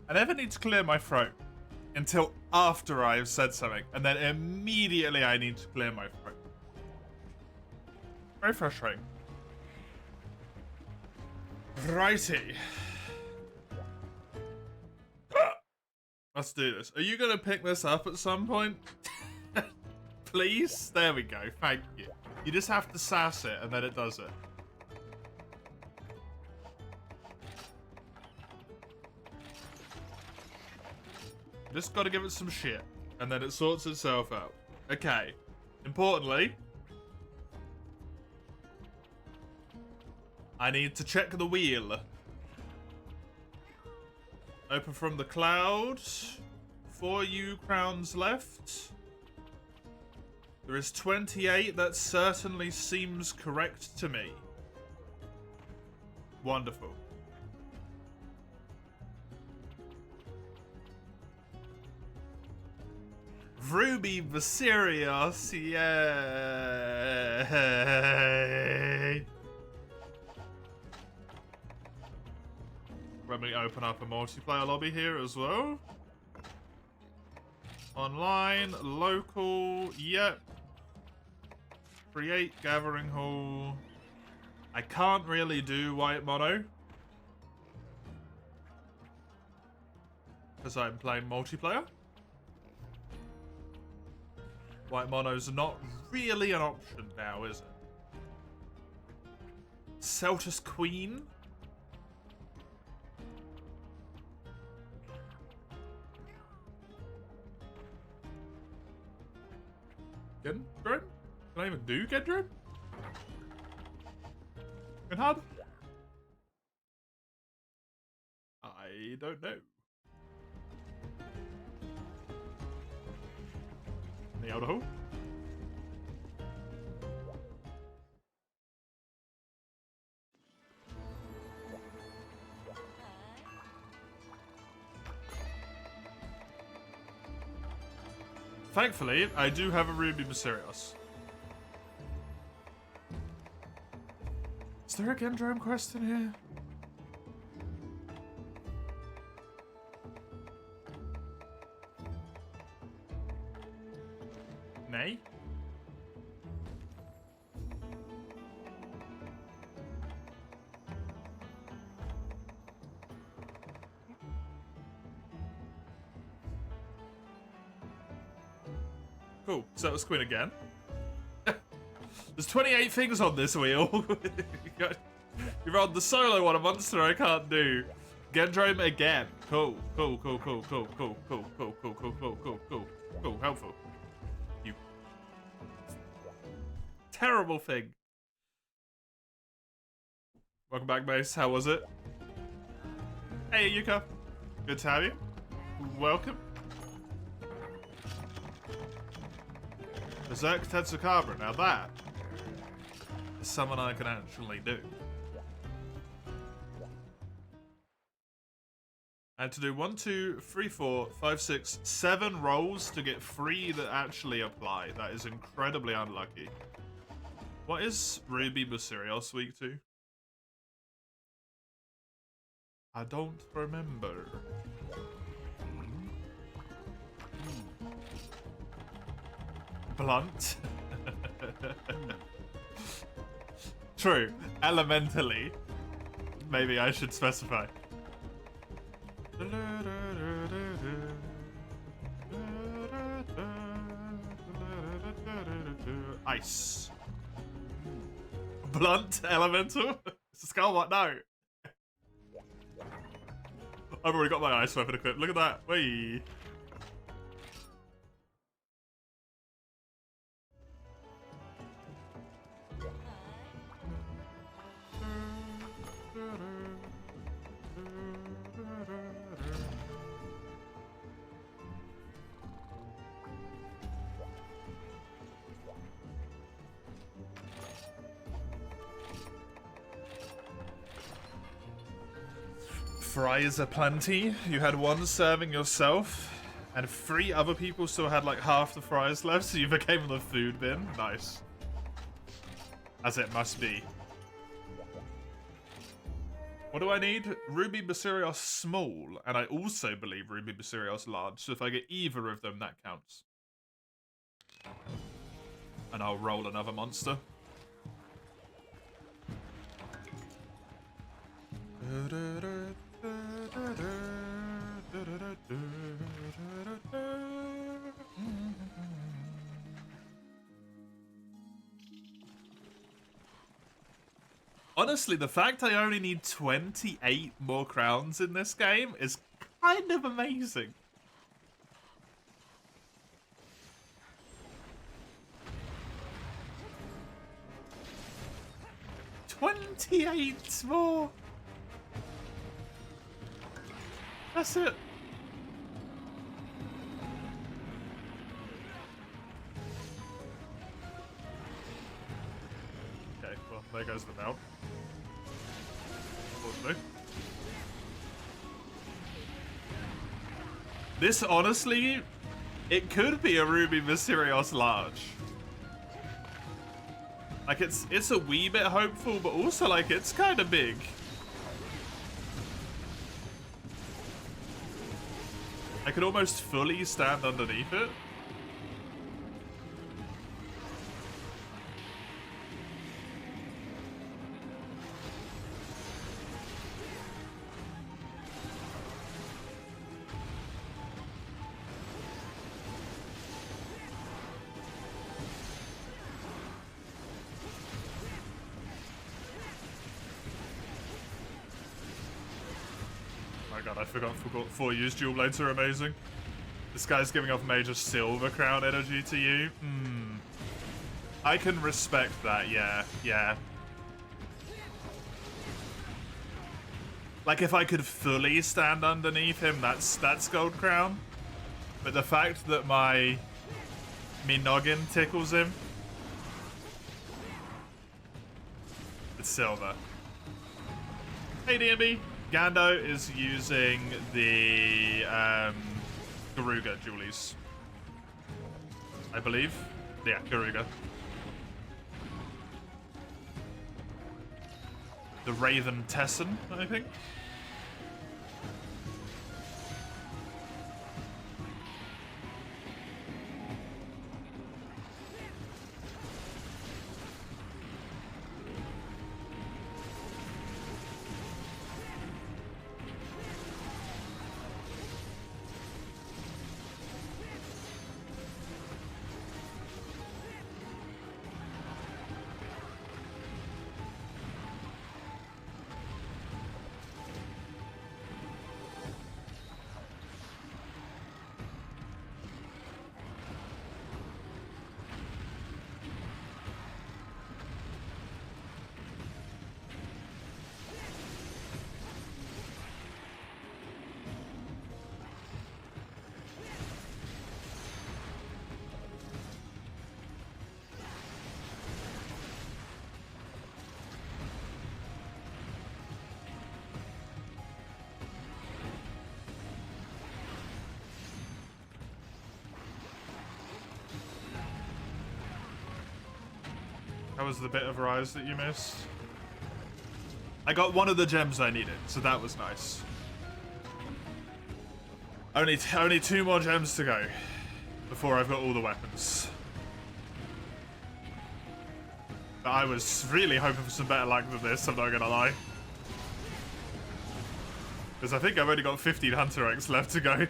I never need to clear my throat until after I've said something, and then immediately I need to clear my throat. Very frustrating. Righty. Let's do this. Are you going to pick this up at some point? Please? There we go. Thank you. You just have to sass it, and then it does it. Just got to give it some shit, and then it sorts itself out. Okay. Importantly, I need to check the wheel. Open from the cloud. 4U crowns left. There is 28. That certainly seems correct to me. Wonderful. Ruby Viserios, yay! Let me open up a multiplayer lobby here as well. Online, local, yep. Create gathering hall. I can't really do white mono, because I'm playing multiplayer. White mono's not really an option now, is it? Celtus Queen? Gendrum? Can I even do Gendrum? Hard? I don't know. The outer hole? Thankfully, I do have a Ruby Mysterious. Is there a Gendrome quest in here? Nay? Cool, so it's Queen again. There's 28 things on this wheel. You're on the solo one, a monster I can't do. Gendrome again. Cool, cool, cool, cool, cool, cool, cool, cool, cool, cool, cool, cool, cool, cool, helpful. You terrible thing. Welcome back, Mace. How was it? Hey, Yuka. Good to have you. Welcome. Berserk Tetsukabra. Now that is someone I can actually do. I had to do 1, 2, 3, 4, 5, 6, 7 rolls to get 3 that actually apply. That is incredibly unlucky. What is Ruby Mysterious week 2? I don't remember. Blunt. True. Elementally. Maybe I should specify. Ice. Blunt elemental? It's a skull what? No. I've already got my ice weapon equipped. Look at that. Whee. Fries aplenty. You had 1 serving yourself, and 3 other people still had like half the fries left, so you became the food bin. Nice. As it must be. What do I need? Ruby Basirios small, and I also believe Ruby Basirios large. So if I get either of them, that counts. And I'll roll another monster. Honestly, the fact I only need 28 more crowns in this game is kind of amazing. $28 more. That's it. Okay, well, there goes the mount. This, honestly, it could be a Ruby Mysterios large. Like, it's a wee bit hopeful, but also, like, it's kind of big. I could almost fully stand underneath it. I forgot 4U's dual blades are amazing. This guy's giving off major silver crown energy to you. I can respect that, yeah. Like, if I could fully stand underneath him, that's gold crown. But the fact that me noggin tickles him, it's silver. Hey, DMB. Gando is using the Garuga Julies, I believe. Yeah, Garuga. The Raven Tesson, I think. That was the bit of Rise that you missed. I got one of the gems I needed, so that was nice. Only 2 more gems to go before I've got all the weapons. But I was really hoping for some better luck than this, I'm not gonna lie. Because I think I've only got 15 Hunter X left to go.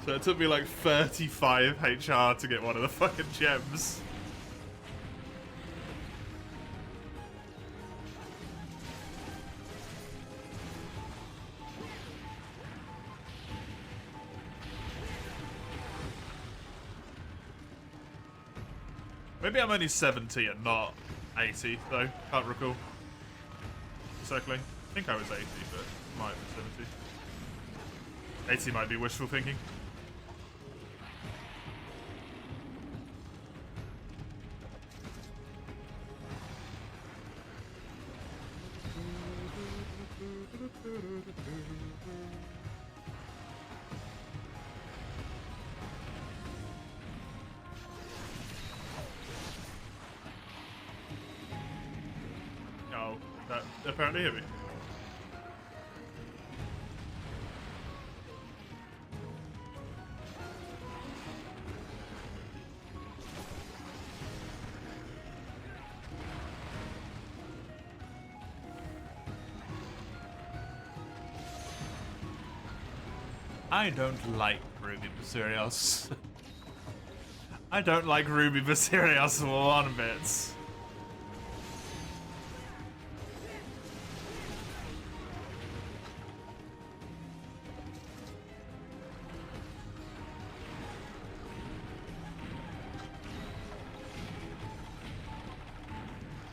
So it took me like 35 HR to get one of the fucking gems. Maybe I'm only 70 and not 80 though. Can't recall. Exactly. I think I was 80, but might be 70. 80 might be wishful thinking. That apparently hit me. I don't like Ruby Basirios. I don't like Ruby Basirios one bit.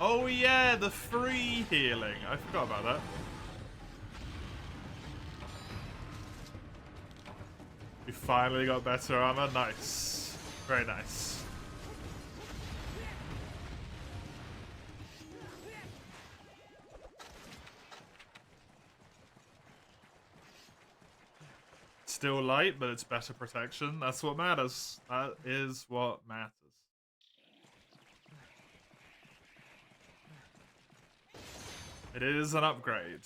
Oh yeah, the free healing. I forgot about that. We finally got better armor. Nice. Very nice. Still light, but it's better protection. That's what matters. That is what matters. It is an upgrade.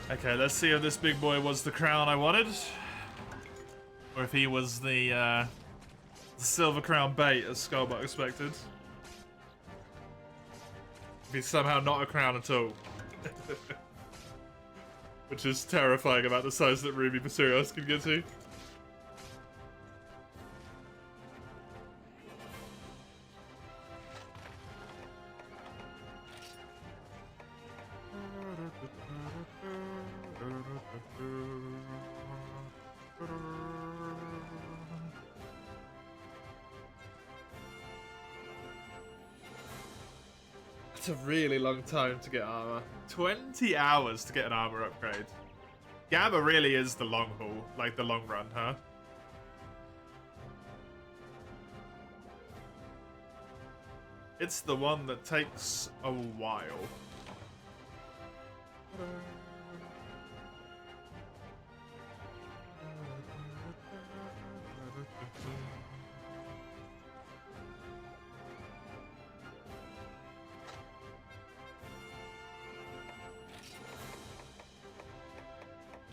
Okay, let's see if this big boy was the crown I wanted. Or if he was the silver crown bait, as Skullbuck expected. If he's somehow not a crown at all. Which is terrifying about the size that Ruby Basirios can get to. It's a really long time to get armor. 20 hours to get an armor upgrade. Gamma really is the long haul, like the long run, huh? It's the one that takes a while.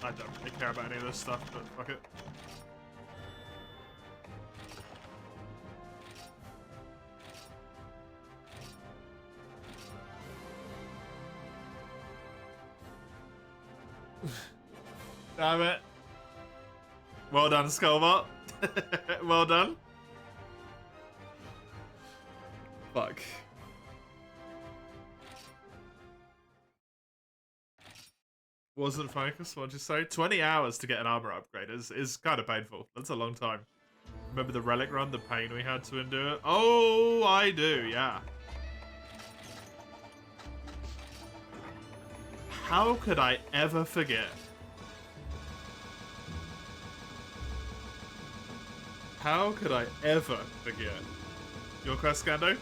I don't really care about any of this stuff, but fuck it. Damn it. Well done, Skullbot. Well done. Fuck. Wasn't focused, what'd you say? 20 hours to get an armor upgrade is kind of painful. That's a long time. Remember the relic run, the pain we had to endure? Oh, I do, yeah. How could I ever forget? How could I ever forget? Your quest, Gando?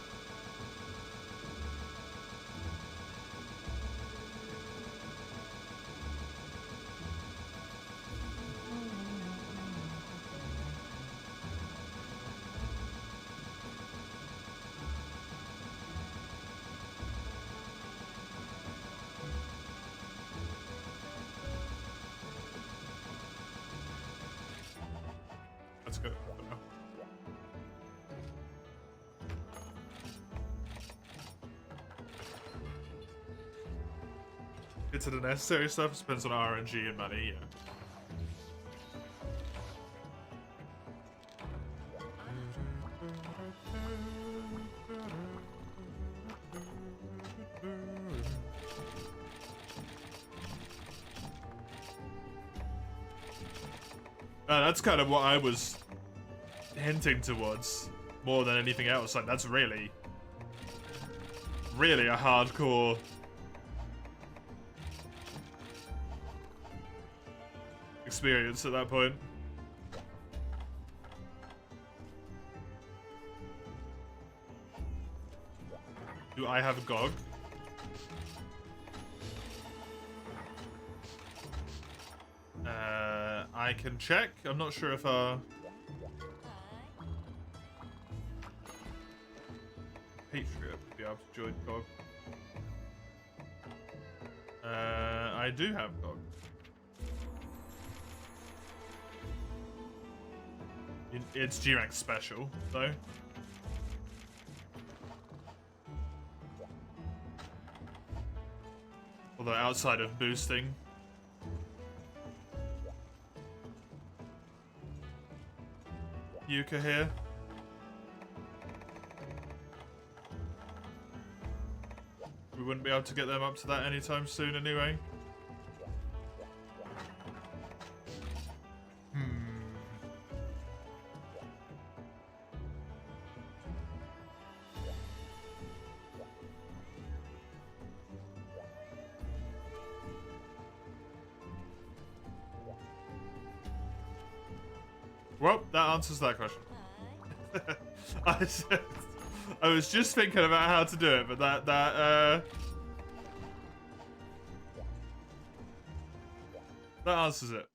That's good. It's the necessary stuff, depends on RNG and money, yeah. That's kind of what I was hinting towards more than anything else. Like, that's really a hardcore experience at that point. Do I have GOG? I can check. I'm not sure if Patriot would be able to join GOG. I do have GOG. It's G-Rank special, though. Although outside of boosting. Yuka here. We wouldn't be able to get them up to that anytime soon anyway. Well, that answers that question. I was just thinking about how to do it, but that answers it.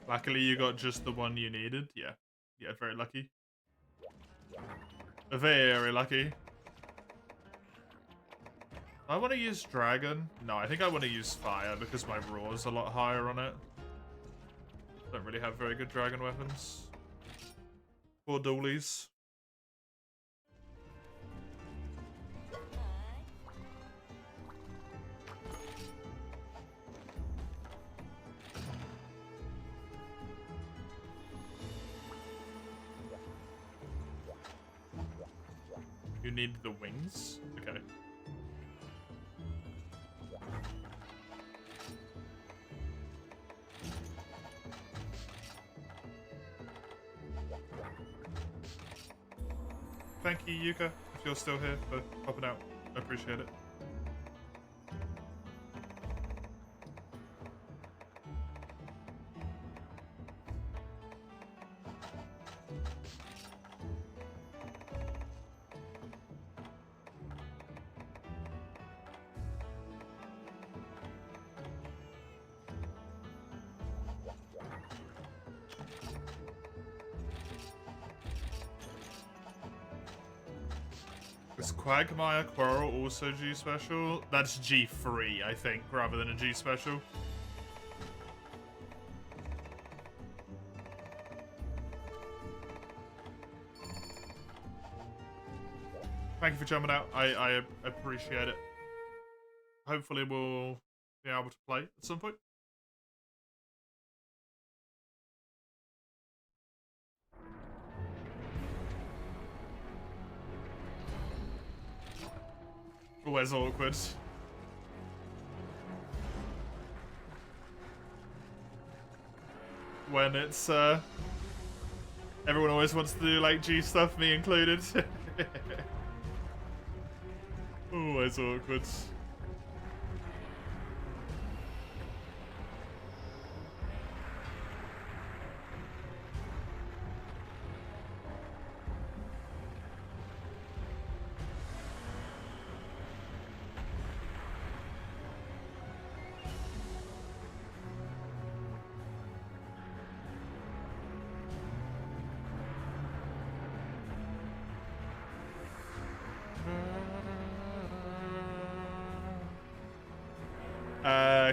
Luckily, you got just the one you needed. Yeah. Yeah, very lucky. Very lucky. I want to use Dragon. No, I think I want to use Fire because my Raw is a lot higher on it. Don't really have very good Dragon weapons. Poor Doolies. You need the wings? Okay. Thank you, Yuka, if you're still here, for popping out. I appreciate it. Is Quagmire Quarrel also G special? That's G3, I think, rather than a G special. Thank you for jumping out. I appreciate it. Hopefully we'll be able to play at some point. Always awkward. When it's, everyone always wants to do, like, G stuff, me included. Always awkward.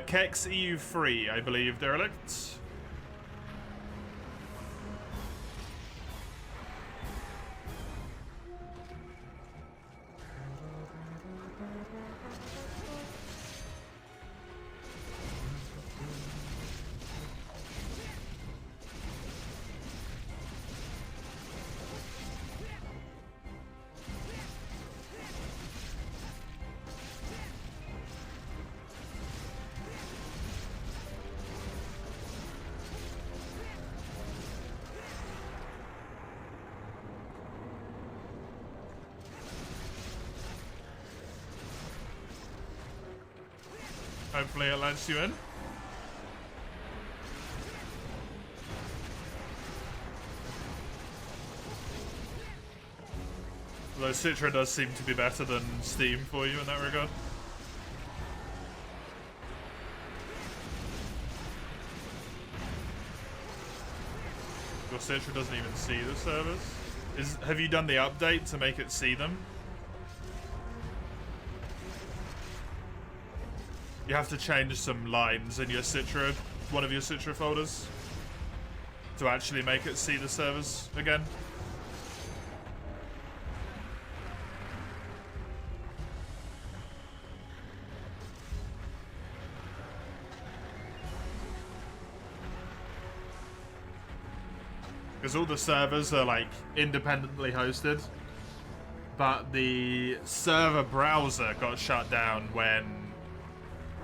Kex EU3, I believe, derelict. Hopefully it lets you in. Although Citra does seem to be better than Steam for you in that regard. Your Citra doesn't even see the servers. Have you done the update to make it see them? You have to change some lines in your Citra, one of your Citra folders, to actually make it see the servers again. Because all the servers are like independently hosted, but the server browser got shut down when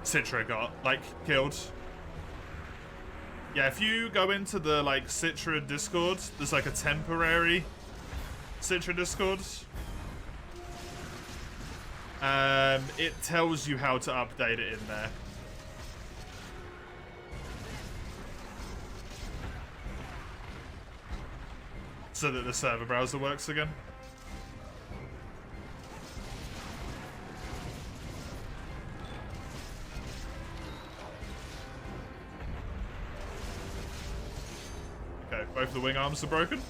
Citra got like killed. Yeah, if you go into the like Citra Discord, there's like a temporary Citra Discord. It tells you how to update it in there. So that the server browser works again. Okay, both the wing arms are broken.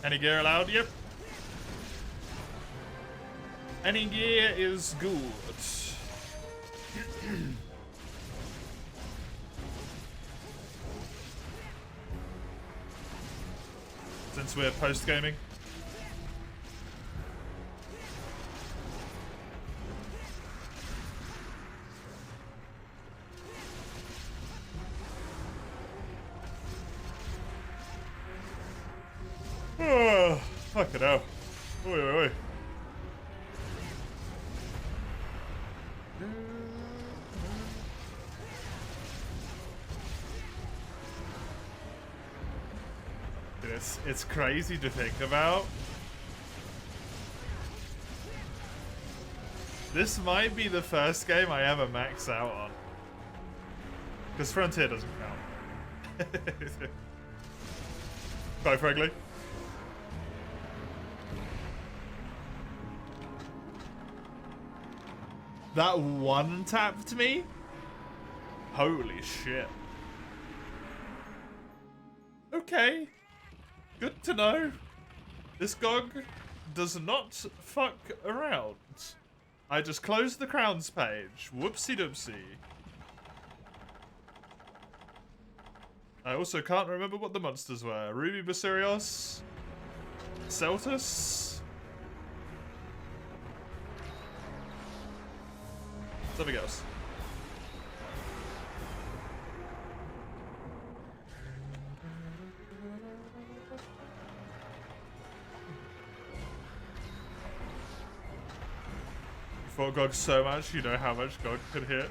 Any gear allowed? Yep. Any gear is good. Since we're post-gaming. Oh, fucking hell. Oi, oi, oi. It's crazy to think about. This might be the first game I ever max out on. Because Frontier doesn't count. Quite frankly. That one tapped me? Holy shit. Okay. Good to know. This GOG does not fuck around. I just closed the crowns page. Whoopsie doopsie. I also can't remember what the monsters were. Ruby Basarios? Celtus? Something else. You fought Gog so much, you know how much Gog could hit.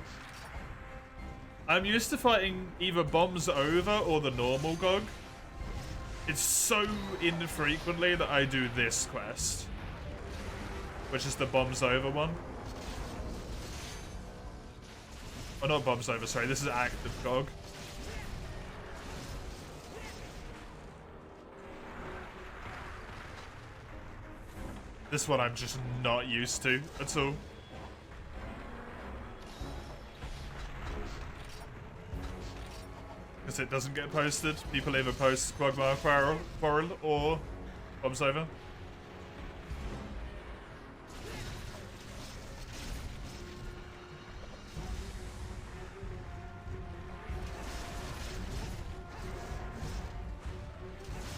I'm used to fighting either bombs over or the normal Gog. It's so infrequently that I do this quest, which is the bombs over one. Oh, not bombs over, sorry. This is active Gog. This one I'm just not used to at all. Because it doesn't get posted. People either post Quagmire Quarrel or bombs over.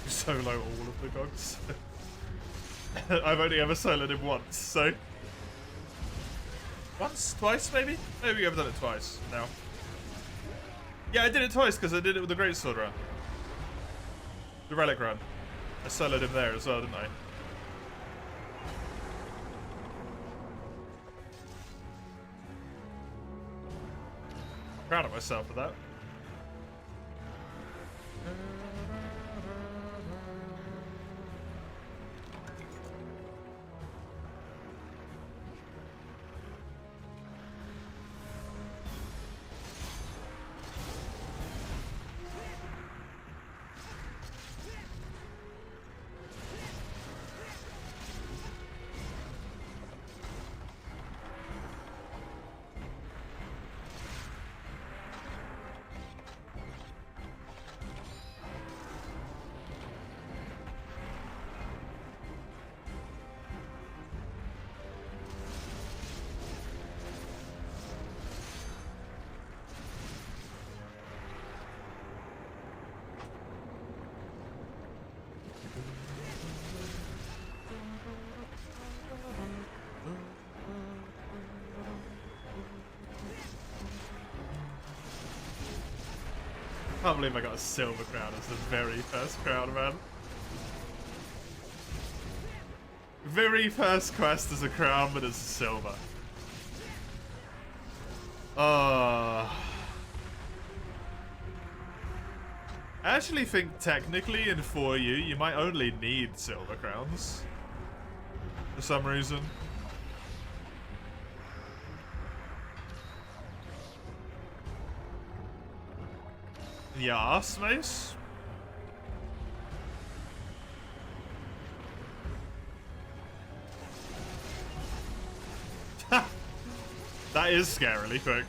Solo all of the Gogs. I've only ever soloed him once, so... Once? Twice, maybe? Maybe I've done it twice now. Yeah, I did it twice because I did it with the Greatsword run. The Relic run. I soloed him there as well, didn't I? Proud of myself for that. I can't believe I got a silver crown as the very first crown, man. Very first quest as a crown, but it's a silver. I actually think technically in 4U you might only need silver crowns. For some reason. Yes, Mace? That is scarily quick.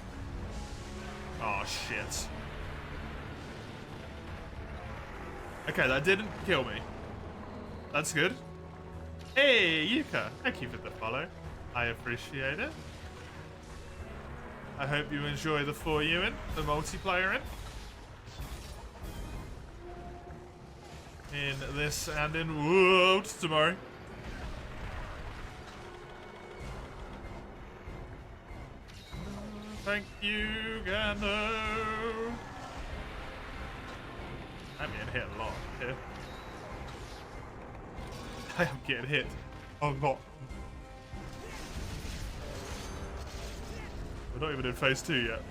Oh, shit. Okay, that didn't kill me. That's good. Hey, Yuka. Thank you for the follow. I appreciate it. I hope you enjoy the 4U in, the multiplayer in this and in Worlds tomorrow. Thank you, Gano. I'm getting hit a lot here. I am getting hit a lot. We're not even in phase 2 yet.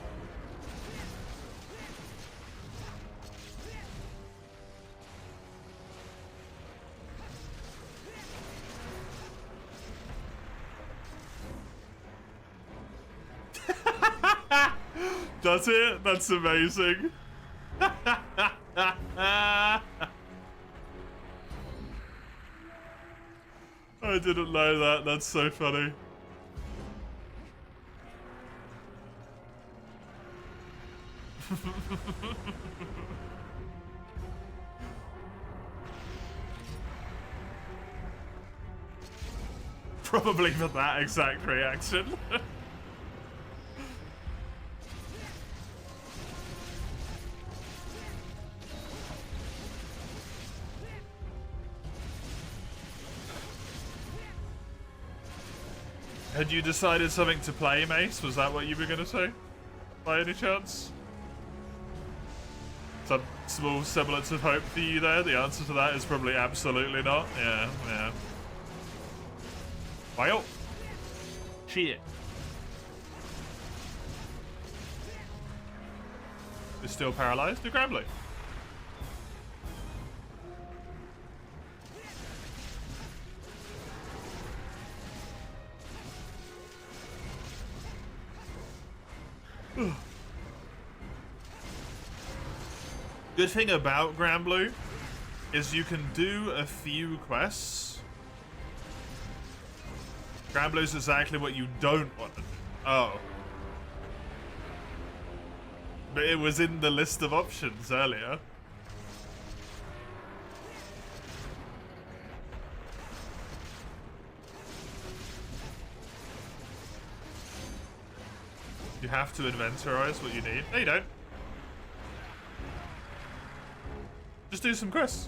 Does it? That's amazing. I didn't know that. That's so funny. Probably for that exact reaction. Had you decided something to play, Mace? Was that what you were going to say? By any chance? Some small semblance of hope for you there? The answer to that is probably absolutely not. Yeah, yeah. Well. Shit. Is still paralyzed? Do Grambly. Good thing about Granblue is you can do a few quests. Granblue's exactly what you don't want to do. Oh. But it was in the list of options earlier. You have to inventorize what you need. No, you don't. Just do some quests.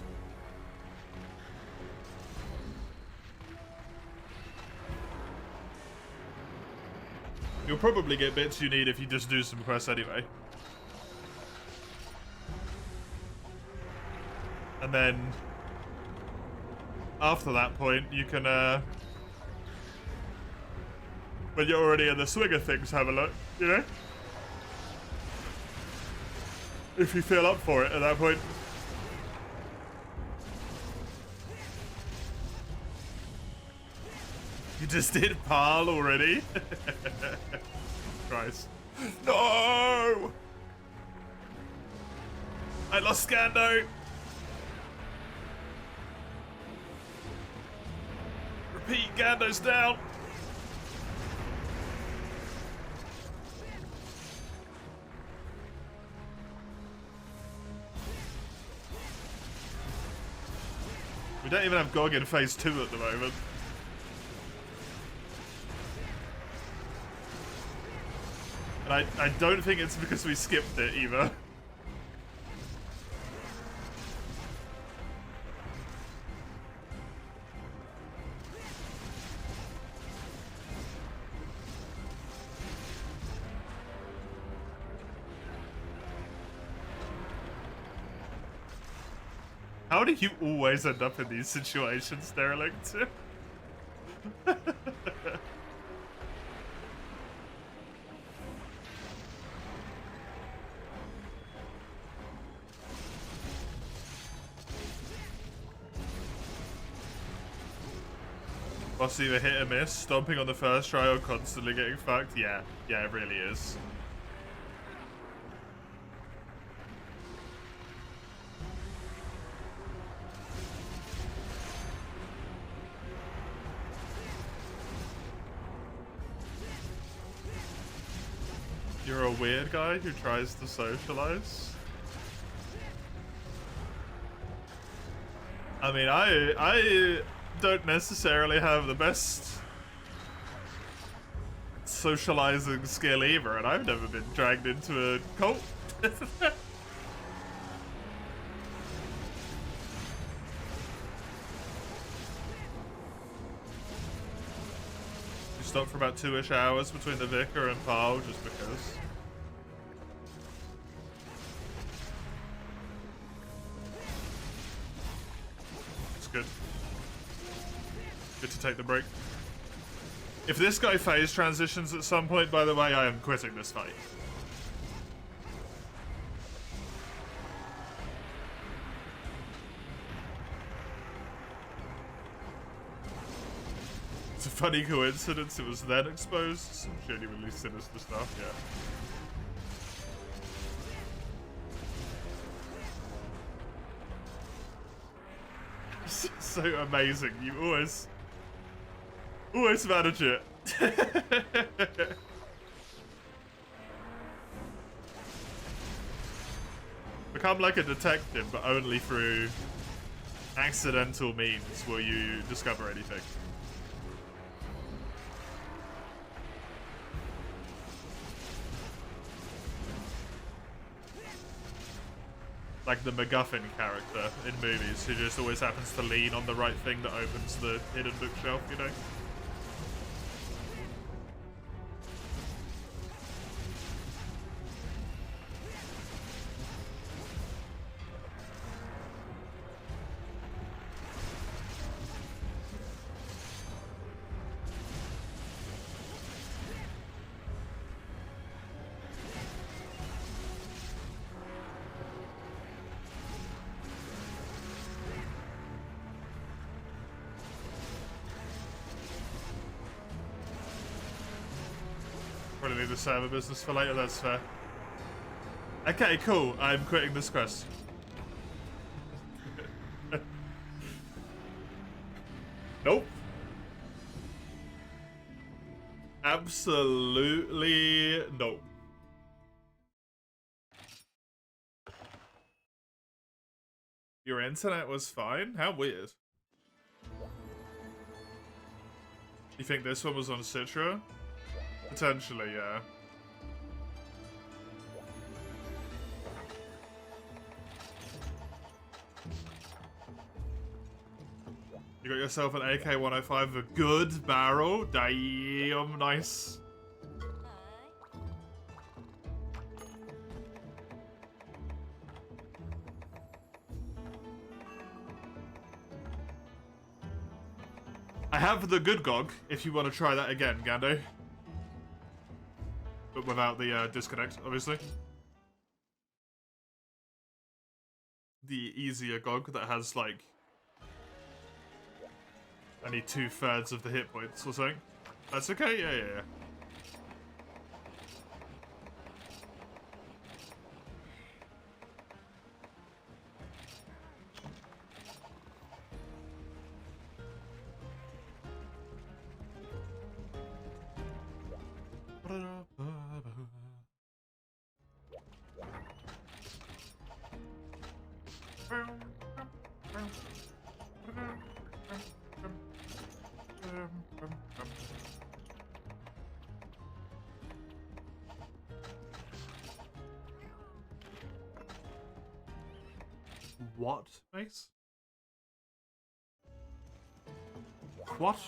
You'll probably get bits you need if you just do some quests anyway. And then after that point, you can, when you're already in the swing of things, have a look, you know? If you feel up for it at that point. You just did Parl already? Christ. No! I lost Scando! Repeat, Gando's down! We don't even have Gog in phase 2 at the moment. And I don't think it's because we skipped it either. How do you always end up in these situations, Derelict? Boss either hit or miss, stomping on the first try or constantly getting fucked. Yeah, it really is. You're a weird guy who tries to socialize. I mean, I don't necessarily have the best socializing skill either, and I've never been dragged into a cult. You stopped for about 2-ish hours between the Vicar and Paul just because. It's good. Good to take the break. If this guy phase transitions at some point, by the way, I am quitting this fight. It's a funny coincidence it was then exposed. Some genuinely sinister stuff, yeah. So amazing. You always manage it. Become like a detective, but only through accidental means will you discover anything. Like the MacGuffin character in movies, who just always happens to lean on the right thing that opens the hidden bookshelf, you know? Probably need the server business for later, that's fair. Okay, cool. I'm quitting this quest. Nope. Absolutely nope. Your internet was fine? How weird. You think this one was on Citra? Potentially, yeah. You got yourself an AK-105, a good barrel. Damn, nice. I have the good GOG, if you want to try that again, Gando. But without the disconnect, obviously. The easier GOG that has, like, only 2/3 of the hit points or something. That's okay? Yeah, yeah, yeah. What, Mace? What?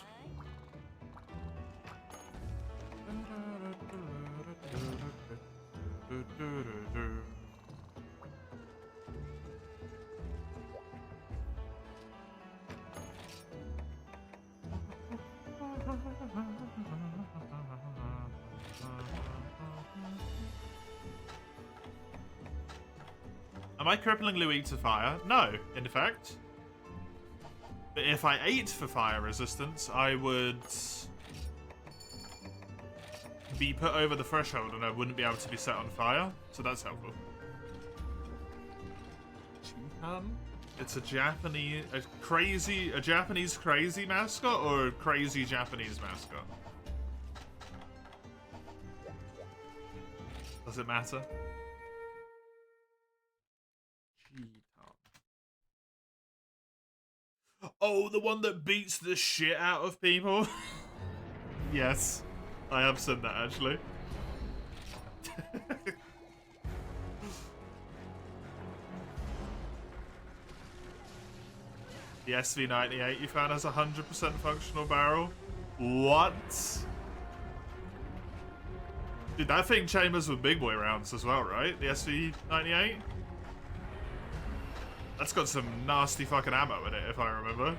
Am I cripplingly weak to fire? No, in fact. But if I ate for fire resistance, I would be put over the threshold and I wouldn't be able to be set on fire. So that's helpful. It's a Japanese crazy mascot or a crazy Japanese mascot? Does it matter? Oh, the one that beats the shit out of people? Yes, I have said that actually. The SV98 you found has a 100% functional barrel? What? Dude, that thing chambers with big boy rounds as well, right? The SV98? That's got some nasty fucking ammo in it, if I remember.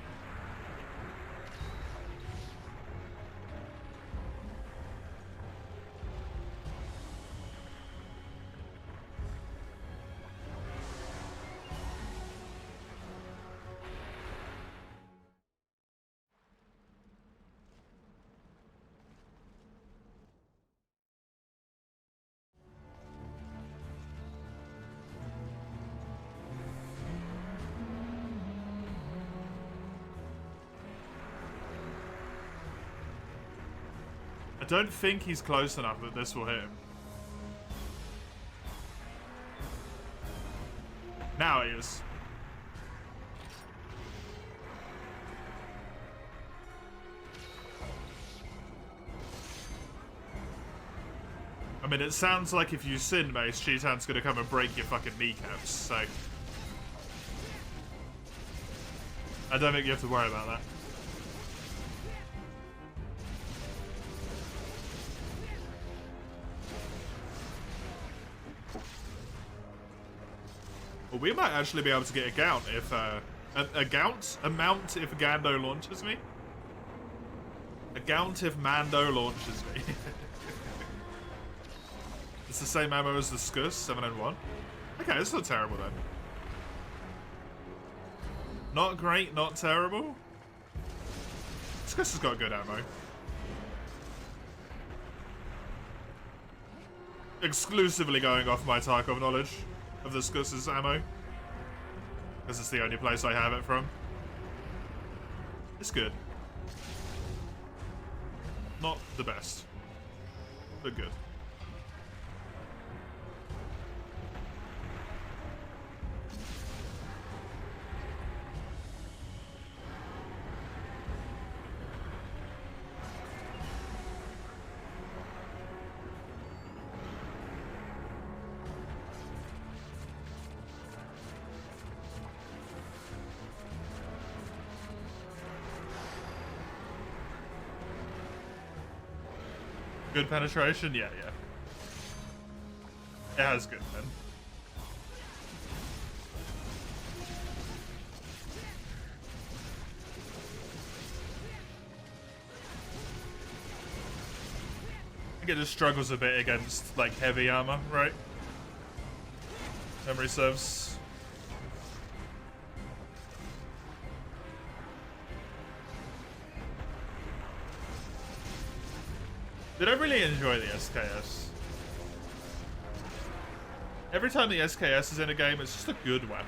I don't think he's close enough that this will hit him. Now he is. I mean, it sounds like if you sin, Mace, Cheetan's gonna come and break your fucking kneecaps, so... I don't think you have to worry about that. Well, we might actually be able to get a gount if, a mount if Gando launches me. A gount if Mando launches me. It's the same ammo as the Scus, 7N1. Okay, it's not terrible then. Not great, not terrible. Scus has got good ammo. exclusively going off my Tarkov knowledge of the Skus's ammo. Because it's the only place I have it from. It's good. Not the best, but good. Good penetration? Yeah, yeah. It has good, then. I think it just struggles a bit against, like, heavy armor, right? Memory serves. Did I really enjoy the SKS? Every time the SKS is in a game, it's just a good weapon.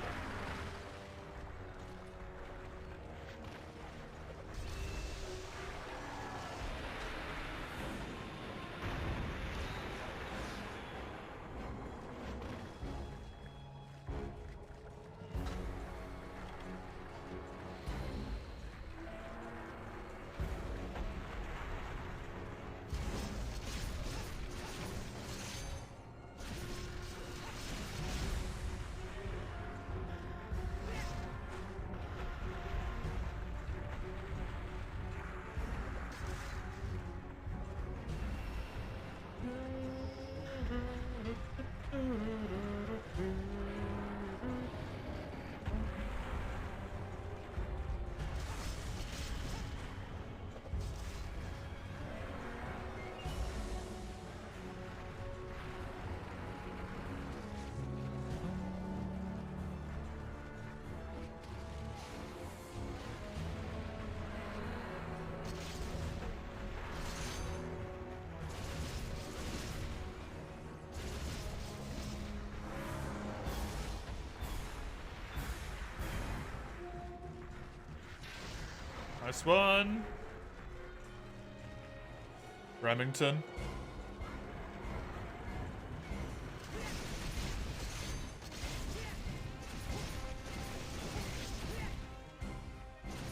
Nice one. Remington.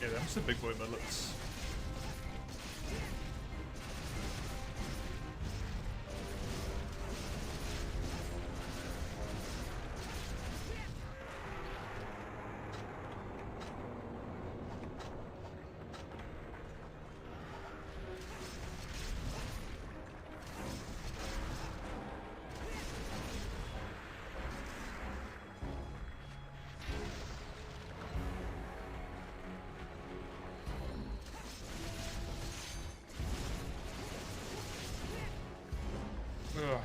Yeah, them some big boy bullets. Ugh.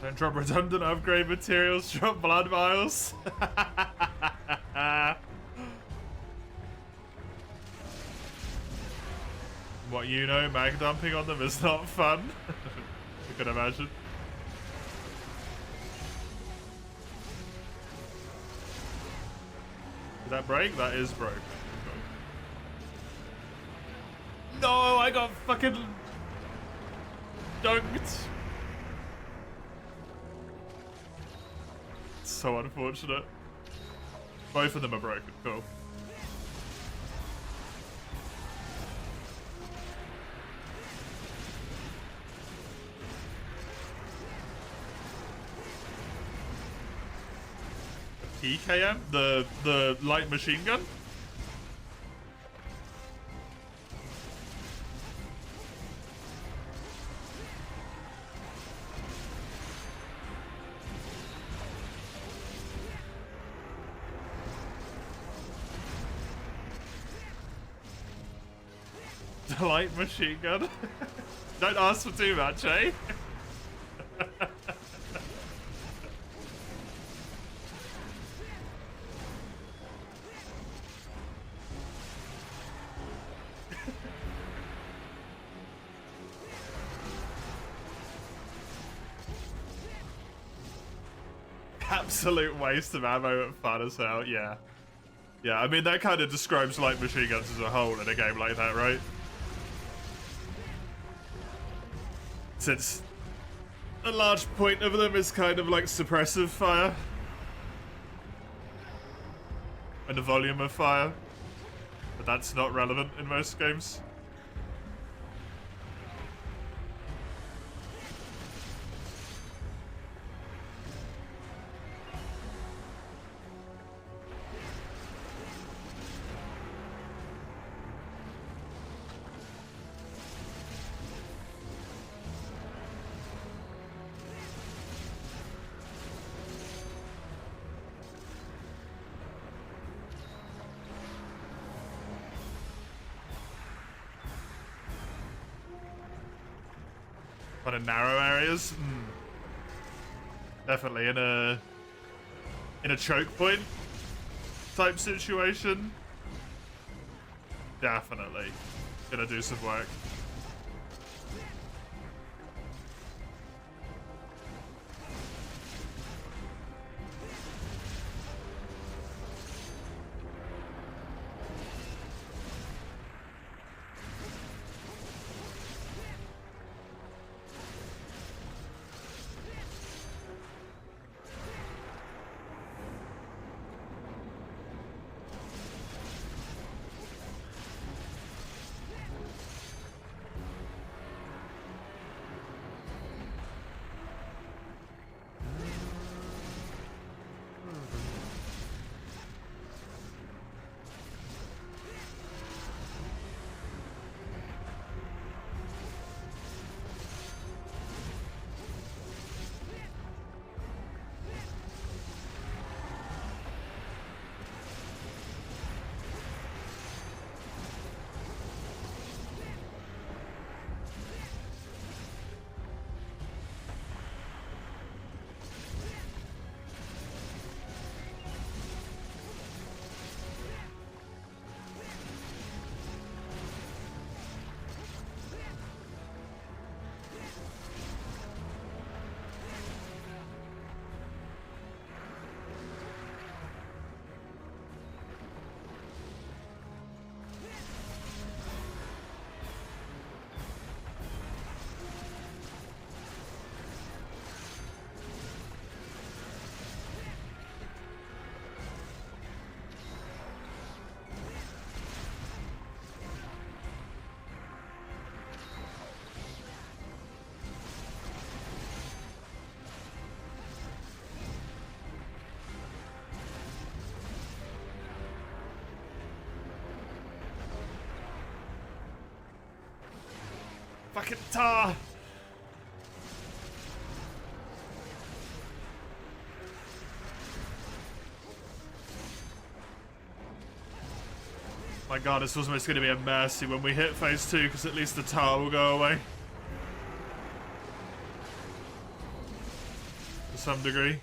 Don't drop redundant upgrade materials, drop blood vials. What you know, mag dumping on them is not fun. You can imagine. Did that break? That is broke. No, I got fucking dunked. So unfortunate. Both of them are broken. Cool. PKM? The light machine gun? The light machine gun? Don't ask for too much, eh? Absolute waste of ammo and fun as hell, yeah. Yeah, I mean, that kind of describes light machine guns as a whole in a game like that, right? Since a large point of them is kind of like suppressive fire. And the volume of fire. But that's not relevant in most games. But in narrow areas, definitely in a choke point type situation, definitely gonna do some work. Fucking tar! My god, this was almost going to be a mercy when we hit phase 2, because at least the tar will go away. To some degree.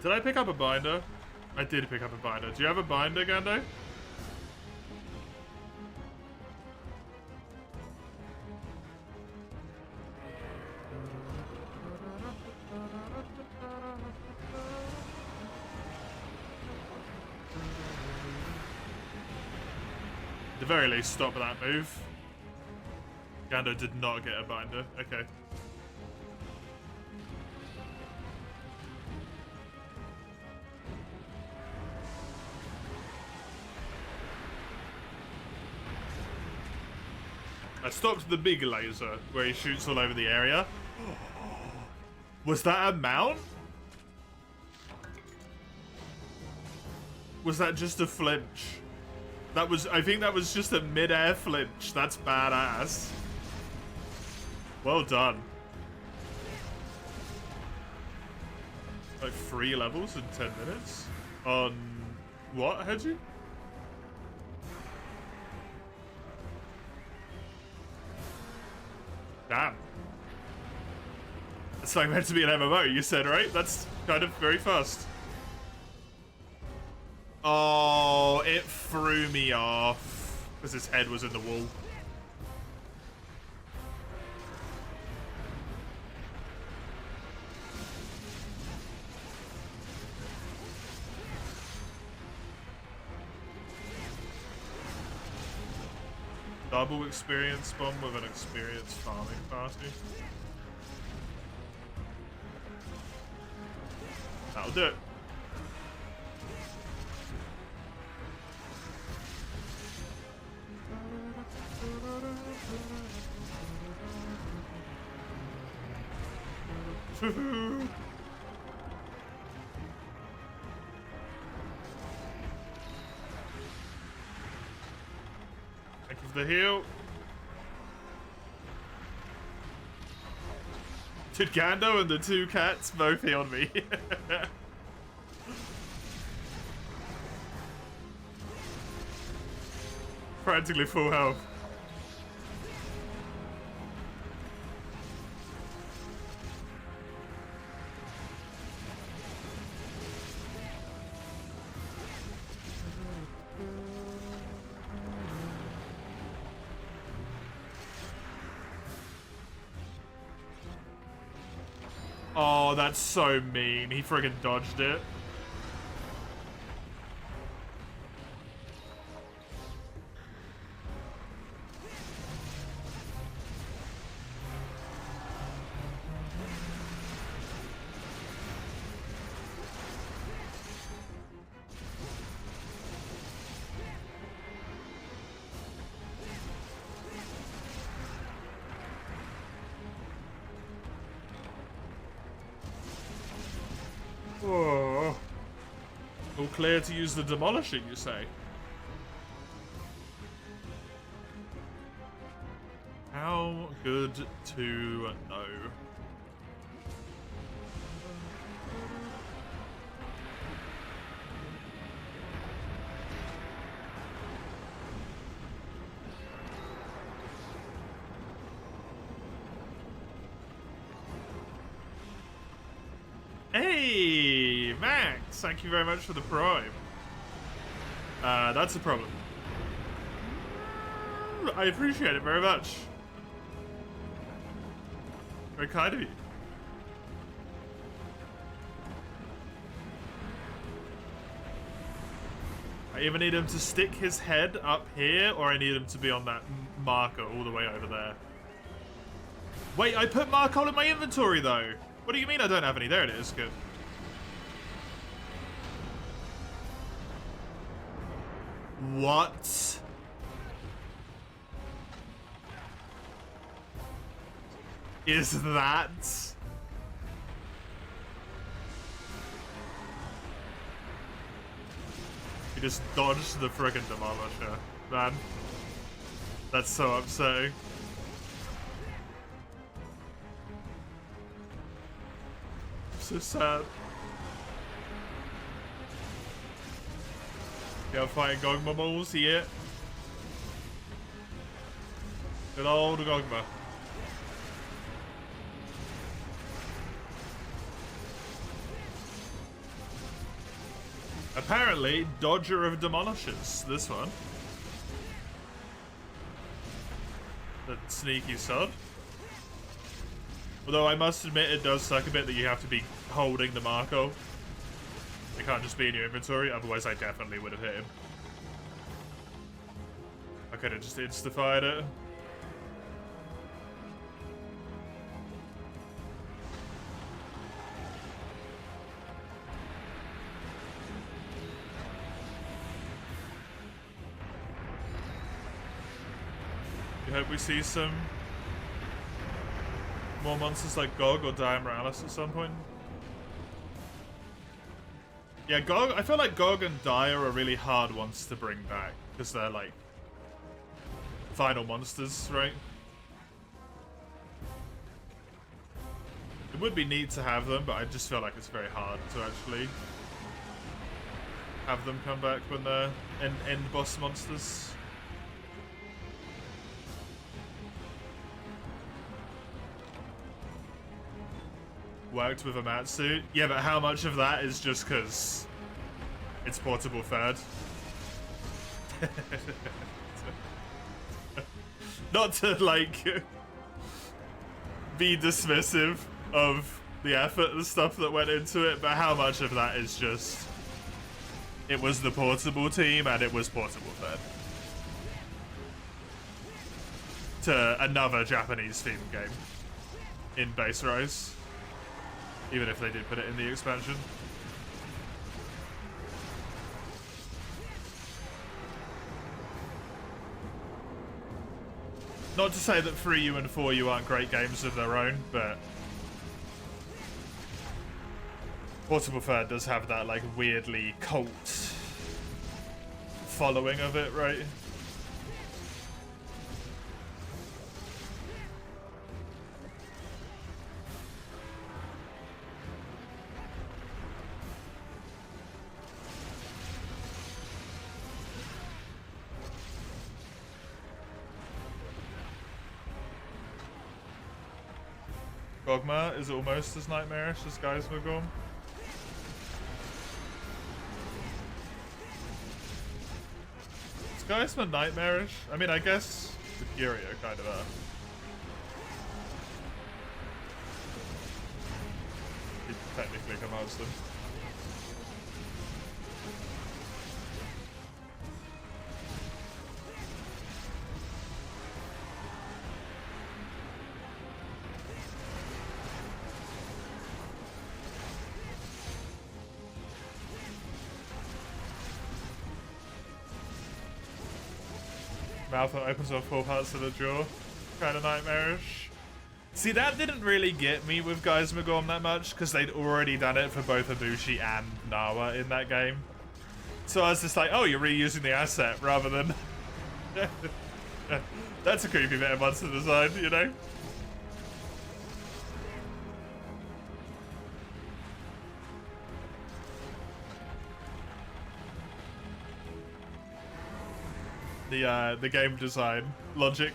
Did I pick up a binder? I did pick up a binder. Do you have a binder, Gando? the very least, stop that move. Gando did not get a binder. Okay. I stopped the big laser where he shoots all over the area. Was that a mount? Was that just a flinch? That was, I think that was just a mid-air flinch. That's badass. Well done. Like 3 levels in 10 minutes? On what, Hedgie? Damn. It's like meant to be an MMO, you said, right? That's kind of very fast. Oh, it threw me off. Because his head was in the wall. Double experience bomb with an experienced farming party. That'll do it. Thank you for the heal. Did Gando and the 2 cats both healed me? Practically full health. Oh, that's so mean. He friggin' dodged it. Oh. All clear to use the demolishing, you say? How good to know? Hey, Max! Thank you very much for the prime. That's a problem. I appreciate it very much. Very kind of you. I either need him to stick his head up here, or I need him to be on that marker all the way over there. Wait, I put Markol in my inventory, though. What do you mean I don't have any? There it is. Good. What? Is that? He just dodged the friggin' demolisher. Man. That's so upsetting. So sad. Yeah, fighting Gogma balls here. Good old Gogma. Apparently, dodger of demolishers, this one. The sneaky sod. Although I must admit it does suck a bit that you have to be holding the Marco. It can't just be in your inventory, otherwise I definitely would have hit him. I could have just insta-fired it. I hope we see some more monsters like Gog or Diamorales at some point. Yeah, Gog, I feel like Gog and Dire are really hard ones to bring back, because they're like final monsters, right? It would be neat to have them, but I just feel like it's very hard to actually have them come back when they're end boss monsters. Worked with a mat suit. Yeah, but how much of that is just because it's portable third? Not to, like, be dismissive of the effort and stuff that went into it, but how much of that is just... It was the portable team and it was portable third. To another Japanese themed game in Base Rise. Even if they did put it in the expansion. Not to say that 3U and 4U aren't great games of their own, but Portable Third does have that like weirdly cult following of it, right? Gogma is almost as nightmarish as Geismagorm. Is Geisma nightmarish? I mean, I guess the Furia kind of are. He technically commands them. Mouth that opens up 4 parts of the jaw. Kind of nightmarish. See, that didn't really get me with Geismagorm that much, because they'd already done it for both Ibushi and Nawa in that game. So I was just like, oh, you're reusing the asset, rather than... That's a creepy bit of monster design, you know? The game design logic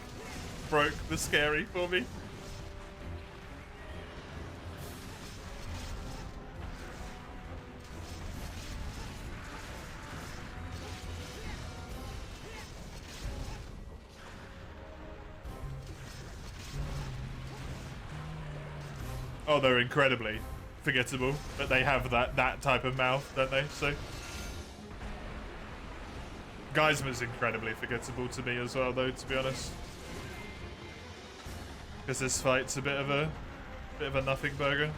broke the scary for me. Oh, they're incredibly forgettable, but they have that type of mouth, don't they? So Geisma's incredibly forgettable to me as well, though, to be honest. Because this fight's a bit of a nothing burger.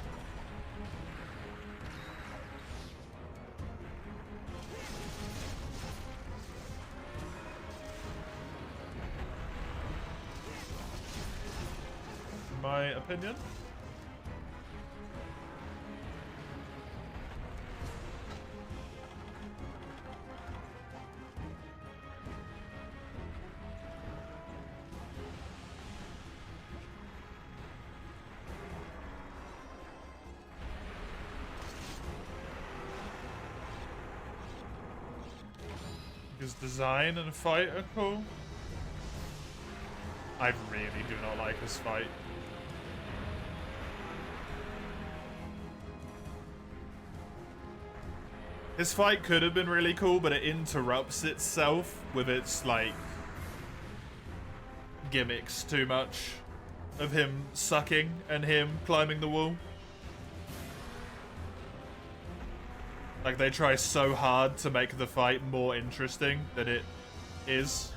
In my opinion. His design and fight are cool. I really do not like his fight. His fight could have been really cool, but it interrupts itself with its, like, gimmicks too much of him sucking and him climbing the wall. Like, they try so hard to make the fight more interesting than it is.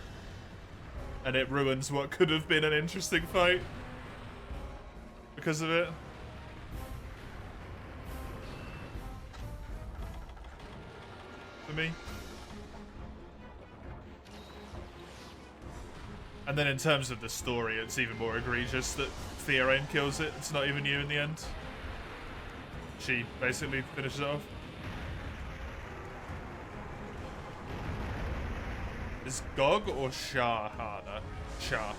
and it ruins what could have been an interesting fight because of it. For me. And then in terms of the story, it's even more egregious that Theorain kills it. It's not even you in the end. She basically finishes it off. Is Gog or Shah harder? Shah.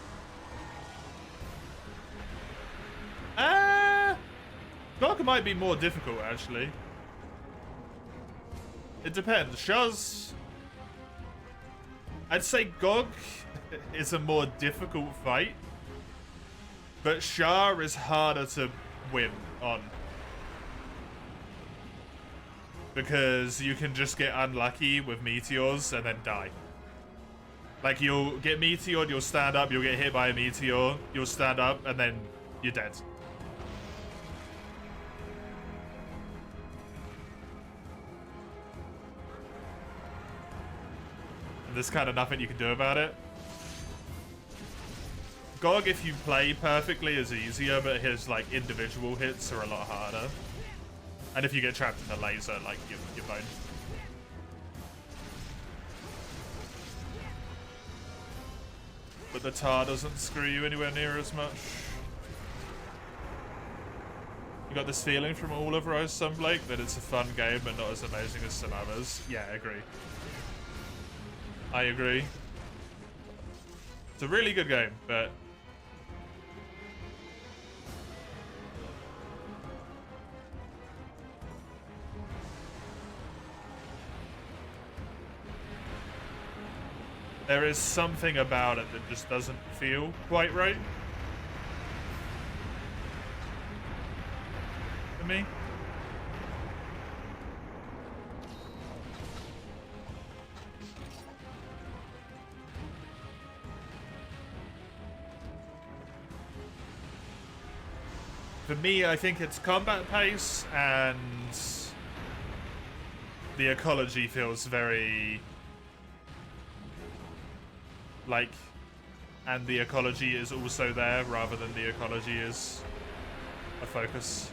Gog might be more difficult, actually. It depends. Shah's... I'd say Gog is a more difficult fight, but Shah is harder to win on. Because you can just get unlucky with meteors and then die. Like, you'll get meteored, you'll stand up, you'll get hit by a meteor, you'll stand up, and then you're dead. And there's kind of nothing you can do about it. Gog, if you play perfectly, is easier, but his, like, individual hits are a lot harder. And if you get trapped in a laser, like, you're boned. But the tar doesn't screw you anywhere near as much. You got this feeling from all of Rise Sunblake that it's a fun game, but not as amazing as some others. Yeah, I agree. I agree. It's a really good game, but... there is something about it that just doesn't feel quite right. For me. For me, I think it's combat pace and the ecology feels very... like, and the ecology is also there rather than the ecology is a focus.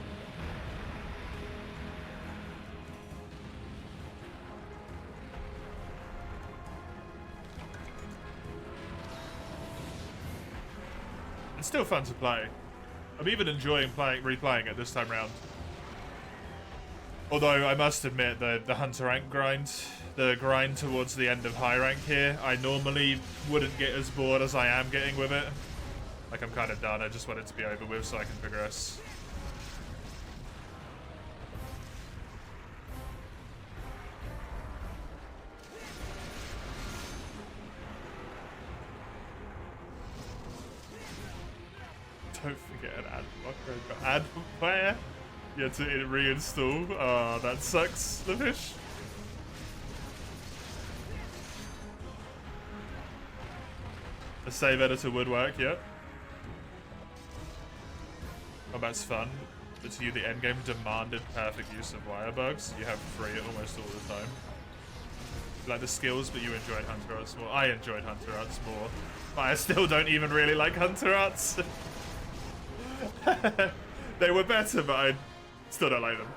It's still fun to play. I'm even enjoying replaying it this time round. Although I must admit the hunter rank grind, the grind towards the end of high rank here, I normally wouldn't get as bored as I am getting with it. Like, I'm kind of done. I just want it to be over with so I can progress. Don't forget an ad blocker. Ad player? You had to reinstall. Oh, that sucks, the fish. The save editor would work, yeah. Combat's fun, but to you the endgame demanded perfect use of wire bugs. You have free almost all the time. You like the skills, but you enjoyed Hunter Arts more. I enjoyed Hunter Arts more, but I still don't even really like Hunter Arts. They were better, but I still don't like them.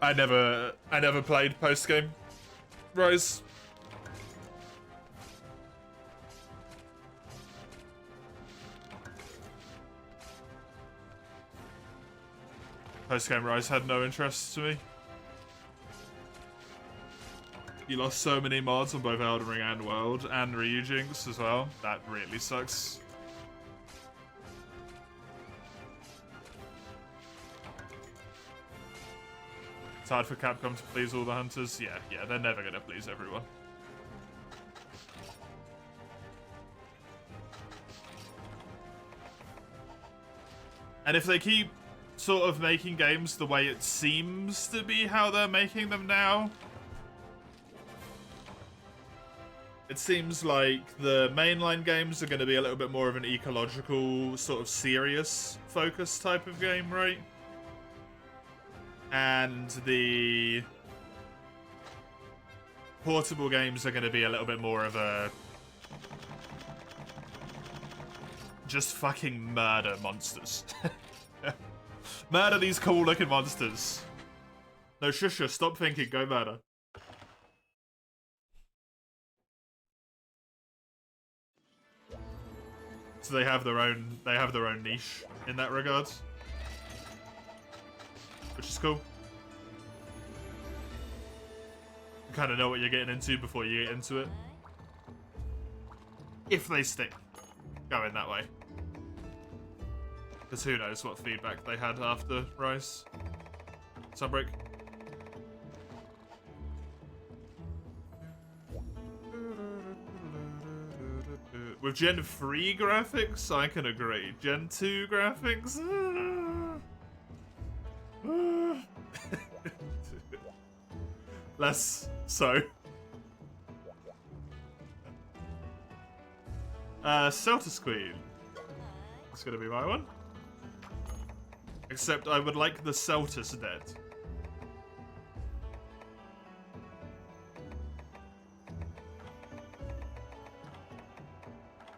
I never played post-game Rise. Post-game Rise had no interest to me. You lost so many mods on both Elden Ring and World, and Ryujinx as well. That really sucks. It's hard for Capcom to please all the hunters. Yeah, they're never gonna please everyone. And if they keep sort of making games the way it seems to be how they're making them now, it seems like the mainline games are going to be a little bit more of an ecological, sort of serious focus type of game, right? And the portable games are going to be a little bit more of a just fucking murder monsters. Murder these cool looking monsters. No, shush, stop thinking, go murder. So they have their own niche in that regard. Which is cool. You kind of know what you're getting into before you get into it. If they stick going that way. Because who knows what feedback they had after Rise. Sunbreak. With Gen 3 graphics, I can agree. Gen 2 graphics? Less so. Celtus Queen. That's gonna be my one. Except I would like the Celtus dead.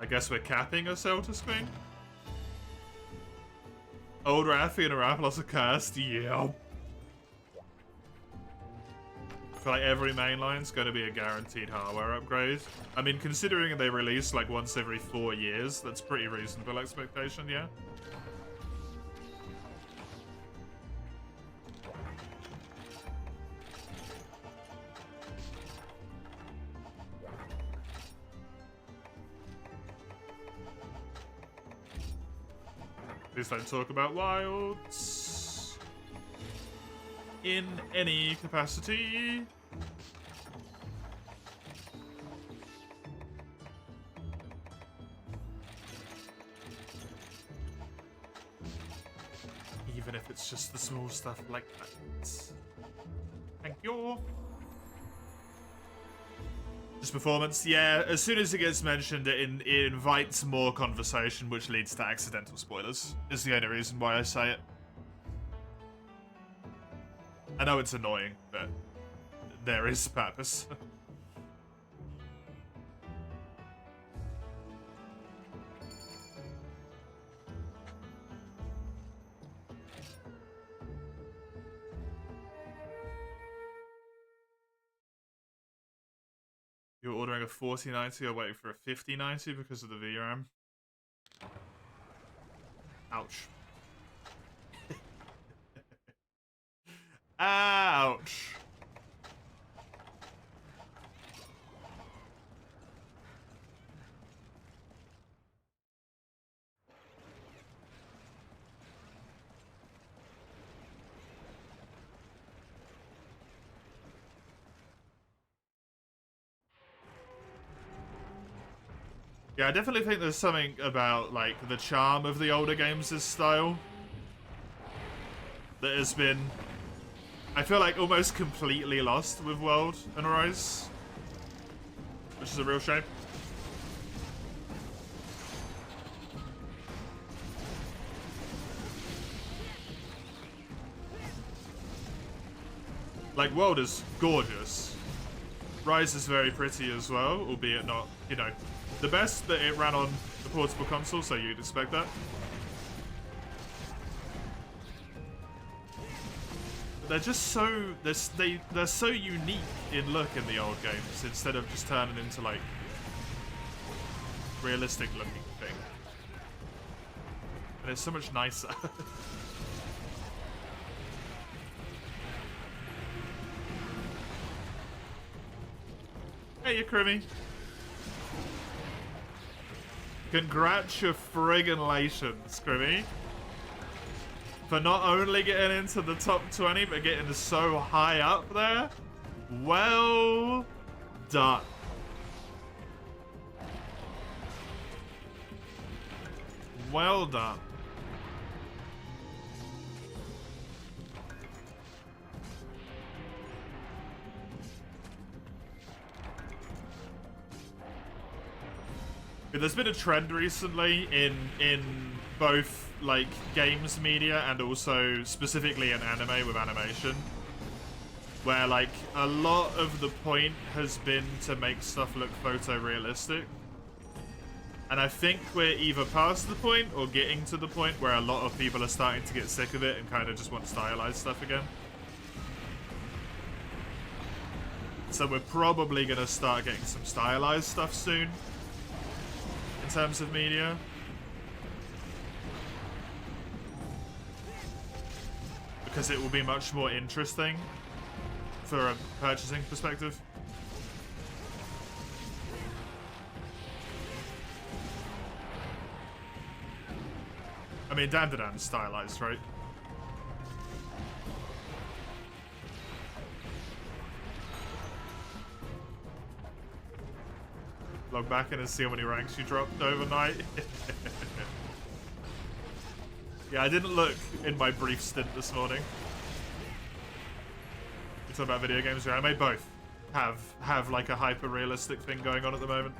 I guess we're capping a Celtus Queen. Old Raffi and Arapalos are cursed. Yeah. I feel like every mainline's going to be a guaranteed hardware upgrade. I mean, considering they release like once every 4 years, that's pretty reasonable expectation, yeah? Please don't talk about wilds in any capacity. Even if it's just the small stuff like that. Thank you. Just performance, yeah, as soon as it gets mentioned, it invites more conversation, which leads to accidental spoilers, is the only reason why I say it. I know it's annoying, but there is purpose. You're ordering a 4090 or waiting for a 5090 because of the VRAM? Ouch. Ouch. Yeah, I definitely think there's something about, like, the charm of the older games' style that has been, I feel like, almost completely lost with World and Rise, which is a real shame. Like, World is gorgeous. Rise is very pretty as well, albeit not, you know, the best, that it ran on the portable console, so you'd expect that. They're just so, they're so unique in look in the old games, instead of just turning into, like, realistic looking thing. And it's so much nicer. Hey, you Crimmy. Congratulations, Crimmy, for not only getting into the top 20, but getting so high up there. Well done. Well done. There's been a trend recently in both like games media and also specifically in anime with animation, where like a lot of the point has been to make stuff look photorealistic. And I think we're either past the point or getting to the point where a lot of people are starting to get sick of it and kind of just want stylized stuff again. So we're probably going to start getting some stylized stuff soon in terms of media. Because it will be much more interesting for a purchasing perspective. I mean, Dandadan's stylized, right? Log back in and see how many ranks you dropped overnight. Yeah, I didn't look in my brief stint this morning. You talking about video games or anime? Both have like a hyper-realistic thing going on at the moment.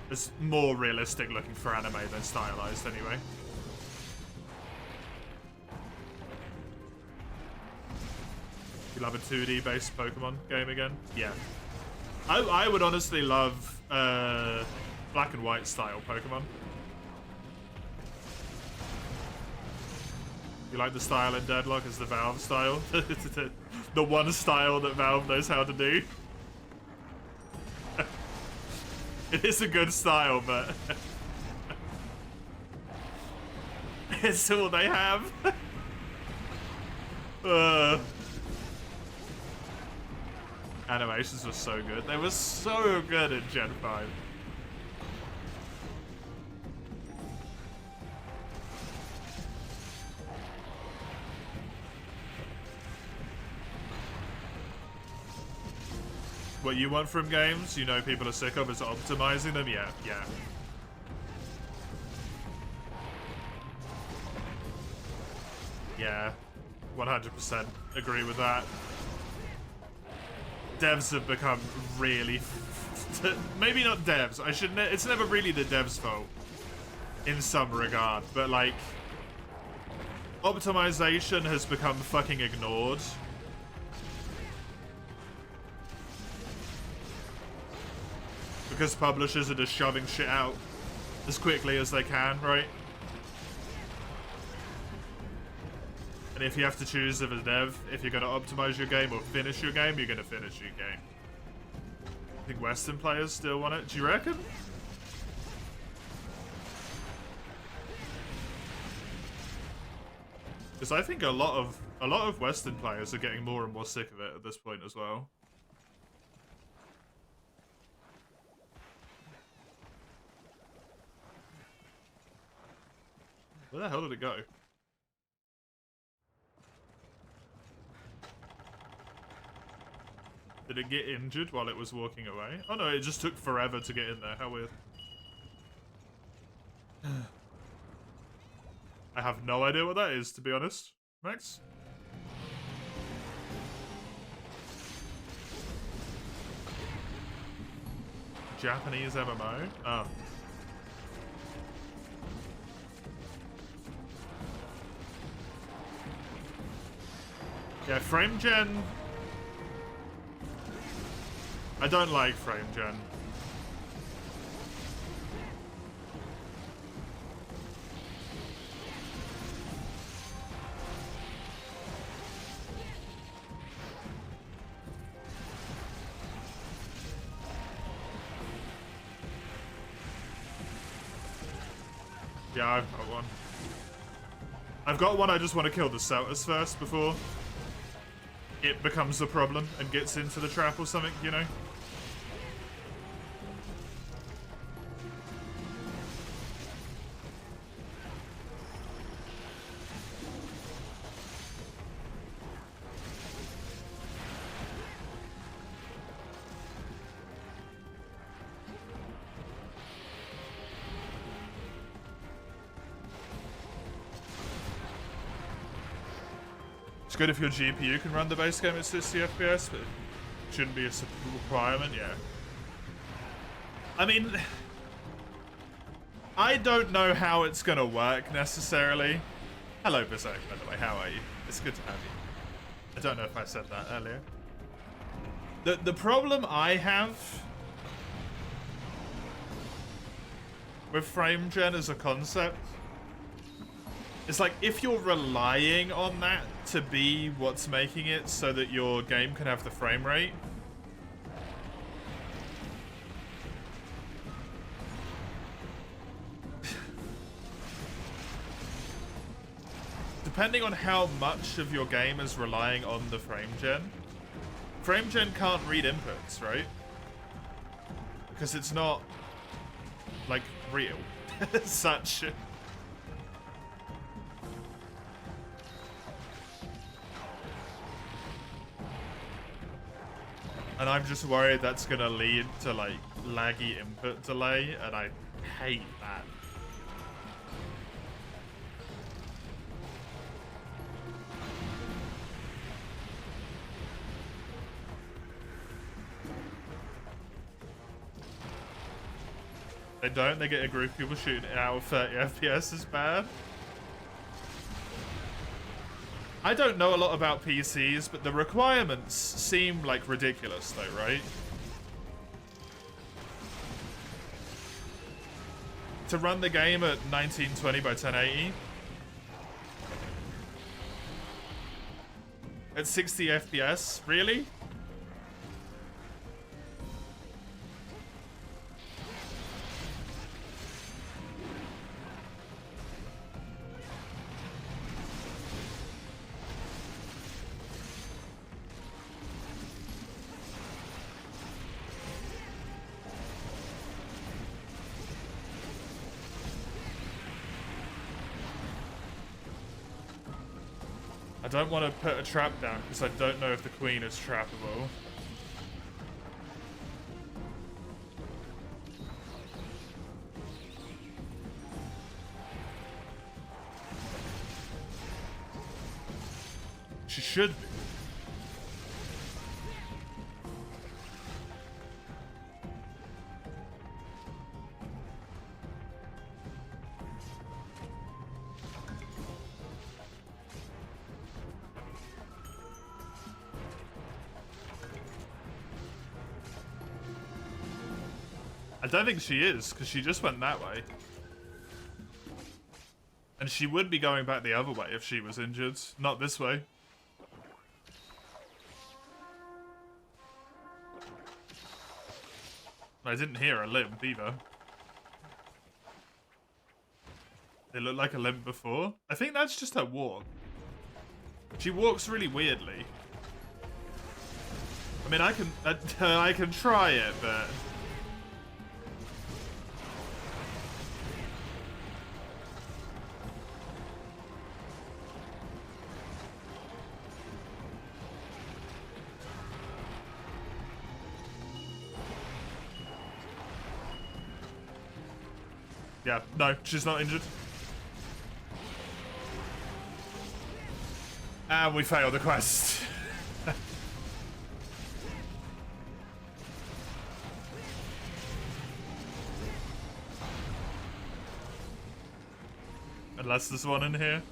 It's more realistic looking for anime than stylized anyway. You love a 2D based Pokemon game again? Yeah. I would honestly love black and white style Pokemon. You like the style in Deadlock as the Valve style? The one style that Valve knows how to do. It is a good style, but it's all they have. Animations were so good. They were so good in Gen 5. What you want from games, you know people are sick of, is optimizing them? Yeah, yeah. Yeah, 100% agree with that. Devs have become really... maybe not devs, I should it's never really the devs' fault in some regard, but like optimization has become fucking ignored. Because publishers are just shoving shit out as quickly as they can, right? And if you have to choose as a dev, if you're going to optimize your game or finish your game, you're going to finish your game. I think Western players still want it. Do you reckon? Because I think a lot of Western players are getting more and more sick of it at this point as well. Where the hell did it go? Did it get injured while it was walking away? Oh no, it just took forever to get in there. How weird. I have no idea what that is, to be honest. Max? Japanese MMO? Oh. Yeah, frame gen... I don't like frame gen. Yeah, I've got one. I've got one, I just want to kill the Celtus first before it becomes a problem and gets into the trap or something, you know? It's good if your GPU can run the base game at 60 FPS, but it shouldn't be a requirement, yeah. I mean, I don't know how it's gonna work necessarily. Hello, Berserk, by the way, how are you? It's good to have you. I don't know if I said that earlier. The problem I have with frame gen as a concept is like if you're relying on that to be what's making it so that your game can have the frame rate, depending on how much of your game is relying on the frame gen can't read inputs, right? Because it's not like real as such. And I'm just worried that's gonna lead to like laggy input delay, and I hate that. They don't, they get a group of people shooting it out with 30 FPS is bad. I don't know a lot about PCs, but the requirements seem like ridiculous though, right? To run the game at 1920 by 1080 at 60 FPS, really? I don't want to put a trap down because I don't know if the queen is trappable. She should be. I don't think she is, because she just went that way. And she would be going back the other way if she was injured. Not this way. I didn't hear a limp either. It looked like a limp before. I think that's just her walk. She walks really weirdly. I mean, I can try it, but... Yeah, no, she's not injured. And we failed the quest. Unless there's one in here.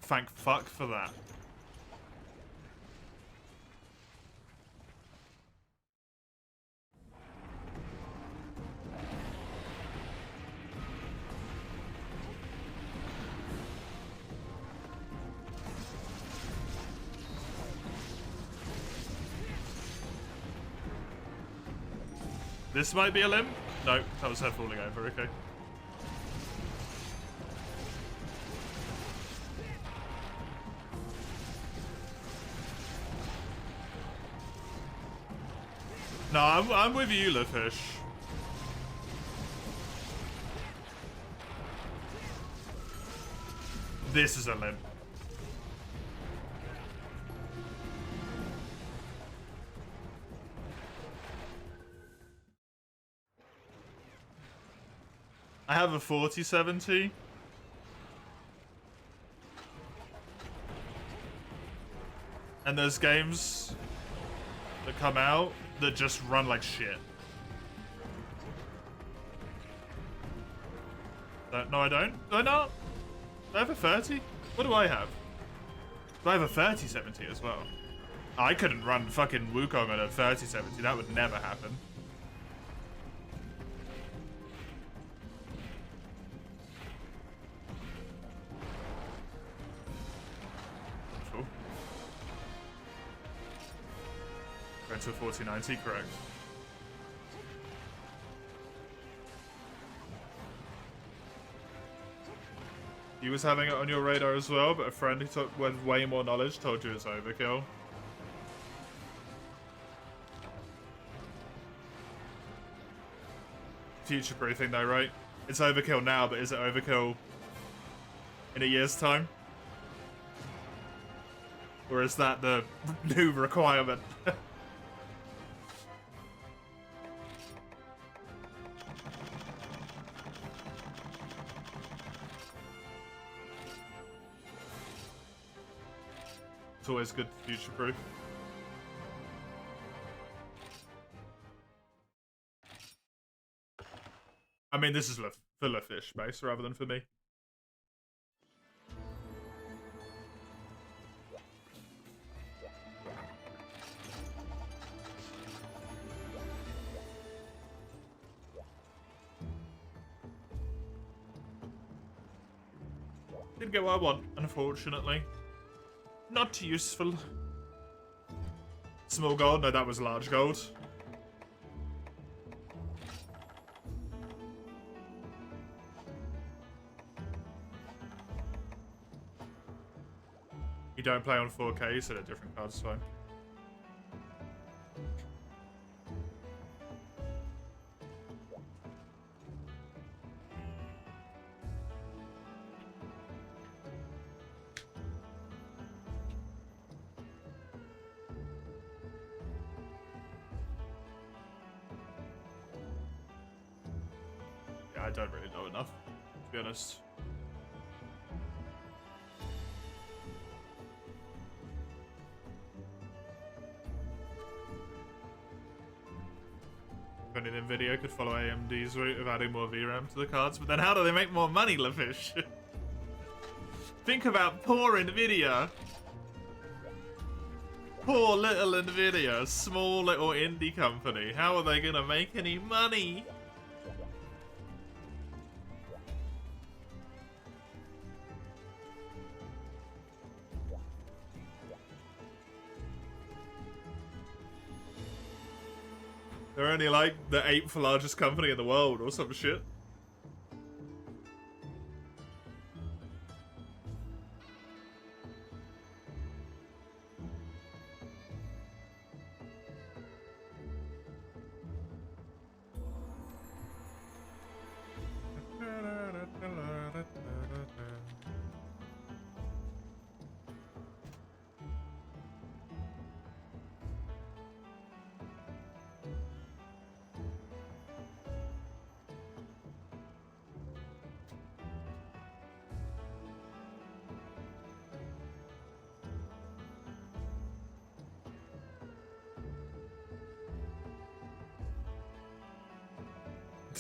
Thank fuck for that. This might be a limb? No, that was her falling over, okay. No, I'm with you, Lafish. This is a limp. I have a 4070. And there's games that come out that just run like shit. No, I don't. Do I not? Do I have a 30? What do I have? Do I have a 3070 as well? I couldn't run fucking Wukong on a 3070. That would never happen. Cool. Going to a 4090, correct. He was having it on your radar as well, but a friend who took with way more knowledge told you it's overkill. Future-proofing though, right? It's overkill now, but is it overkill in a year's time? Or is that the new requirement? It's always good to future-proof. I mean, this is for Fish base rather than for me. Didn't get what I want, unfortunately. Not useful. Small gold? No, that was large gold. You don't play on 4K, so they're different cards, fine. I don't really know enough, to be honest. If only Nvidia could follow AMD's route of adding more VRAM to the cards, but then how do they make more money, LaFish? Think about poor Nvidia. Poor little Nvidia, small little indie company. How are they gonna make any money? They're only like the 8th largest company in the world or some shit.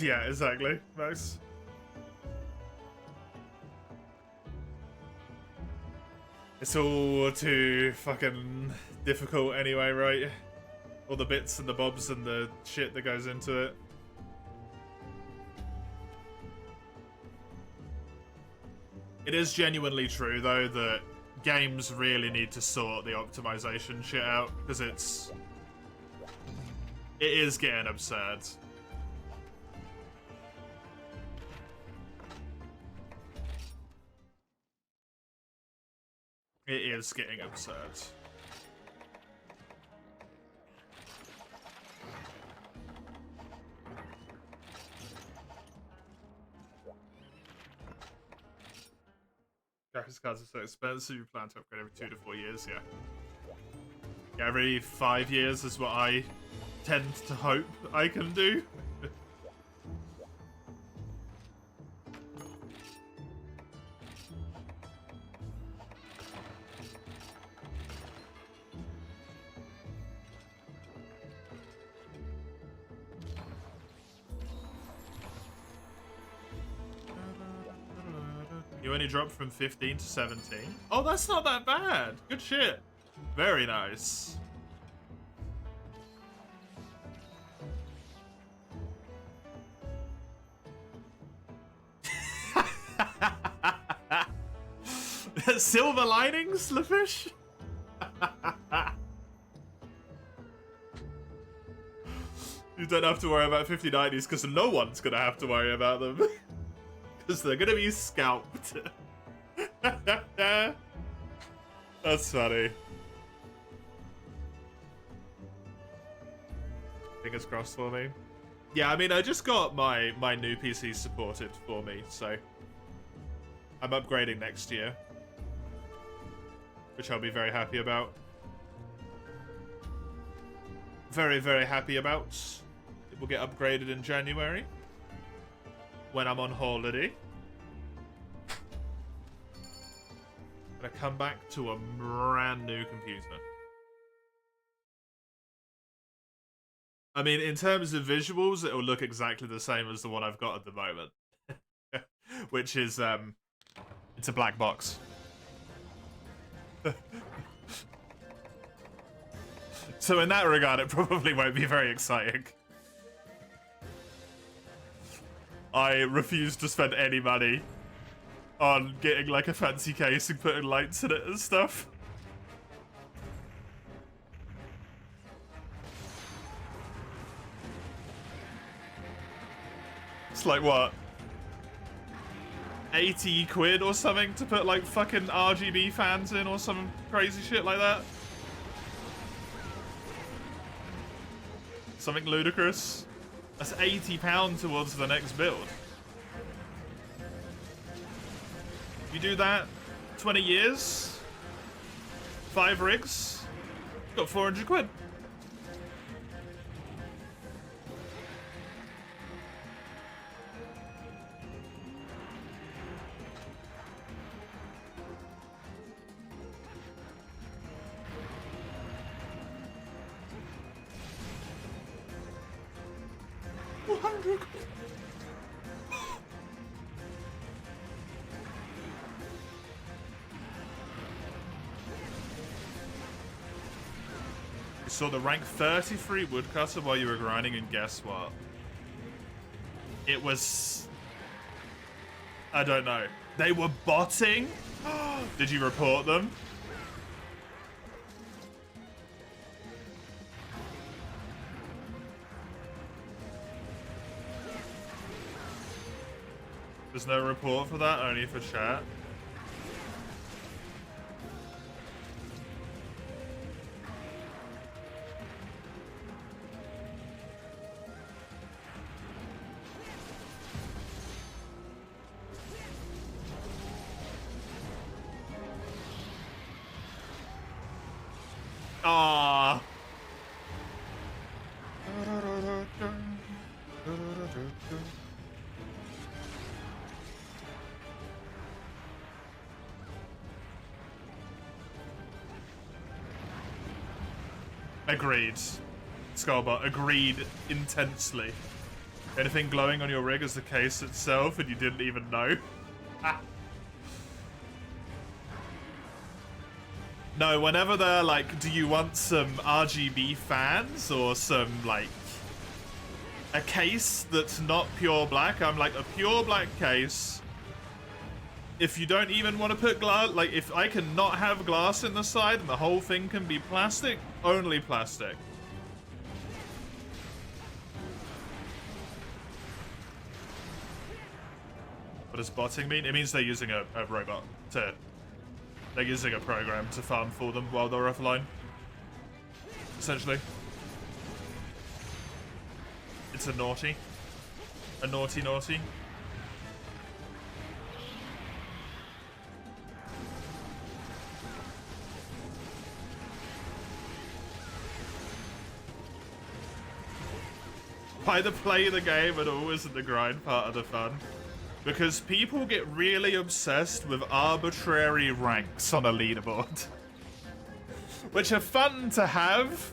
Yeah, exactly, Max. It's all too fucking difficult anyway, right? All the bits and the bobs and the shit that goes into it. It is genuinely true, though, that games really need to sort the optimization shit out, because it is getting absurd. It is getting absurd. Graphics cards are so expensive, you plan to upgrade every 2 to 4 years, yeah. Yeah, every 5 years is what I tend to hope I can do. You only dropped from 15 to 17. Oh, that's not that bad. Good shit. Very nice. Silver linings, Lafish? You don't have to worry about 5090s because no one's gonna have to worry about them. Because they're gonna be scalped. That's funny. Fingers crossed for me. Yeah, I mean, I just got my new PC supported for me, so I'm upgrading next year, which I'll be very happy about. Very, very happy about. It will get upgraded in January when I'm on holiday. Gonna come back to a brand new computer. I mean, in terms of visuals, it will look exactly the same as the one I've got at the moment. Which is, it's a black box. So in that regard, it probably won't be very exciting. I refuse to spend any money on getting like a fancy case and putting lights in it and stuff. It's like, what? 80 quid or something to put like fucking RGB fans in or some crazy shit like that? Something ludicrous. That's £80 towards the next build. You do that, 20 years, 5 rigs, got 400 quid. Saw the rank 33 woodcutter while you were grinding, and guess what? It was... I don't know. They were botting? Did you report them? There's no report for that, only for chat. Ah. Agreed. Skullbot, agreed intensely. Anything glowing on your rig is the case itself and you didn't even know? No, whenever they're like, do you want some RGB fans or some, like, a case that's not pure black? I'm like, a pure black case. If you don't even want to put glass, like, if I can not have glass in the side and the whole thing can be plastic, only plastic. What does botting mean? It means they're using a robot to... They're using a program to farm for them while they're offline. Essentially. It's a naughty. A naughty naughty. Either play the game and always in the grind part of the fun. Because people get really obsessed with arbitrary ranks on a leaderboard. Which are fun to have.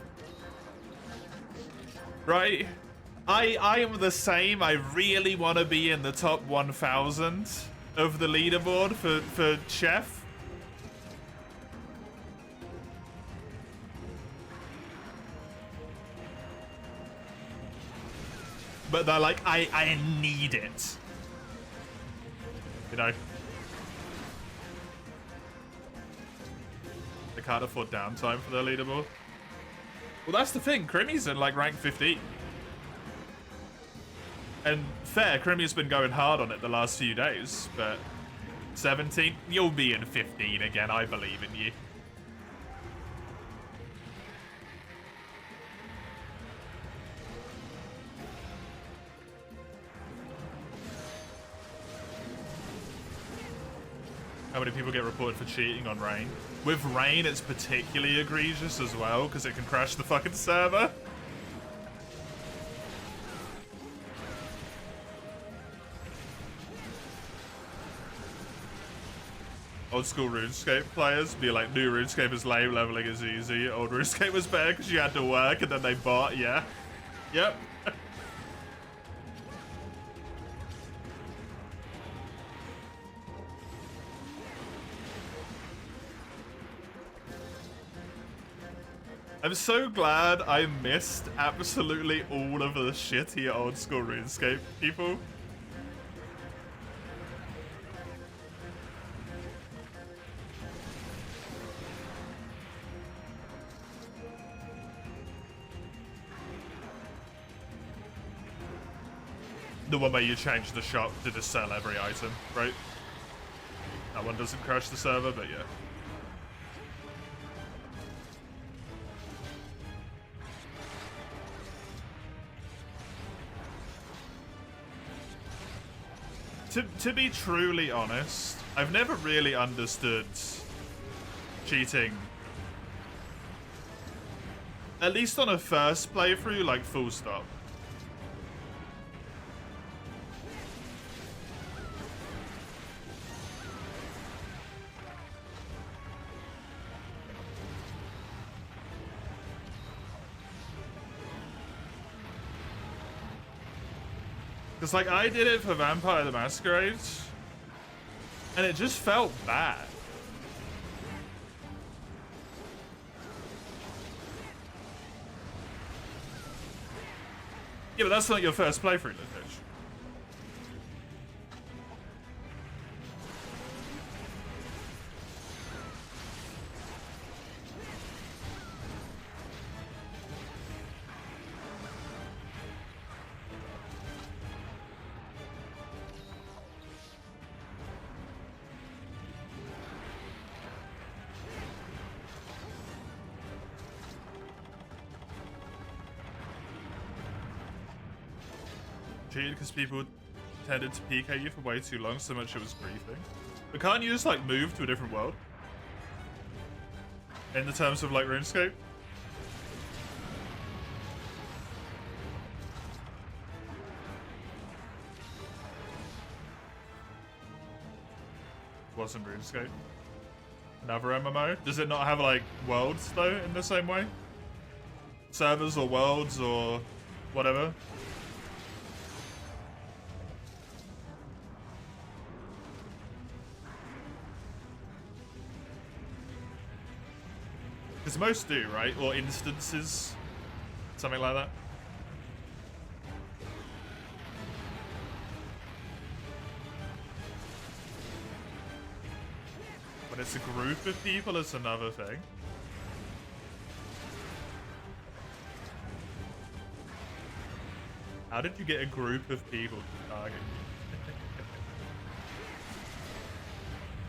Right? I am the same. I really want to be in the top 1,000. of the leaderboard for Chef. But they're like, I need it. You know? They can't afford downtime for their leaderboard. Well, that's the thing. Crimmy's in like rank 15. And fair, Crimmy's been going hard on it the last few days, but 17, you'll be in 15 again. I believe in you. How many people get reported for cheating on Rain? With Rain, it's particularly egregious as well, because it can crash the fucking server. Old school RuneScape players be like, new RuneScape is lame, leveling is easy. Old RuneScape was better because you had to work and then they bought, yeah. Yep. I'm so glad I missed absolutely all of the shitty old school RuneScape people. The one where you change the shop to just sell every item, right? That one doesn't crash the server, but yeah. To be truly honest, I've never really understood cheating. At least on a first playthrough, like full stop. Because, like, I did it for Vampire the Masquerade, and it just felt bad. Yeah, but that's not your first playthrough, Litish. Cheated because people tended to PK you for way too long, so much it was griefing. But can't you just like move to a different world? In the terms of like RuneScape? Wasn't RuneScape. Another MMO? Does it not have like worlds though in the same way? Servers or worlds or whatever? Because most do, right? Or instances. Something like that. When it's a group of people, it's another thing. How did you get a group of people to target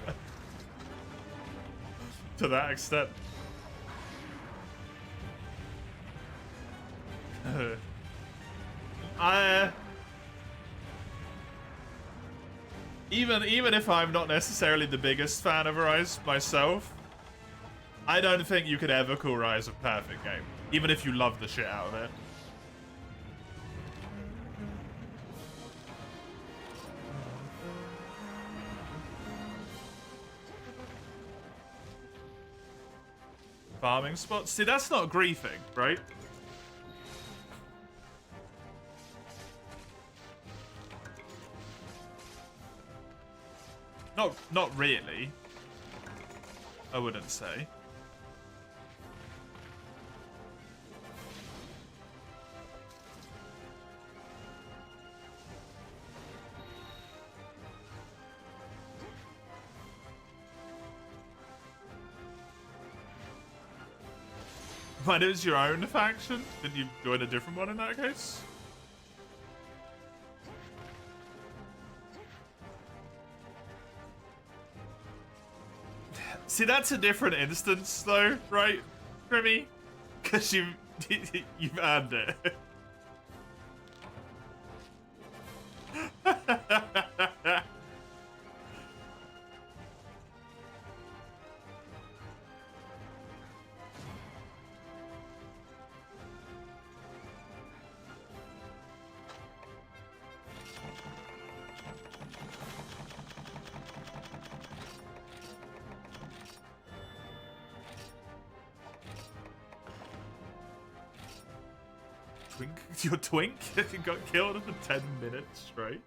you? To that extent. Even if I'm not necessarily the biggest fan of Rise myself, I don't think you could ever call Rise a perfect game, even if you love the shit out of it. Farming spots? See, that's not griefing, right? Not really. I wouldn't say. But it was your own faction? Did you join a different one in that case? See, that's a different instance, though, right, Grimmy? Because you've earned it. Your twink got killed for 10 minutes straight.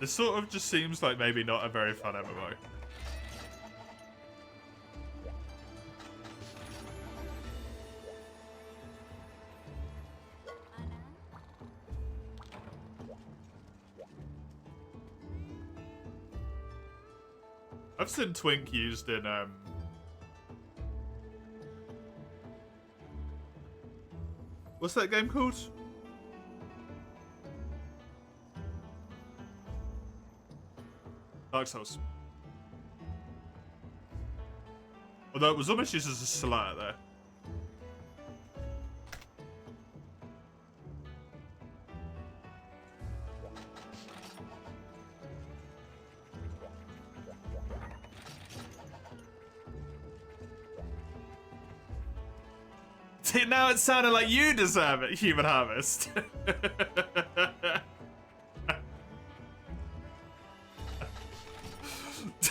This sort of just seems like maybe not a very fun MMO. I've seen Twink used in, what's that game called? Dark Souls. Although it was almost used as a Slayer there. See, now it sounded like you deserve it, Human Harvest.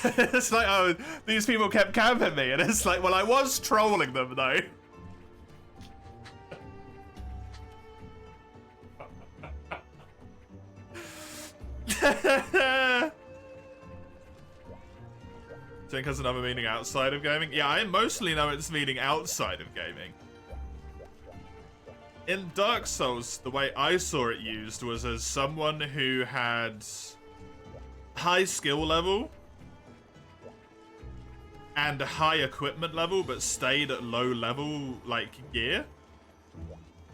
It's like, oh, these people kept camping me, and it's like, well, I was trolling them, though. Think has another meaning outside of gaming? Yeah, I mostly know its meaning outside of gaming. In Dark Souls, the way I saw it used was as someone who had high skill level and a high equipment level, but stayed at low level, like, gear,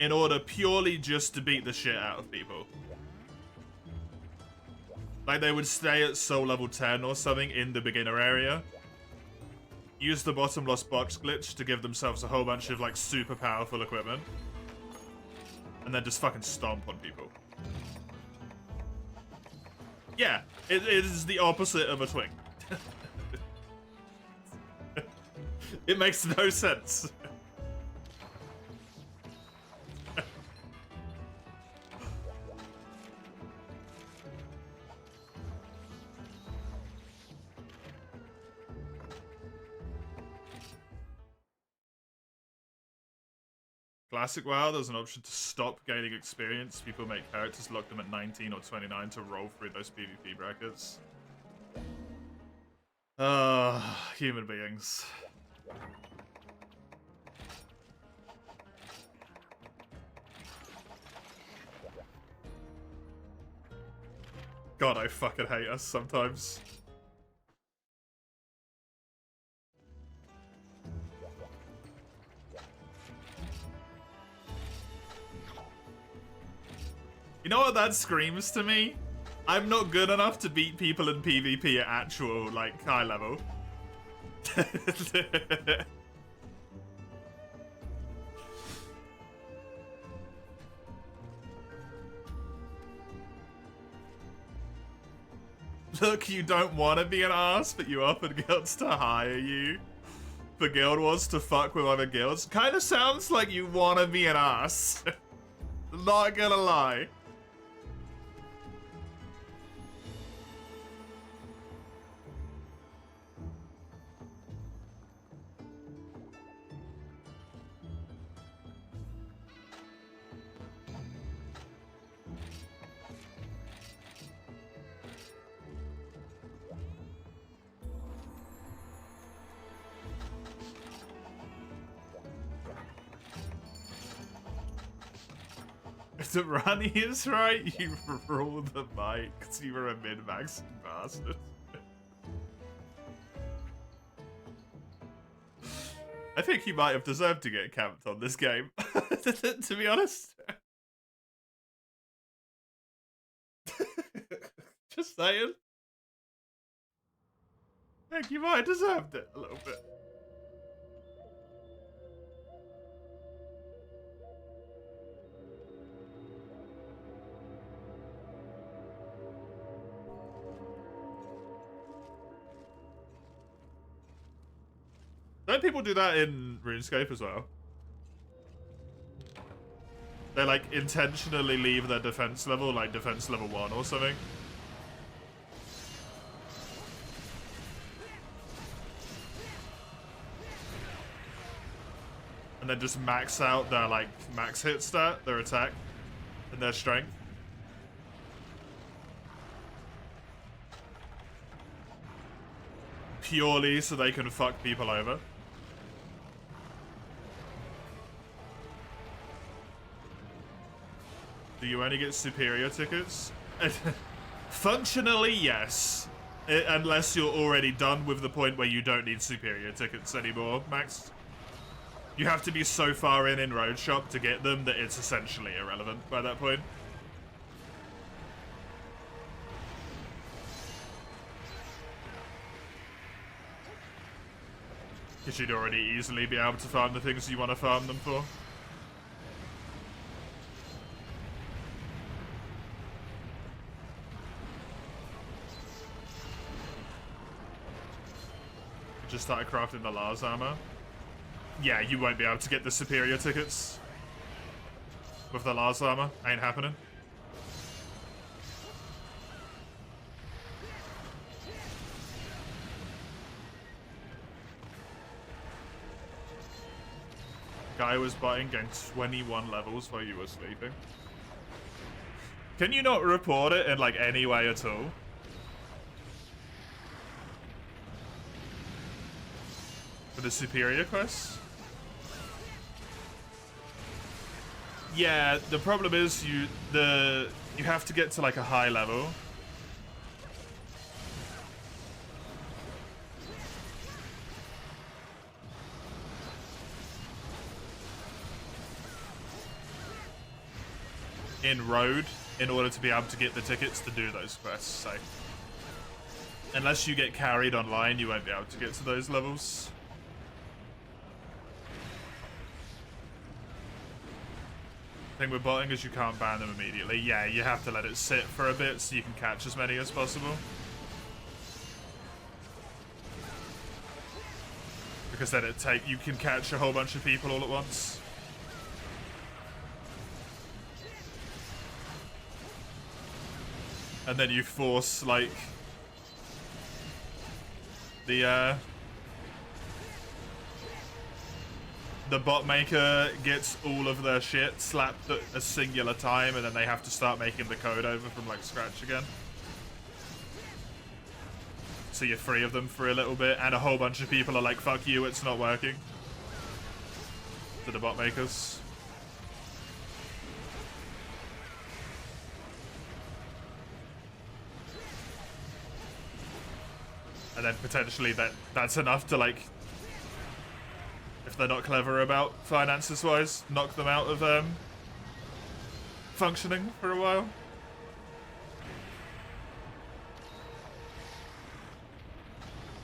in order purely just to beat the shit out of people. Like, they would stay at soul level 10 or something in the beginner area, use the bottomless box glitch to give themselves a whole bunch of, like, super powerful equipment, and then just fucking stomp on people. Yeah, it is the opposite of a twink. It makes no sense. Classic WoW, there's an option to stop gaining experience. People make characters, lock them at 19 or 29 to roll through those PvP brackets. Human beings. God, I fucking hate us sometimes. You know what that screams to me? I'm not good enough to beat people in PvP at actual, like, high level. Look, you don't want to be an ass, but you offered guilds to hire you for Guild Wars to fuck with other guilds. Kind of sounds like you want to be an ass. Not gonna lie. Dr. Rani is right. You rule the mic because you were a min-maxing bastard. I think he might have deserved to get camped on this game, to be honest. Just saying. I think he might have deserved it a little bit. Don't people do that in RuneScape as well? They like intentionally leave their defense level, like defense level 1 or something. And then just max out their like max hit stat, their attack, and their strength. Purely so they can fuck people over. Do you only get superior tickets? Functionally, yes. Unless you're already done with the point where you don't need superior tickets anymore, Max. You have to be so far in Road Shop to get them that it's essentially irrelevant by that point. Because you'd already easily be able to farm the things you want to farm them for. Just started crafting the Lars armor. Yeah, you won't be able to get the superior tickets with the Lars armor. Ain't happening. Guy was buying, gained 21 levels while you were sleeping. Can you not report it in like any way at all? For the superior quests? Yeah, the problem is you have to get to like a high level. In Road in order to be able to get the tickets to do those quests, so unless you get carried online, you won't be able to get to those levels. The thing with botting is you can't ban them immediately. Yeah, you have to let it sit for a bit so you can catch as many as possible. Because then you can catch a whole bunch of people all at once. And then you force, like, the bot maker gets all of their shit slapped at a singular time, and then they have to start making the code over from, like, scratch again. So you're free of them for a little bit, and a whole bunch of people are like, fuck you, it's not working. To the bot makers. And then potentially that's enough to, like, if they're not clever about finances wise, knock them out of functioning for a while.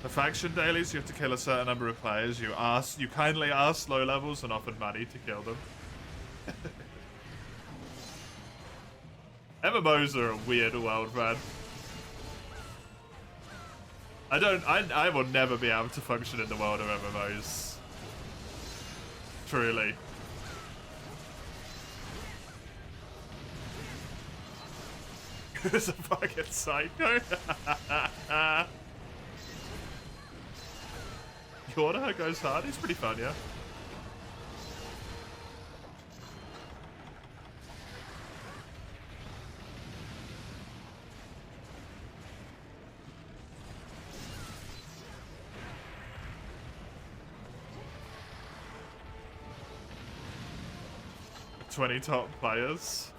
For faction dailies, you have to kill a certain number of players. You kindly ask low levels and offered money to kill them. MMOs are a weird world, man. I will never be able to function in the world of MMOs. Truly. It's a fucking psycho. Yorda goes hard. He's pretty fun, yeah. "20 top players."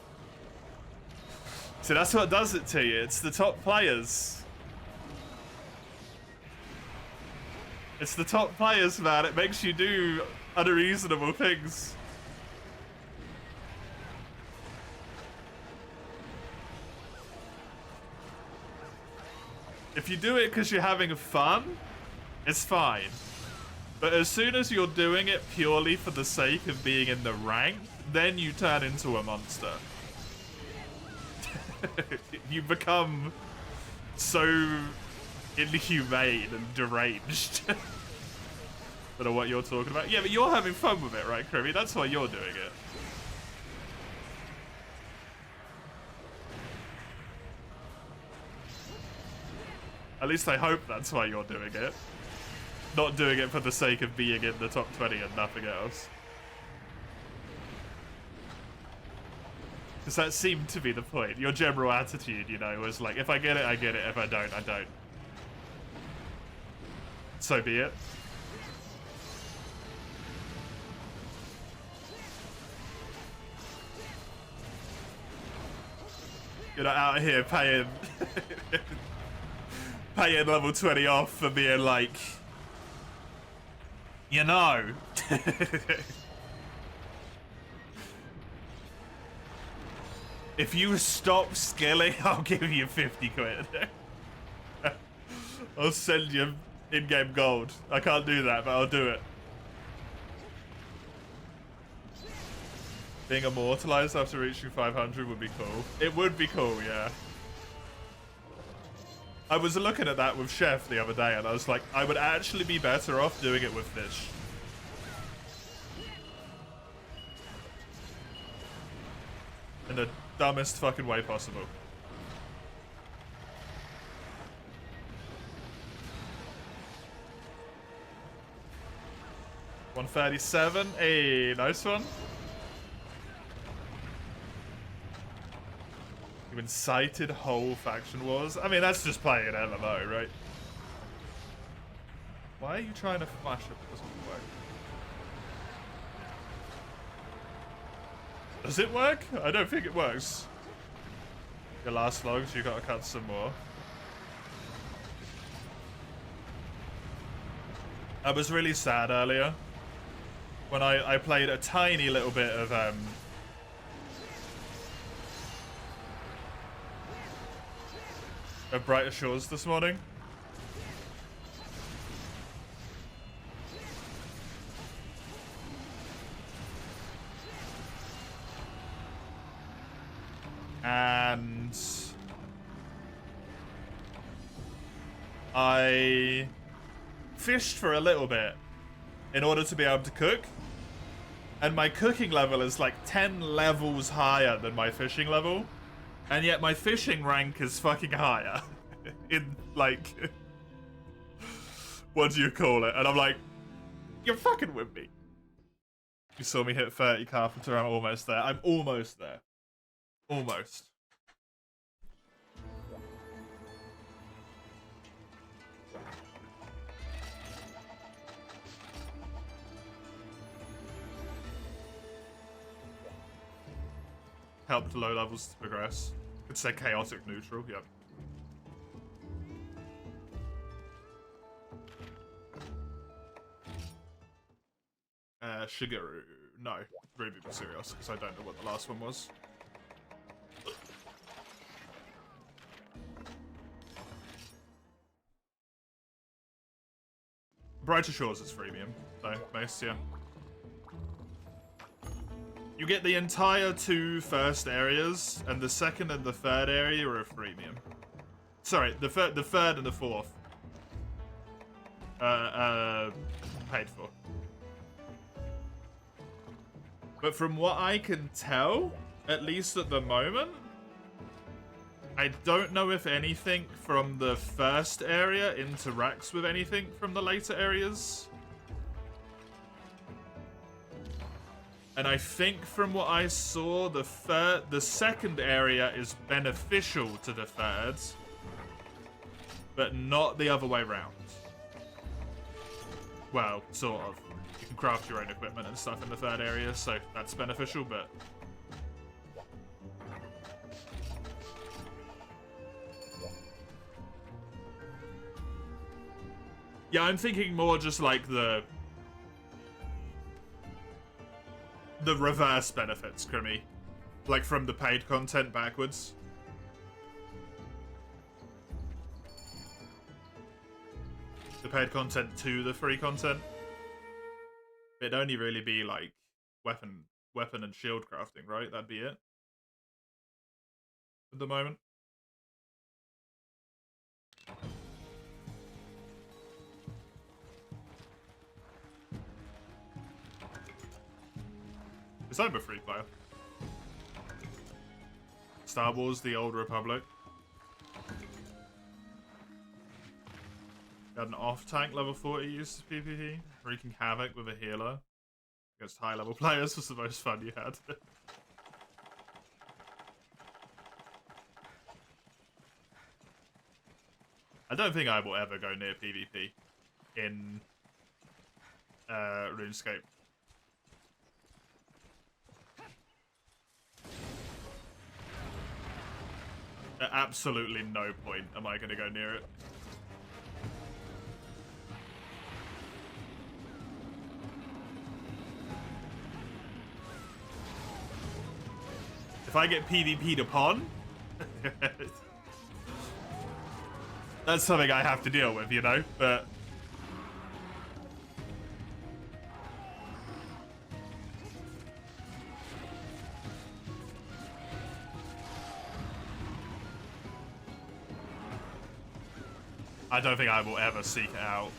So that's what does it to you. It's the top players. It's the top players, man. It makes you do unreasonable things. If you do it because you're having fun, it's fine. But as soon as you're doing it purely for the sake of being in the rank, then you turn into a monster. You become so inhumane and deranged. I don't know what you're talking about. Yeah, but you're having fun with it, right, Kribby? That's why you're doing it. At least I hope that's why you're doing it. Not doing it for the sake of being in the top 20 and nothing else. Because that seemed to be the point. Your general attitude, you know, was like, if I get it, I get it. If I don't, I don't. So be it. You're not out here paying... paying level 20 off for being like... You know. If you stop skilling, I'll give you 50 quid. I'll send you in-game gold. I can't do that, but I'll do it. Being immortalized after reaching 500 would be cool. It would be cool, yeah. I was looking at that with Chef the other day, and I was like, I would actually be better off doing it with fish. In the dumbest fucking way possible. $137. Hey, nice one. You incited whole faction wars. I mean, that's just playing an MMO, right? Why are you trying to flash it? It doesn't work. Does it work? I don't think it works. Your last logs, you gotta cut some more. I was really sad earlier when I played a tiny little bit of Brighter Shores this morning. And I fished for a little bit in order to be able to cook. And my cooking level is like 10 levels higher than my fishing level. And yet my fishing rank is fucking higher. In, like... what do you call it? And I'm like, you're fucking with me. You saw me hit 30 carpenter, I'm almost there. I'm almost there. Almost. Help the low levels to progress. Could say chaotic neutral, yep. Shigeru. No, Ruby be serious, because I don't know what the last one was. Brighter Shores is freemium, though, most, yeah. You get the entire 2 first areas, and the second and the third area are a freemium. Sorry, the third and the fourth. Paid for. But from what I can tell, at least at the moment, I don't know if anything from the first area interacts with anything from the later areas. And I think from what I saw, the second area is beneficial to the third, but not the other way around. Well, sort of. You can craft your own equipment and stuff in the third area, so that's beneficial, but... Yeah, I'm thinking more just like the reverse benefits, Crimmy. Like from the paid content backwards. The paid content to the free content. It'd only really be like weapon and shield crafting, right? That'd be it. At the moment. Is I'm a free player. Star Wars: The Old Republic. Got an off-tank level 40 use PvP. Wreaking havoc with a healer. Against high-level players was the most fun you had. I don't think I will ever go near PvP in RuneScape. At absolutely no point am I going to go near it. If I get PvP'd upon, that's something I have to deal with, you know? But I don't think I will ever seek it out.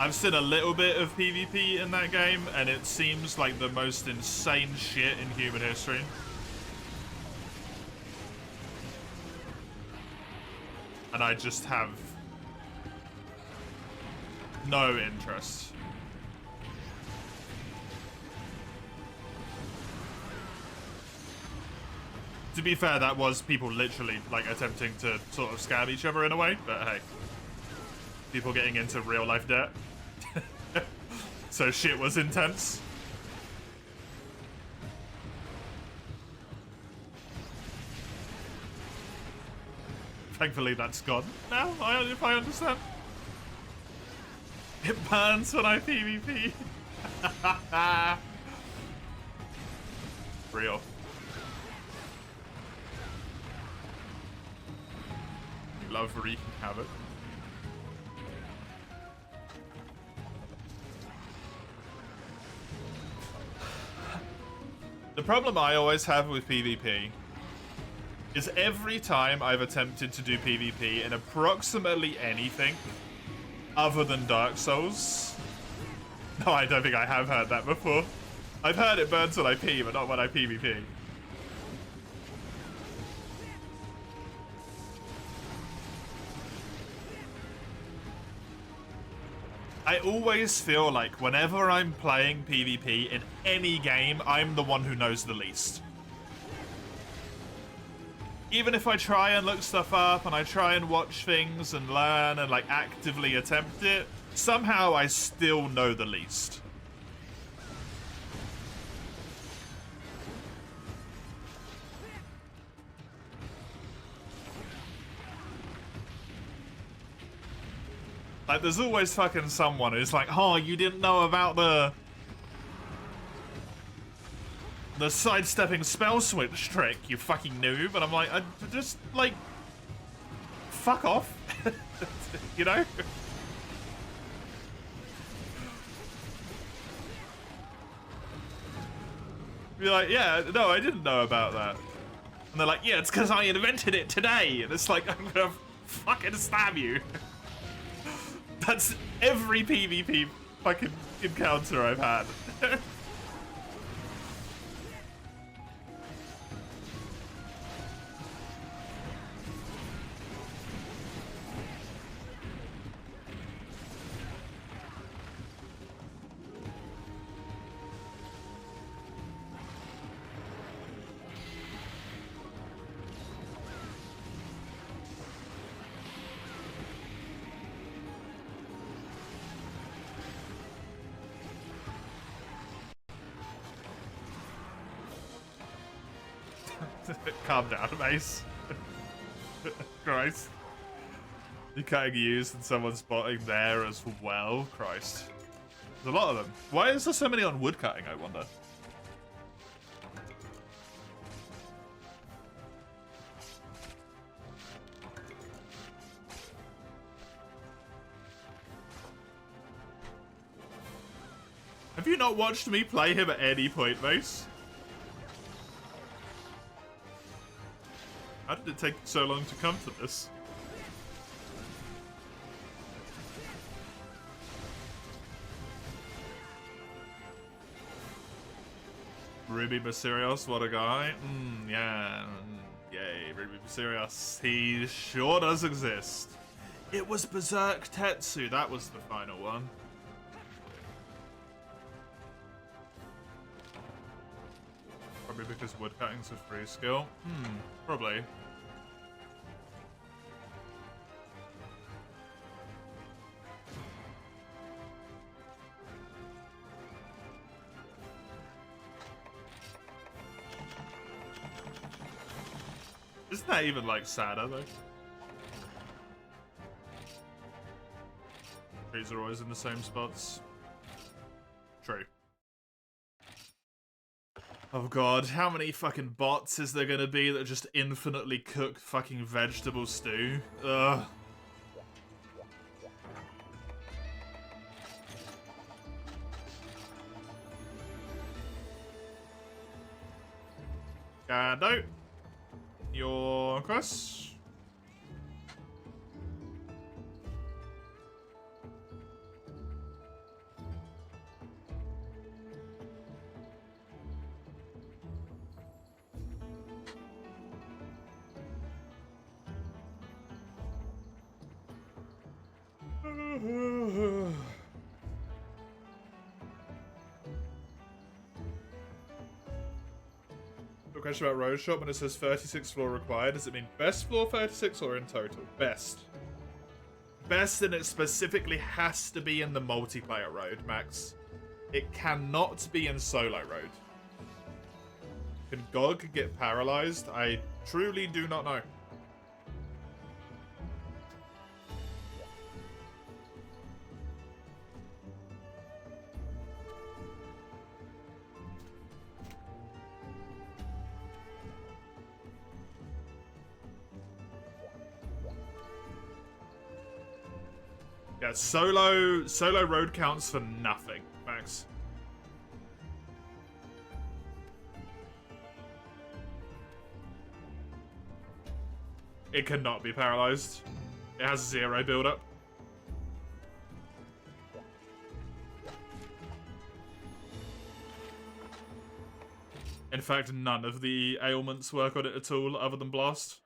I've seen a little bit of PvP in that game, and it seems like the most insane shit in human history. And I just have no interest. To be fair, that was people literally like attempting to sort of scam each other in a way, but hey. People getting into real life debt. So shit was intense. Thankfully that's gone now, if I understand. It burns when I PvP. Real. You love wreaking havoc. The problem I always have with PvP is every time I've attempted to do PvP in approximately anything other than Dark Souls. No, I don't think I have heard that before. I've heard it burns when I P, but not when I PvP. I always feel like whenever I'm playing PvP in any game, I'm the one who knows the least. Even if I try and look stuff up and I try and watch things and learn and like actively attempt it, somehow I still know the least. Like, there's always fucking someone who's like, oh, you didn't know about the sidestepping spell switch trick, you fucking noob. And I'm like, I just, like, fuck off. You know? Be like, yeah, no, I didn't know about that. And they're like, yeah, it's because I invented it today. And it's like, I'm gonna fucking stab you. That's every PvP fucking encounter I've had. Calm down, Mace. Christ. You're cutting U's and someone's spotting there as well. Christ. There's a lot of them. Why is there so many on wood cutting, I wonder? Have you not watched me play him at any point, Mace? How did it take so long to come to this? Ruby Basirios, what a guy. Yeah. Yay, Ruby Basirios. He sure does exist. It was Berserk Tetsu, that was the final one. Probably because woodcutting's a free skill. Probably. Isn't that even, like, sadder, though? Trees are always in the same spots. True. Oh god, how many fucking bots is there gonna be that just infinitely cook fucking vegetable stew? Ugh. No. You're across. Question about road shop when it says 36 floor required. Does it mean best floor 36 or in total? Best. Best, and it specifically has to be in the multiplayer road, Max. It cannot be in solo road. Can GOG get paralyzed? I truly do not know. Yeah, solo road counts for nothing, Max. It cannot be paralyzed. It has 0 build-up. In fact, none of the ailments work on it at all, other than Blast.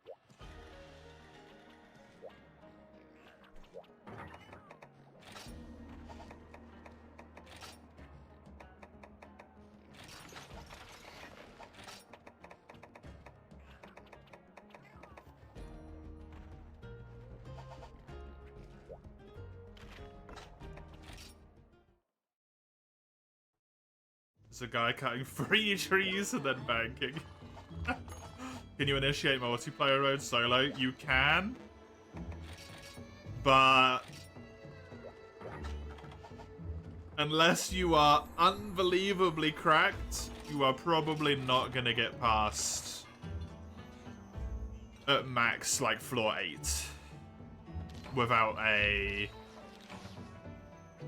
There's a guy cutting 3 trees and then banking. Can you initiate multiplayer mode solo? You can. But unless you are unbelievably cracked, you are probably not gonna get past at max like floor 8 without a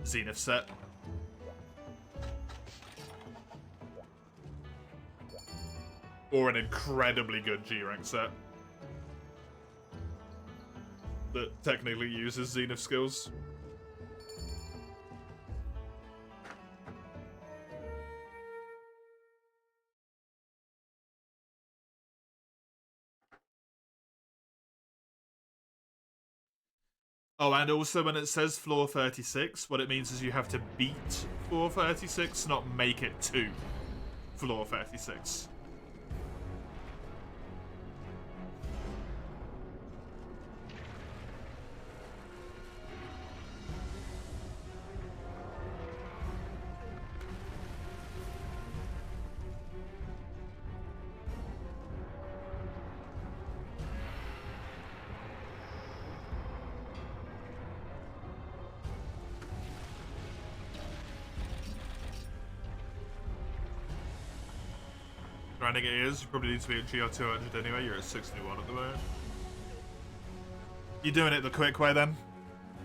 Zenith set. Or an incredibly good G-rank set that technically uses Zenith skills. Oh, and also when it says floor 36, what it means is you have to beat floor 36, not make it to floor 36. Grinding it is, you probably need to be at GR 200 anyway, you're at 61 at the moment. You're doing it the quick way then?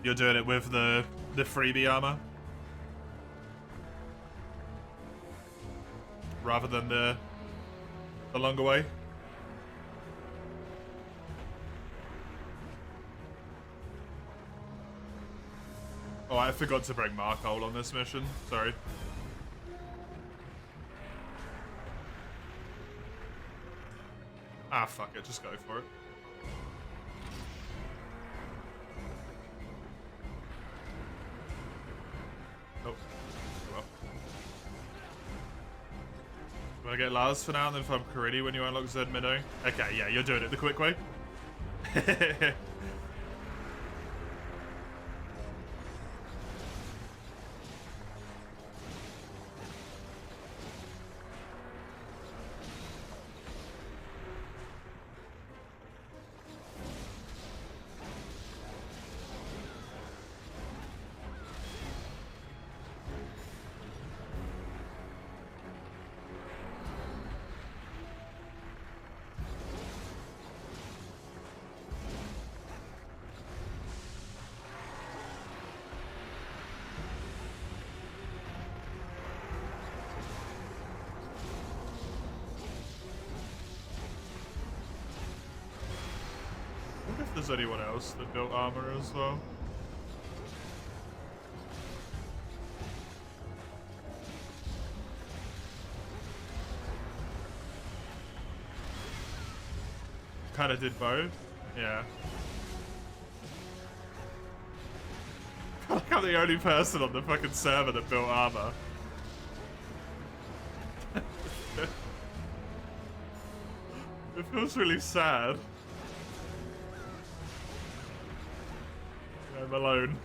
You're doing it with the freebie armor? Rather than the longer way? Oh, I forgot to bring Markole on this mission. Sorry. Ah, fuck it. Just go for it. Nope. Well. Do I get Lars for now and then farm Karidi when you unlock Zed Minnow? Okay, yeah, you're doing it the quick way. I wonder if there's anyone else that built armor as well. Kinda did both. Yeah. I feel like I'm the only person on the fucking server that built armor. It feels really sad. I'm alone.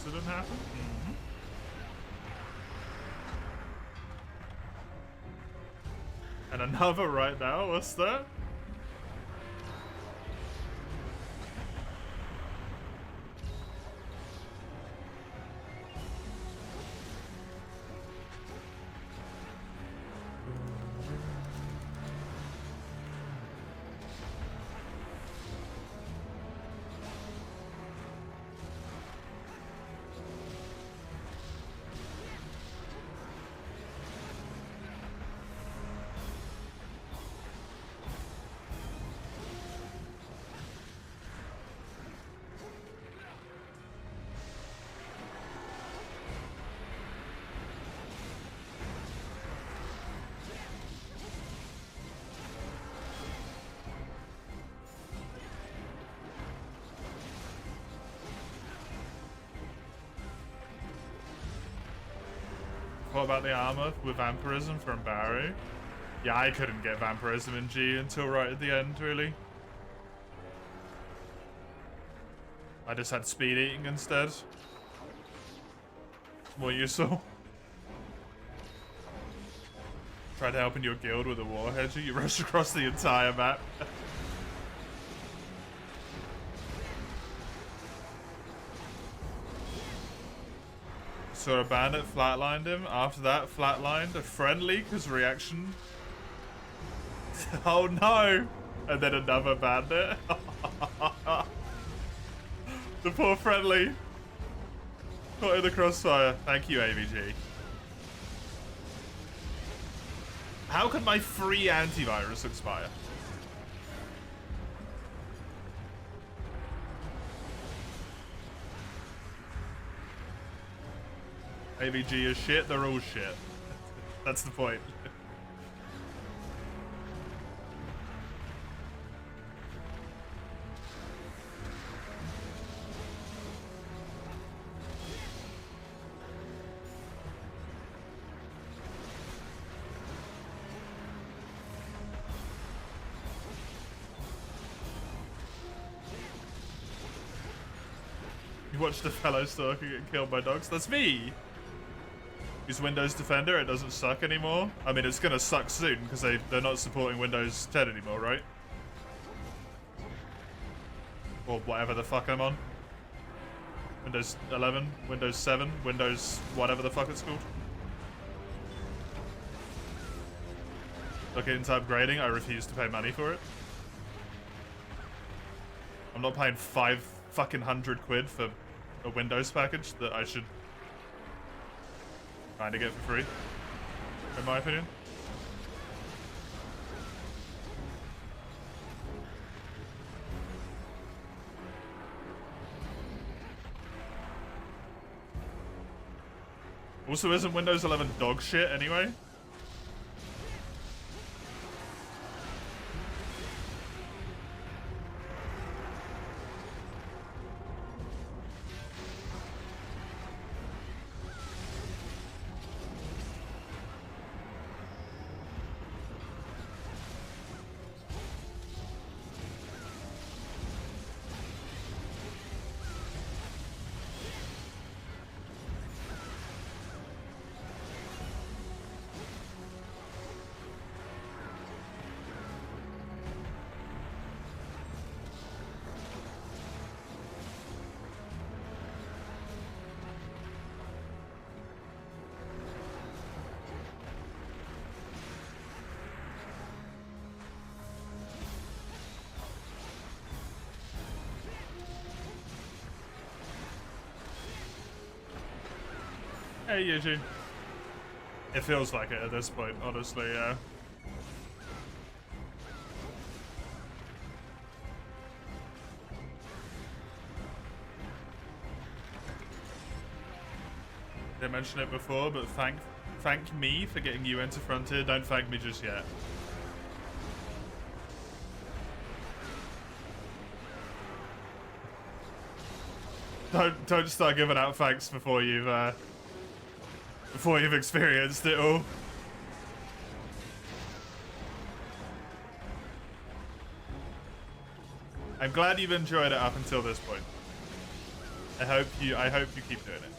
Accident happened? And another right now? What's that? What about the armor with vampirism from Barry? Yeah, I couldn't get vampirism in G until right at the end, really. I just had speed eating instead. More useful. Tried helping your guild with a war hedger, you rushed across the entire map. So a bandit flatlined him. After that, flatlined a friendly because reaction. Oh no! And then another bandit. The poor friendly. Caught in the crossfire. Thank you, AVG. How can my free antivirus expire? AVG is shit, they're all shit. That's the point. You watched a fellow stalker get killed by dogs? That's me! Use Windows Defender, it doesn't suck anymore. I mean, it's gonna suck soon, because they're not supporting Windows 10 anymore, right? Or whatever the fuck I'm on. Windows 11, Windows 7, Windows whatever the fuck it's called. Look into upgrading, I refuse to pay money for it. I'm not paying $500 for a Windows package that I should kind of get for free, in my opinion. Also, isn't Windows 11 dog shit anyway? Hey, Eugene. It feels like it at this point, honestly, yeah. Didn't mention it before, but thank me for getting you into Frontier. Don't thank me just yet. Don't start giving out thanks before you've experienced it all. I'm glad you've enjoyed it up until this point. I hope you keep doing it.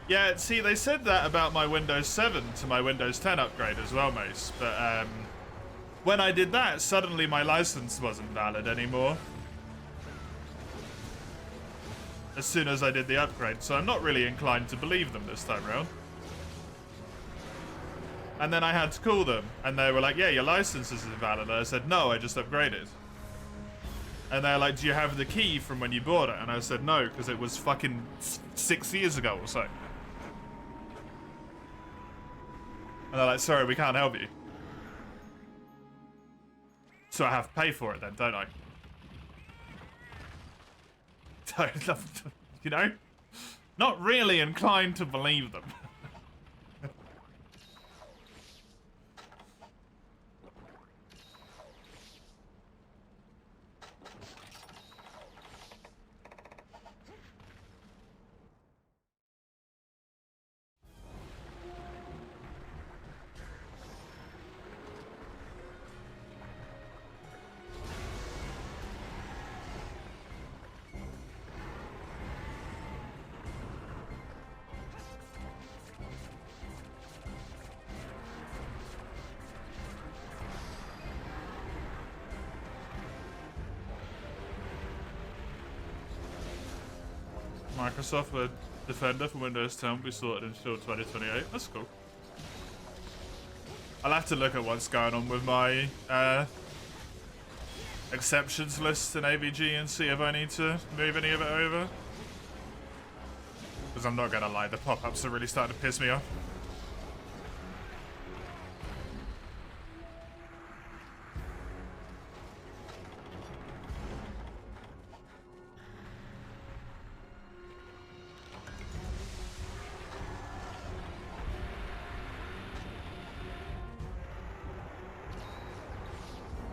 Yeah, see, they said that about my Windows 7 to my Windows 10 upgrade as well, Mace. But when I did that, suddenly my license wasn't valid anymore. As soon as I did the upgrade, so I'm not really inclined to believe them this time around. And then I had to call them, and they were like, yeah, your license is invalid. And I said, no, I just upgraded. And they're like, do you have the key from when you bought it? And I said, no, because it was fucking 6 years ago or so. And they're like, sorry, we can't help you. So I have to pay for it then, don't I? You know? Not really inclined to believe them. Microsoft where Defender for Windows 10 will be sorted until 2028. That's cool. I'll have to look at what's going on with my exceptions list in AVG and see if I need to move any of it over. Because I'm not gonna lie, the pop-ups are really starting to piss me off.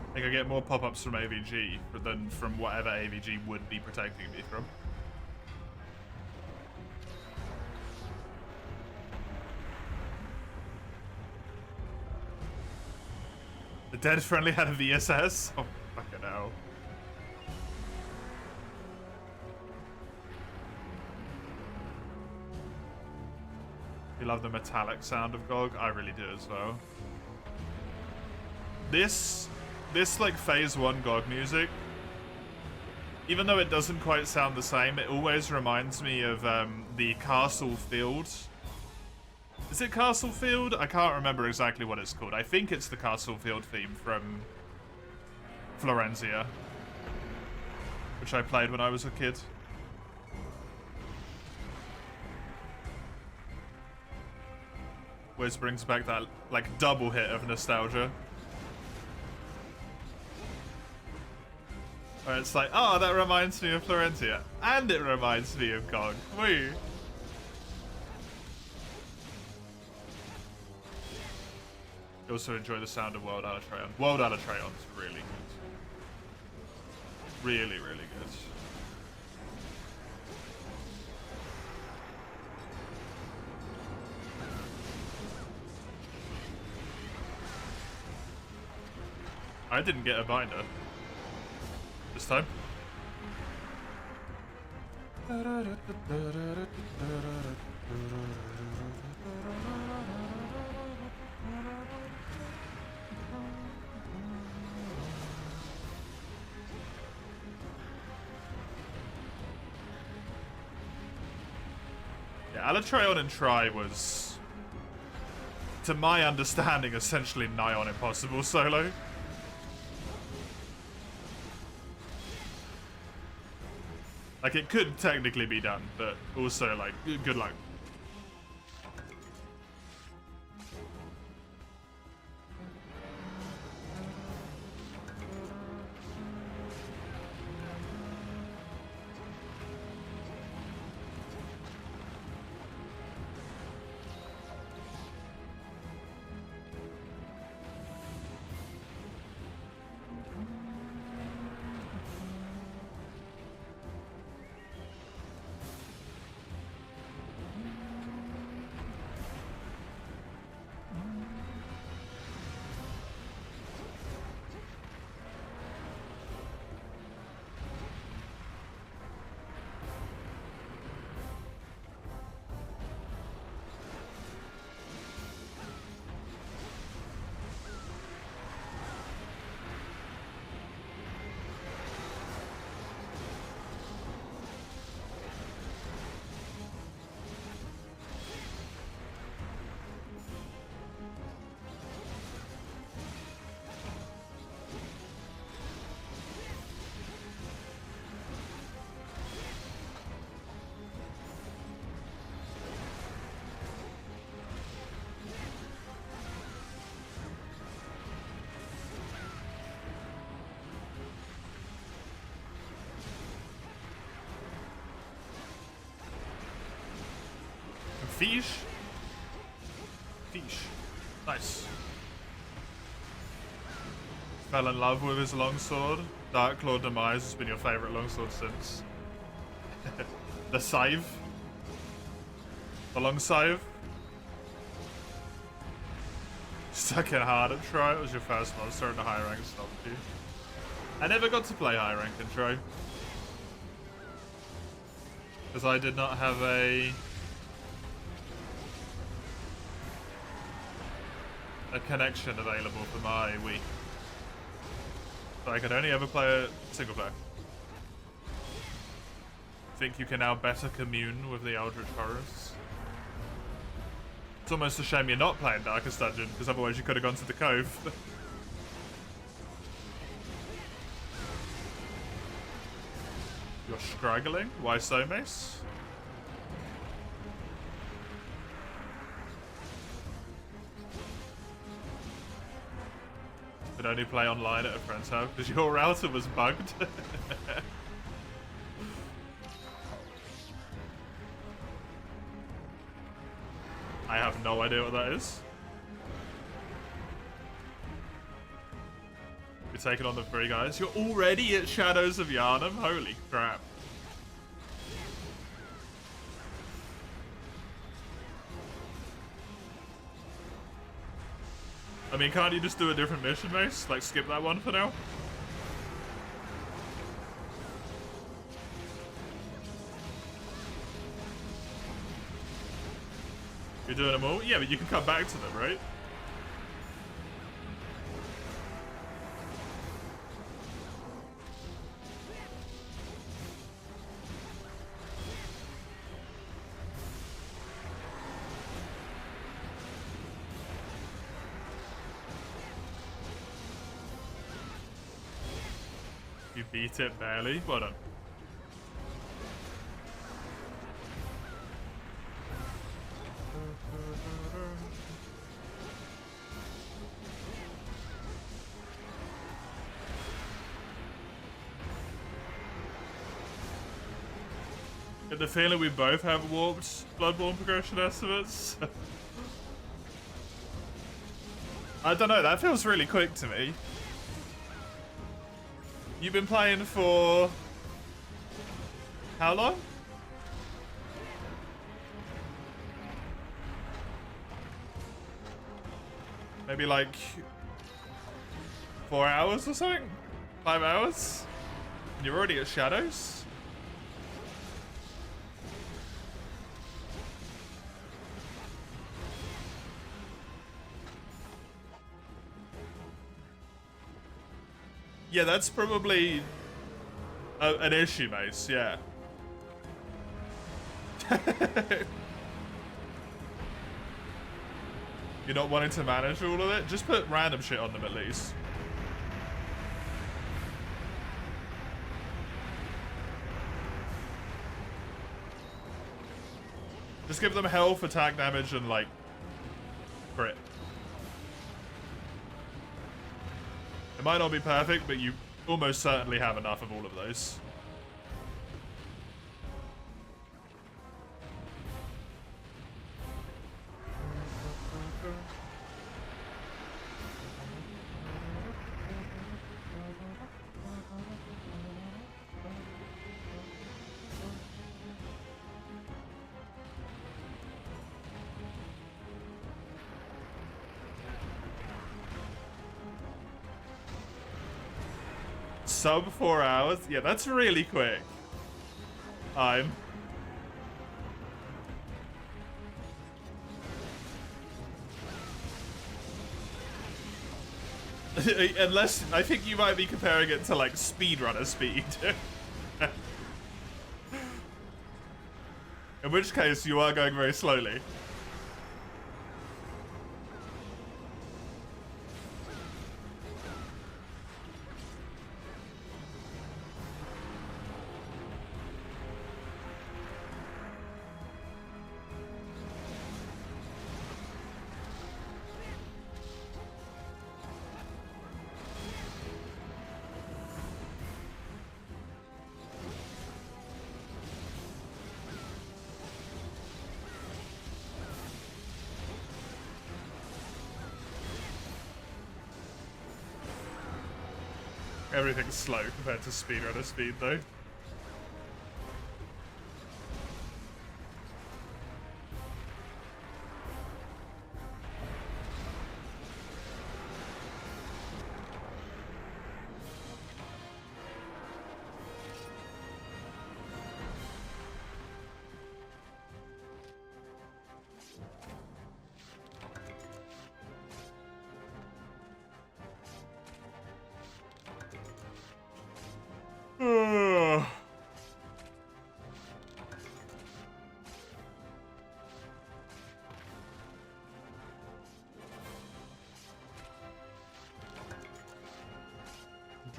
I think I get more pop-ups from AVG than from whatever AVG would be protecting me from. The dead friendly had a VSS? Oh, fucking hell. You love the metallic sound of GOG? I really do as well. This like phase 1 GOG music, even though it doesn't quite sound the same, it always reminds me of the Castle Field. Is it Castle Field? I can't remember exactly what it's called. I think it's the Castle Field theme from Florenzia, which I played when I was a kid. Always brings back that like double hit of nostalgia. Where it's like, oh, that reminds me of Florentia. And it reminds me of GOG. Woo! I also enjoy the sound of World Alatreon. World Alatreon's really good. Really, really good. I didn't get a binder this time. Yeah, Alatreon and Tri was, to my understanding, essentially nigh on impossible solo. Like, it could technically be done, but also, like, good luck. Fish? Fish. Nice. Fell in love with his longsword. Darklaw Demise has been your favourite longsword since. The scythe. The long scythe. Stuck in hard at Try. It was your first monster in the high rank stopped you. I never got to play high rank in Try. Because I did not have a connection available for my Wii. So I could only ever play it single player. think you can now better commune with the Eldritch Horrors. It's almost a shame you're not playing Darkest Dungeon, because otherwise you could have gone to the Cove. You're struggling? Why so, Mace? Could only play online at a friend's house because your router was bugged. I have no idea what that is. You're taking on the three guys. You're already at Shadows of Yharnam? Holy crap. I mean, can't you just do a different mission, Mace? Like, skip that one for now? You're doing them all? Yeah, but you can come back to them, right? You beat it barely. Well done. Get the feeling we both have warped Bloodborne progression estimates. I don't know, that feels really quick to me. You've been playing for how long? Maybe like 4 hours or something? 5 hours? And you're already at Shadows? Yeah, that's probably an issue, Mace, yeah. You're not wanting to manage all of it? Just put random shit on them at least. Just give them health, attack damage, and like crit. It might not be perfect, but you almost certainly have enough of all of those. Sub 4 hours? Yeah, that's really quick. Unless, I think you might be comparing it to like speedrunner speed. In which case, you are going very slowly. Everything's slow compared to speedrunner speed, though.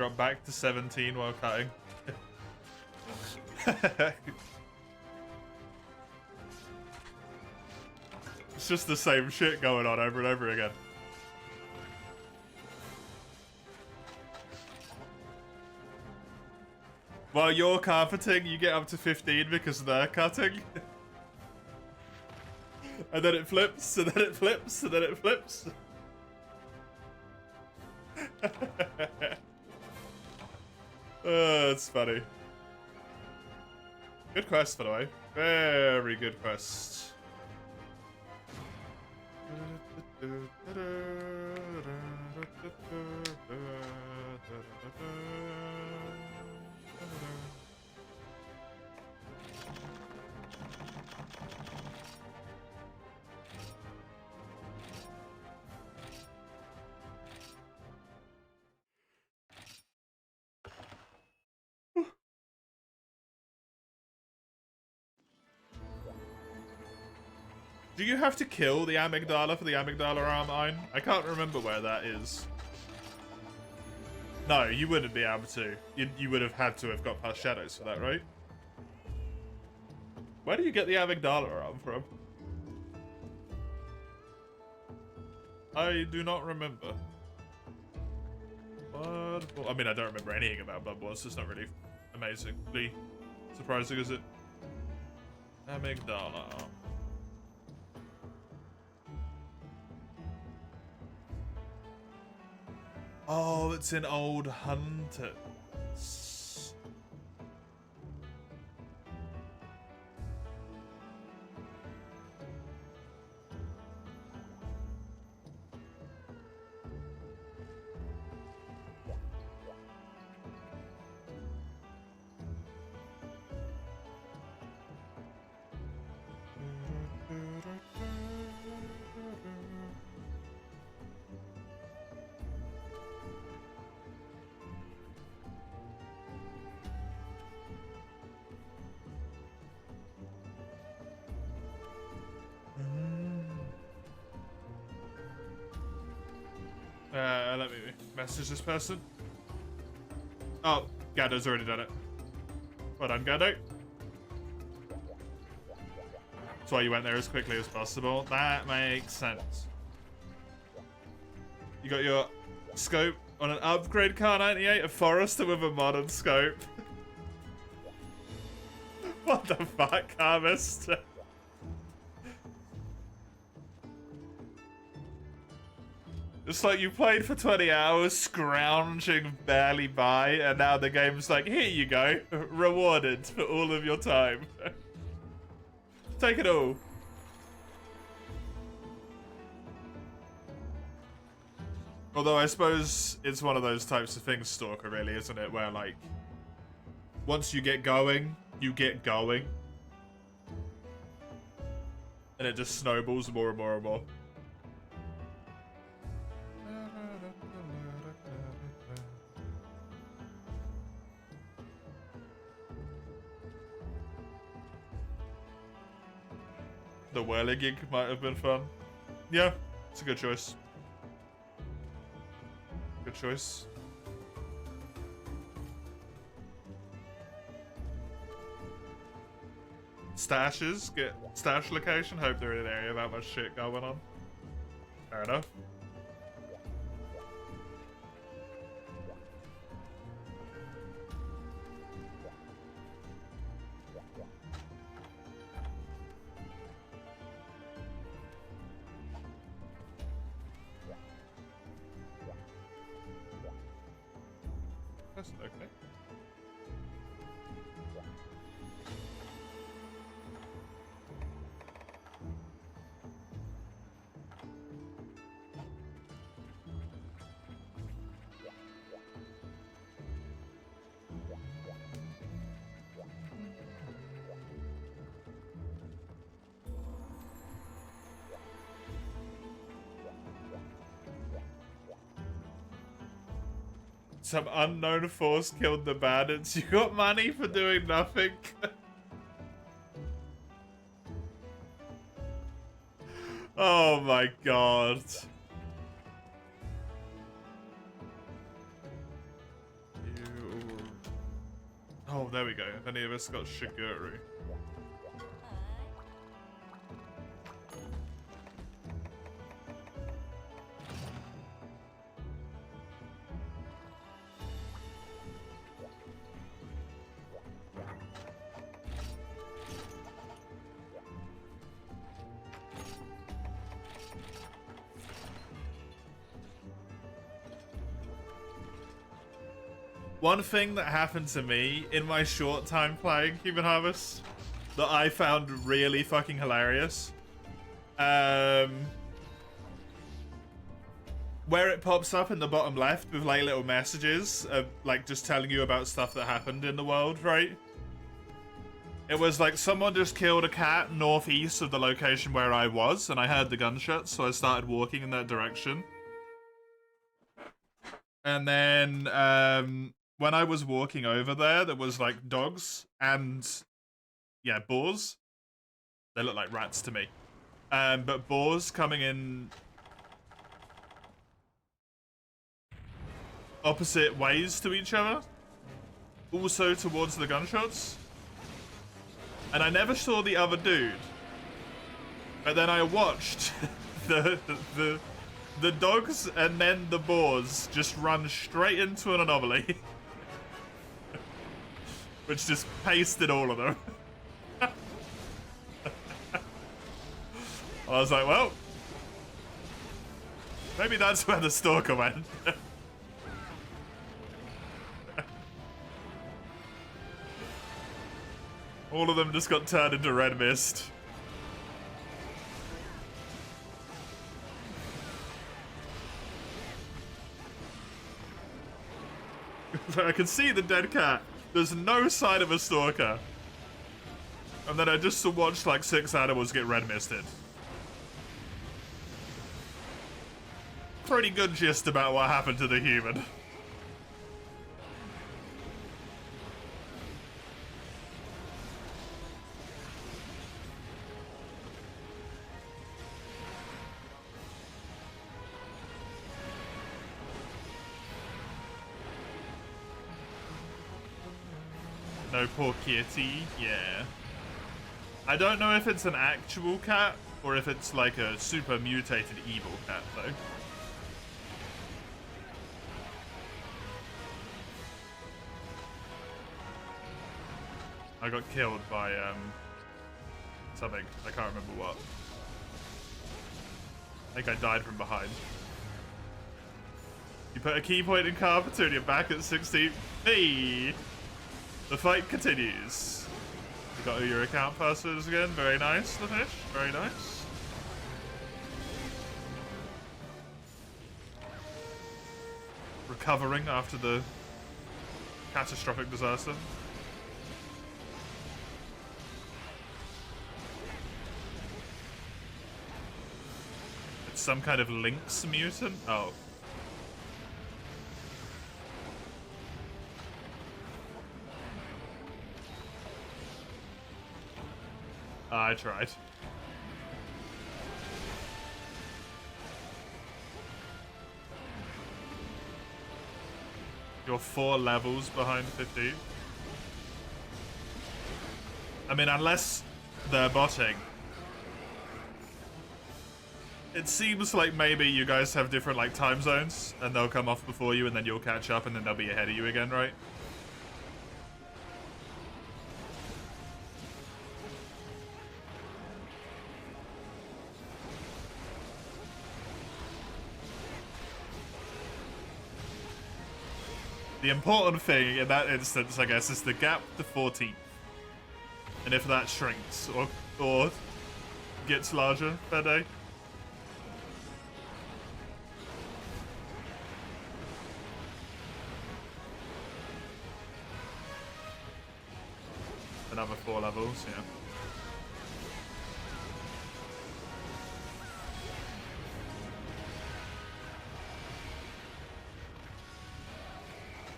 Drop back to 17 while cutting. It's just the same shit going on over and over again. While you're carpeting, you get up to 15 because they're cutting. And then it flips, and then it flips, and then it flips. It's funny. Good quest, by the way. Very good quest. Do you have to kill the amygdala for the amygdala arm iron? I can't remember where that is. No, you wouldn't be able to. You would have had to have got past shadows for that, right? Where do you get the amygdala arm from? I do not remember. What? I mean, I don't remember anything about Blood Wars. It's not really amazingly surprising, is it? Amygdala arm. Oh, it's in Old Hunters. Let me message this person. Oh, Gado's already done it. Well done, Gado. That's why you went there as quickly as possible. That makes sense. You got your scope on an upgrade car 98, a Forester with a modern scope. What the fuck, Harvest? It's like you played for 20 hours, scrounging barely by, and now the game's like, here you go, rewarded for all of your time. Take it all. Although I suppose it's one of those types of things, Stalker, really, isn't it? Where, like, once you get going, you get going. And it just snowballs more and more and more. The whirling gig might have been fun. Yeah, it's a good choice. Good choice. Stashes, get stash location. Hope they're in an area without much shit going on. Fair enough. That's okay. Some unknown force killed the bandits. You got money for doing nothing? Oh my god. Oh, there we go. If any of us got Shiguru. One thing that happened to me in my short time playing Human Harvest that I found really fucking hilarious. Where it pops up in the bottom left with like little messages of like just telling you about stuff that happened in the world, right? It was like someone just killed a cat northeast of the location where I was, and I heard the gunshots, so I started walking in that direction. And then when I was walking over there was like dogs and yeah, boars. They look like rats to me. But boars coming in opposite ways to each other, also towards the gunshots. And I never saw the other dude. But then I watched the dogs and then the boars just run straight into an anomaly. Which just pasted all of them. I was like, well, maybe that's where the stalker went. All of them just got turned into red mist. I can see the dead cat. There's no sign of a stalker. And then I just watched like 6 animals get red misted. Pretty good gist about what happened to the human. No poor kitty, yeah. I don't know if it's an actual cat or if it's like a super mutated evil cat though. I got killed by something. I can't remember what. I think I died from behind. You put a key point in Carpenter and you're back at 16. Hey! The fight continues. You got your account passwords again. Very nice, the fish. Very nice. Recovering after the catastrophic disaster. It's some kind of lynx mutant? Oh. I tried. You're 4 levels behind 15. I mean, unless they're botting. It seems like maybe you guys have different like time zones and they'll come off before you and then you'll catch up and then they'll be ahead of you again, right? The important thing in that instance, I guess, is the gap to 14th. And if that shrinks or gets larger per day. Another 4 levels, yeah.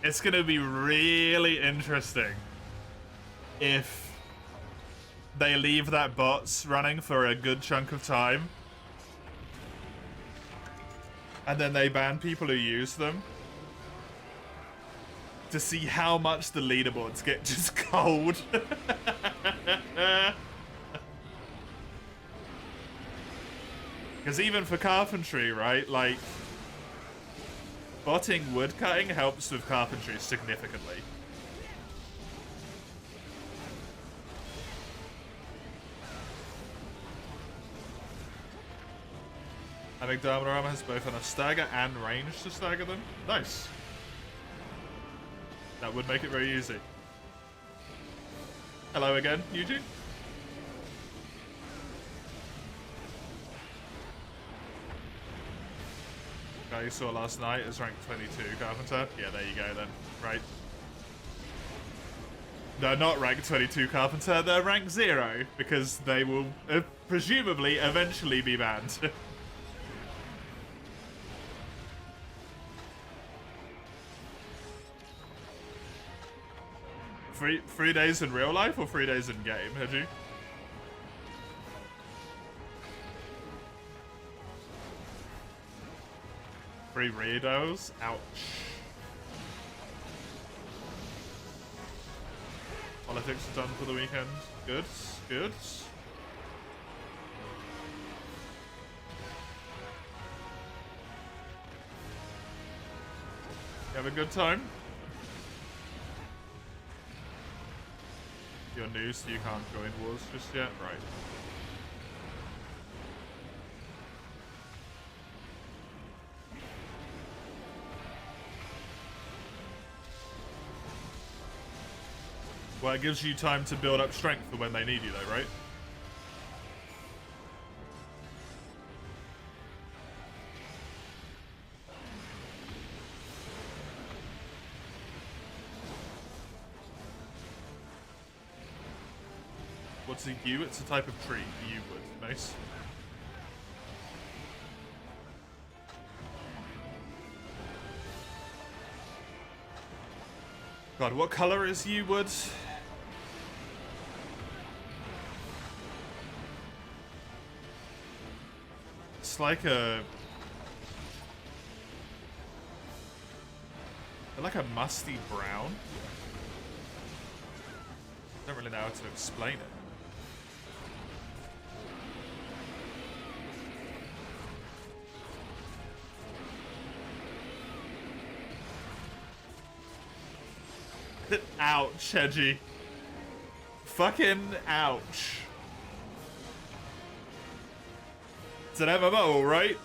It's gonna be really interesting if they leave that bots running for a good chunk of time and then they ban people who use them. to see how much the leaderboards get just cold. Because even for carpentry, right, like, botting woodcutting helps with carpentry significantly. I think Diamond Armor has both enough stagger and range to stagger them. Nice. That would make it very easy. Hello again, Eugene. Guy you saw last night is ranked 22, Carpenter. Yeah, there you go then. Right. No, not rank 22 Carpenter, they're rank 0, because they will presumably eventually be banned. 3 days in real life or 3 days in game, had you? Three redos? Ouch. Politics are done for the weekend. Good, good. You have a good time? You're new, so you can't join wars just yet? Right. Well, it gives you time to build up strength for when they need you, though, right? What's a yew? It's a type of tree. Yew wood. Nice. God, what color is yew wood? It's like a musty brown. I don't really know how to explain it. Ouch, Edgy. Fucking ouch. It's an MMO, right?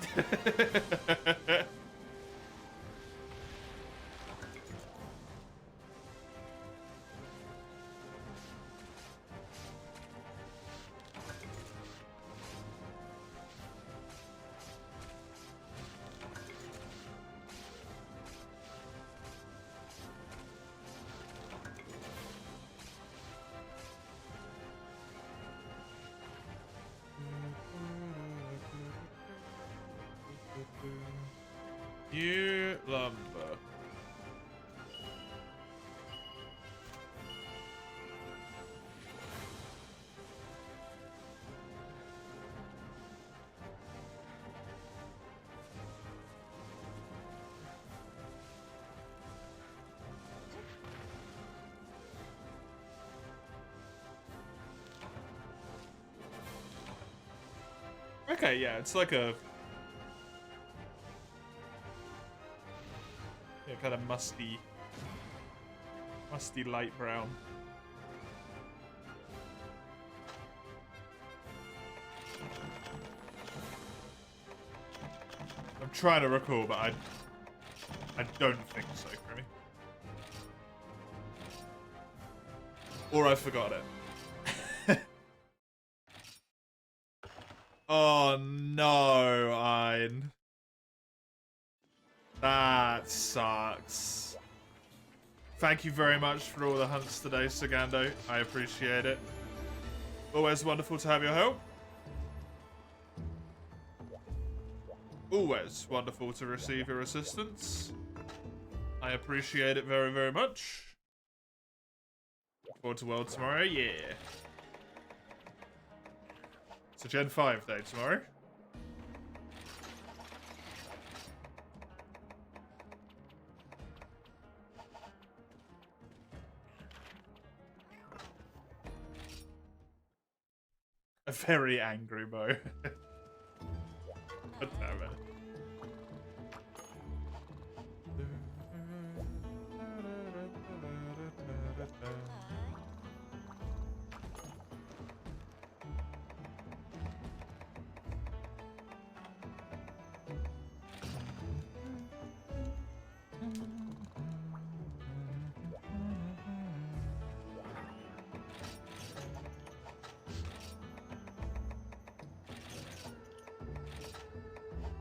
New lumber. Okay, yeah, it's like a kind of musty light brown. I'm trying to recall, but I don't think so, Grimmy. Or I forgot it. Oh no, Ein. That sucks. Thank you very much for all the hunts today, Sagando. I appreciate it. Always wonderful to have your help. Always wonderful to receive your assistance. I appreciate it very, very much. Look forward to World tomorrow, yeah. It's a Gen 5 day tomorrow. A very angry Mo. God damn it.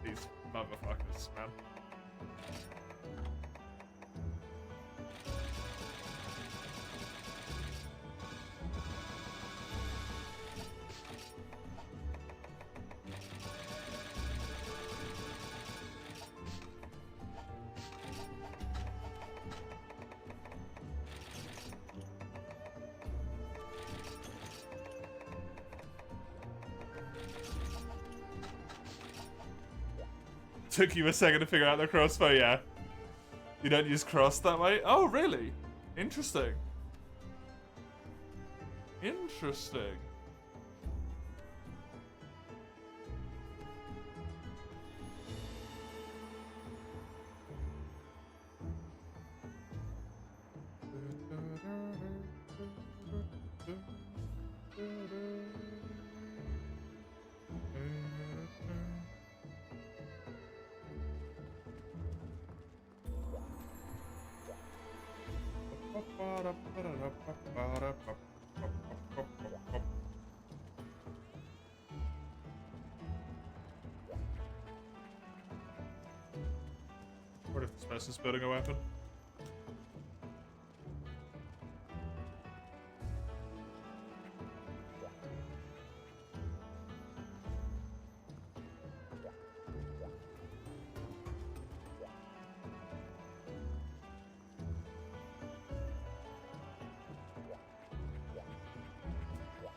These motherfuckers, man. Took you a second to figure out the crossbow, yeah. You don't use cross that way? Oh, really? Interesting. Interesting. What if this person's building a weapon?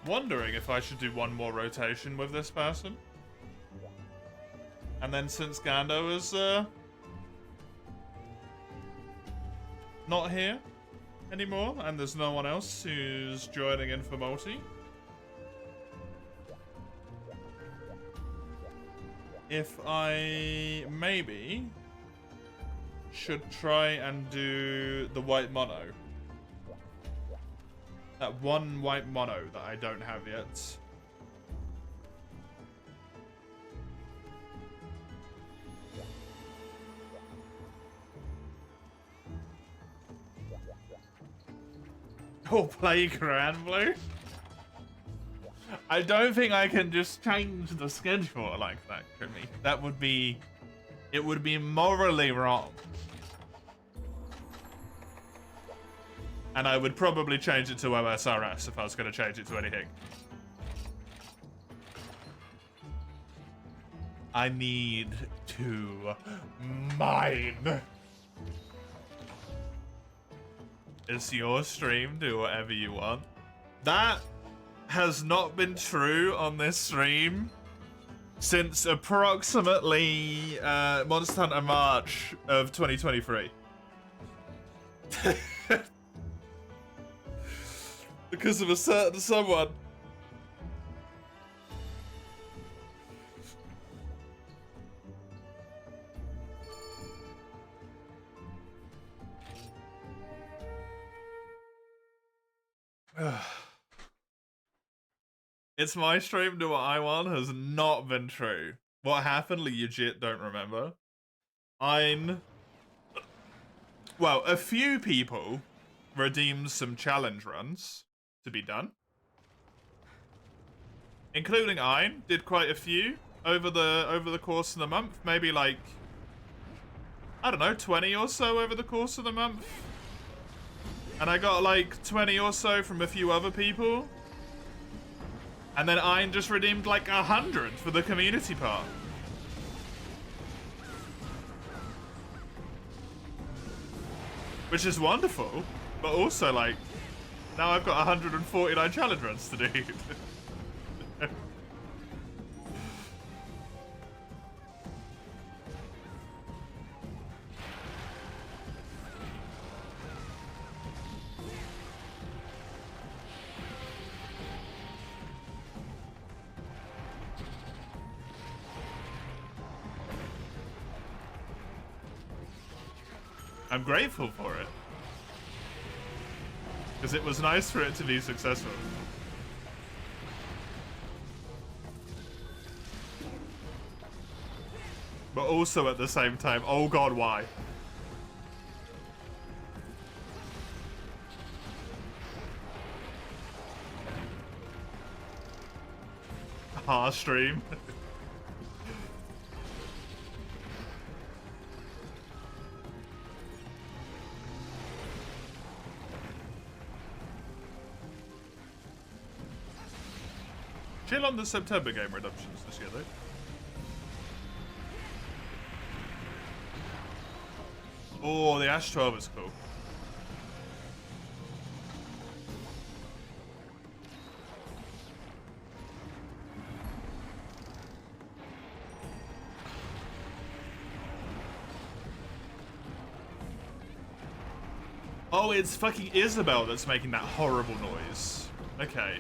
Wondering if I should do one more rotation with this person. And then since Gando is not here anymore, and there's no one else who's joining in for multi, if I maybe should try and do the white mono. That one white mono that I don't have yet. Or play Grand Blue? I don't think I can just change the schedule like that, could me? That would be... It would be morally wrong. And I would probably change it to OSRS if I was going to change it to anything. I need to mine. It's your stream, do whatever you want. That has not been true on this stream since approximately Monster Hunter March of 2023. Because of a certain someone. It's my stream, do what I want has not been true. What happened, legit don't remember. Well, a few people redeemed some challenge runs to be done. Including Ein, did quite a few over the course of the month. Maybe like, I don't know, 20 or so over the course of the month. And I got like 20 or so from a few other people. And then Ein just redeemed like 100 for the community part. Which is wonderful, but also like, now I've got 149 challenge runs to do. I'm grateful for it. Because it was nice for it to be successful. But also at the same time, oh god, why? Stream. Chill on the September game redemptions this year, though. Oh, the Ash 12 is cool. Oh, it's fucking Isabel that's making that horrible noise. Okay.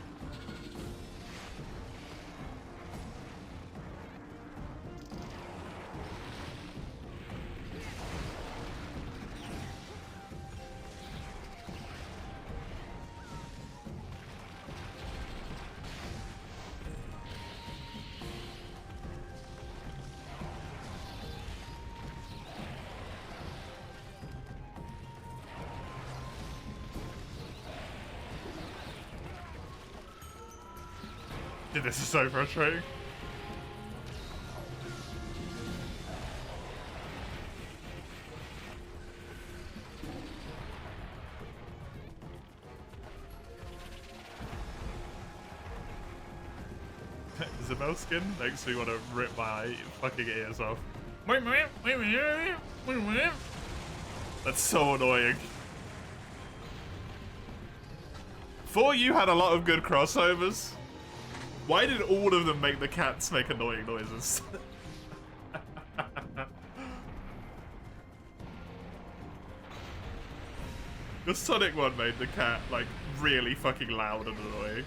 Dude, this is so frustrating. Isabel skin makes me want to rip my fucking ears off. That's so annoying. 4U had a lot of good crossovers. Why did all of them make the cats make annoying noises? The Sonic one made the cat, like, really fucking loud and annoying.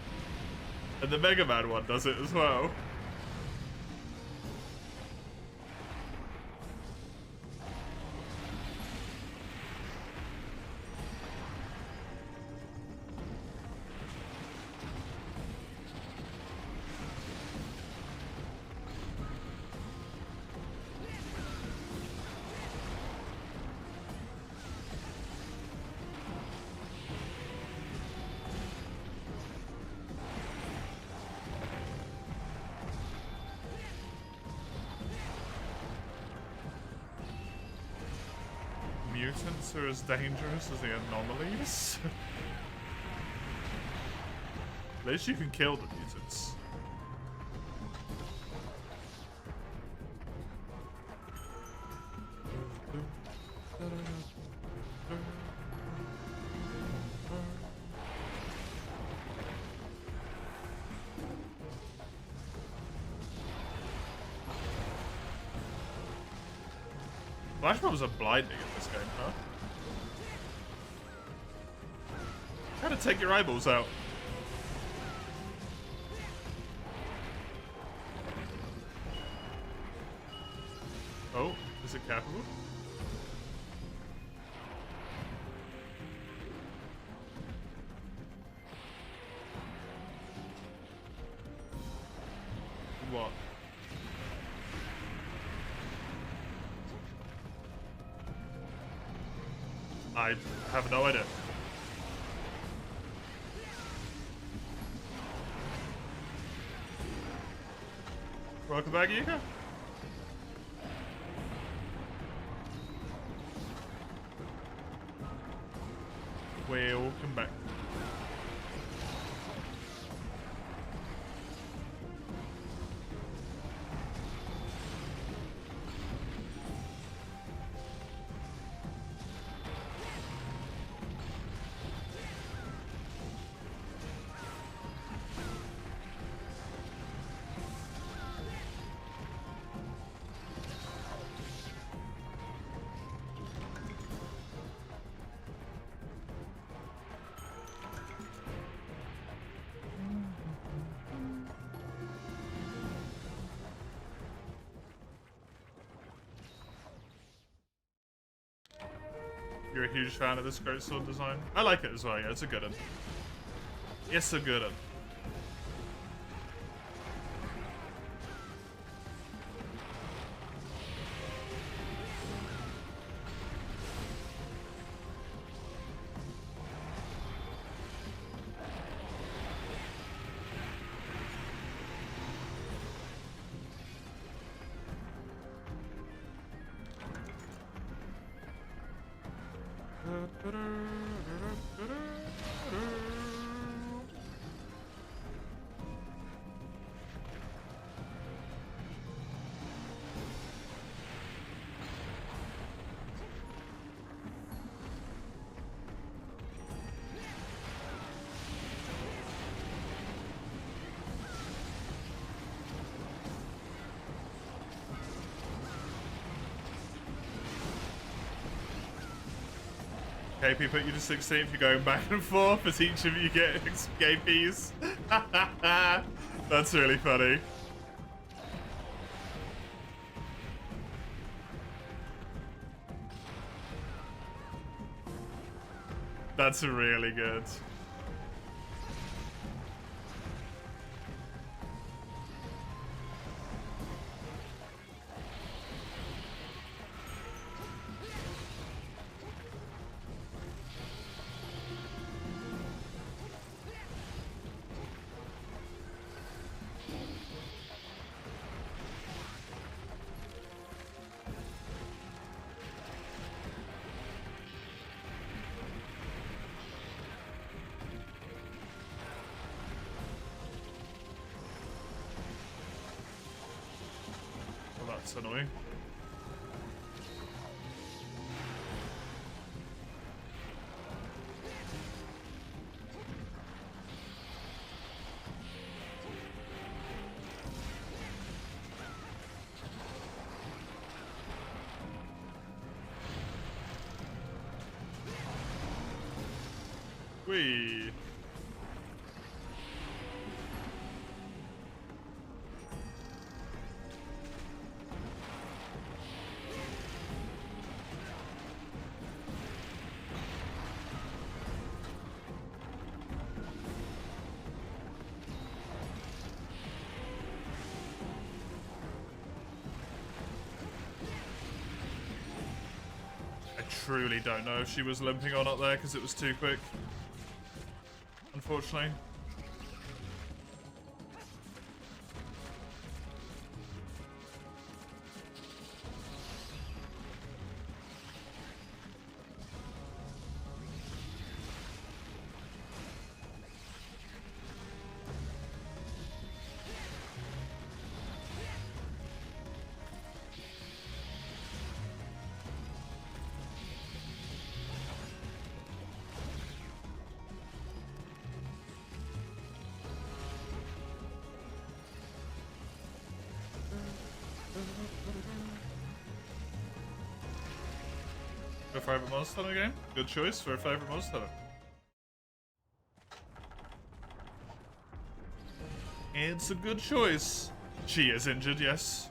And the Mega Man one does it as well. Mutants are as dangerous as the anomalies. At least you can kill the mutants. Flash mobs are blinding in this game, huh? How to take your eyeballs out. Oh, is it capable? What? I have no idea. Welcome back, Yuka. Welcome back. You're a huge fan of this greatsword design? I like it as well, yeah, it's a good one. It's a good one. KP put you to 16th, you're going back and forth as each of you get KPs. That's really funny. That's really good. That's annoying. Whee! Truly don't know if she was limping or not there because it was too quick. Unfortunately. Your favorite monster hunter game? Good choice for a favorite monster hunter. It's a good choice. She is injured, yes.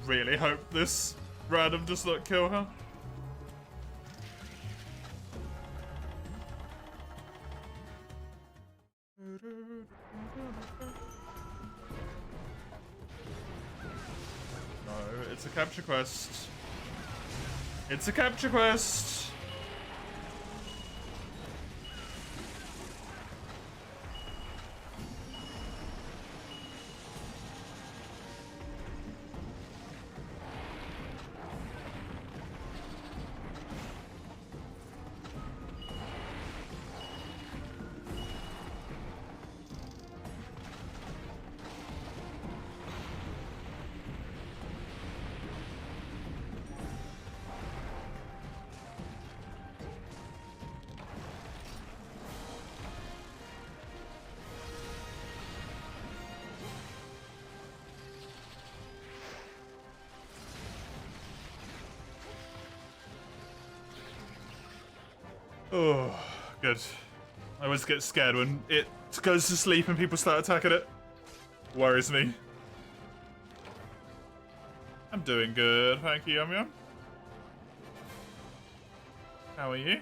Really hope this random does not kill her. No, it's a capture quest. It's a capture quest. Oh, good. I always get scared when it goes to sleep and people start attacking it. Worries me. I'm doing good, thank you, Yum Yum. How are you?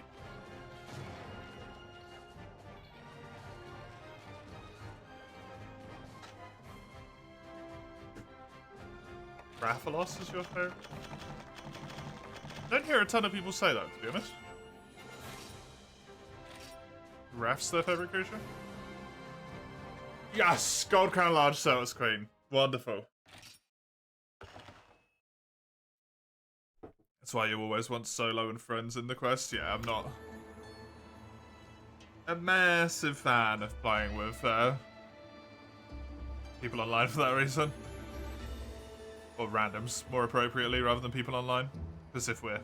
Rathalos is your favorite? I don't hear a ton of people say that, to be honest. Raph's their favorite creature? Yes! Gold Crown Large Service Queen. Wonderful. That's why you always want solo and friends in the quest. Yeah, I'm not a massive fan of playing with people online for that reason. Or randoms, more appropriately, rather than people online. Because if we're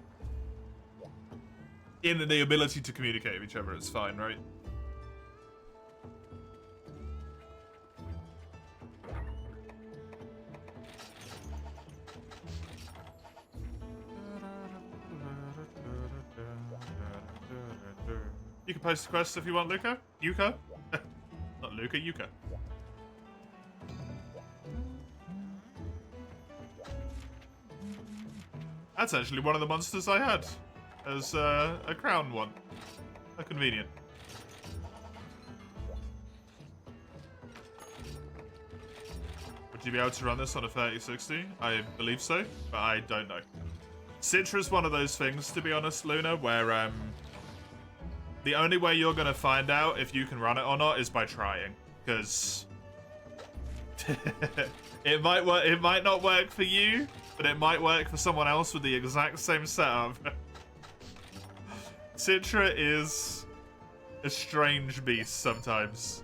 in the ability to communicate with each other, it's fine, right? You can post the quest if you want, Luca. Yuka? Not Luca, Yuka. That's actually one of the monsters I had as a crown one. How convenient. Would you be able to run this on a 3060? I believe so, but I don't know. Citra's one of those things, to be honest, Luna, where the only way you're gonna find out if you can run it or not is by trying, because it might work. It might not work for you, but it might work for someone else with the exact same setup. Citra is a strange beast sometimes.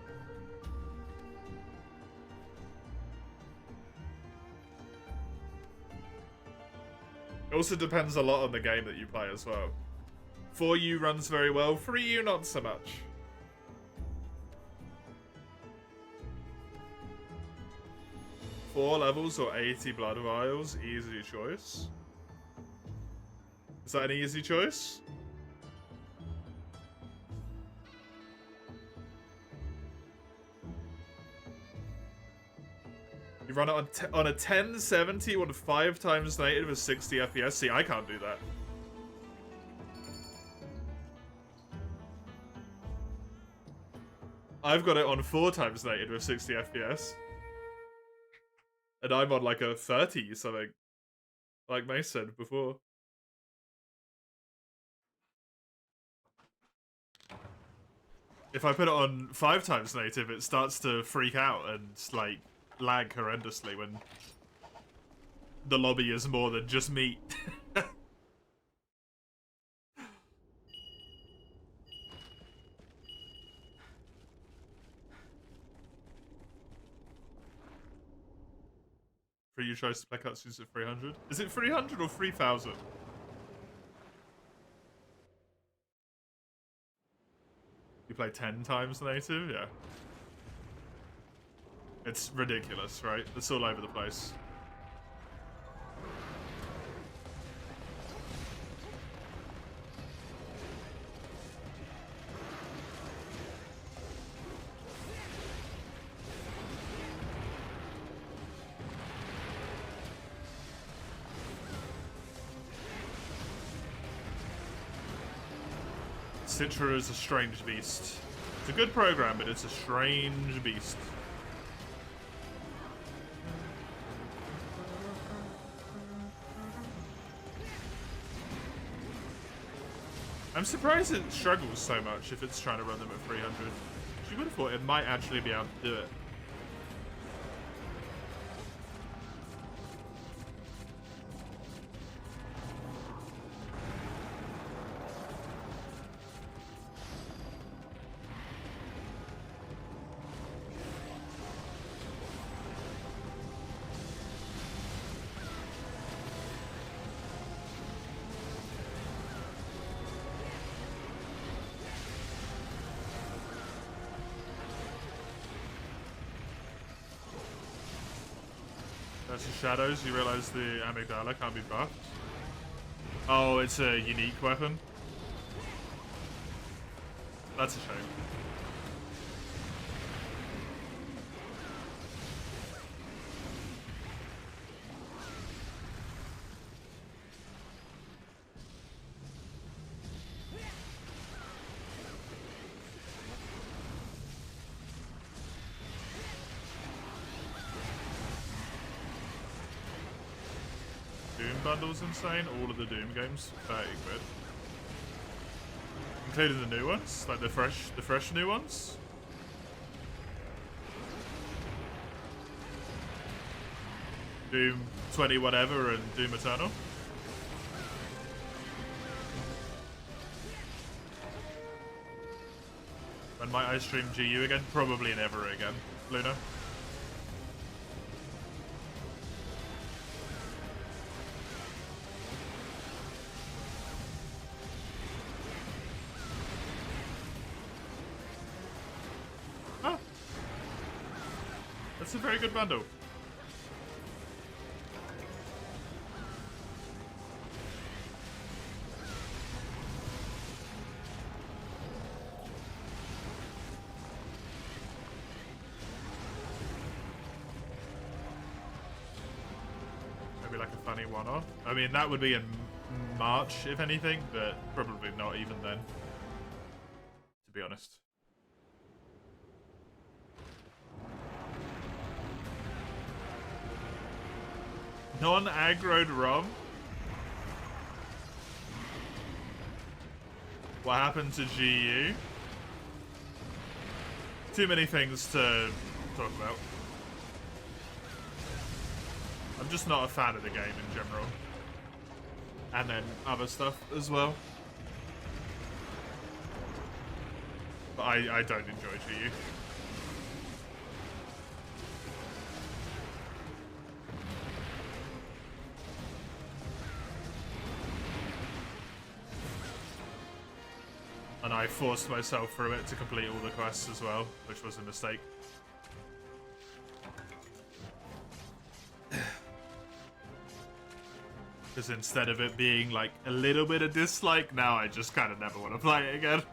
It also depends a lot on the game that you play as well. 4U runs very well, 3U not so much. Four levels or 80 blood vials, easy choice. Is that an easy choice? You run it on a 1070 with 5 times native with 60 FPS. See, I can't do that. I've got it on 4 times native with 60 FPS. And I'm on like a 30 something. Like Mace said before. If I put it on 5 times native, it starts to freak out and like lag horrendously when the lobby is more than just meat. For you tries to play cutscenes at 300. Is it 300 or 3000? You play 10 times native? Yeah. It's ridiculous, right? It's all over the place. Citra is a strange beast. It's a good program, but it's a strange beast. I'm surprised it struggles so much if it's trying to run them at 300. You would have thought it might actually be able to do it. Versus Shadows, you realize the amygdala can't be buffed. Oh, it's a unique weapon. That's a shame. Doom bundle's insane. All of the Doom games, 30 quid. Including the new ones, like the fresh new ones. Doom 20 whatever and Doom Eternal. When might I stream GU again? Probably never again, Luna. Ah! That's a very good bundle. One-off. I mean, that would be in March, if anything, but probably not even then, to be honest. Non-aggroed ROM? What happened to GU? Too many things to talk about. I'm just not a fan of the game in general. And then other stuff as well. But I don't enjoy GU. And I forced myself through it to complete all the quests as well, which was a mistake. Because instead of it being like a little bit of dislike, now I just kind of never want to play it again.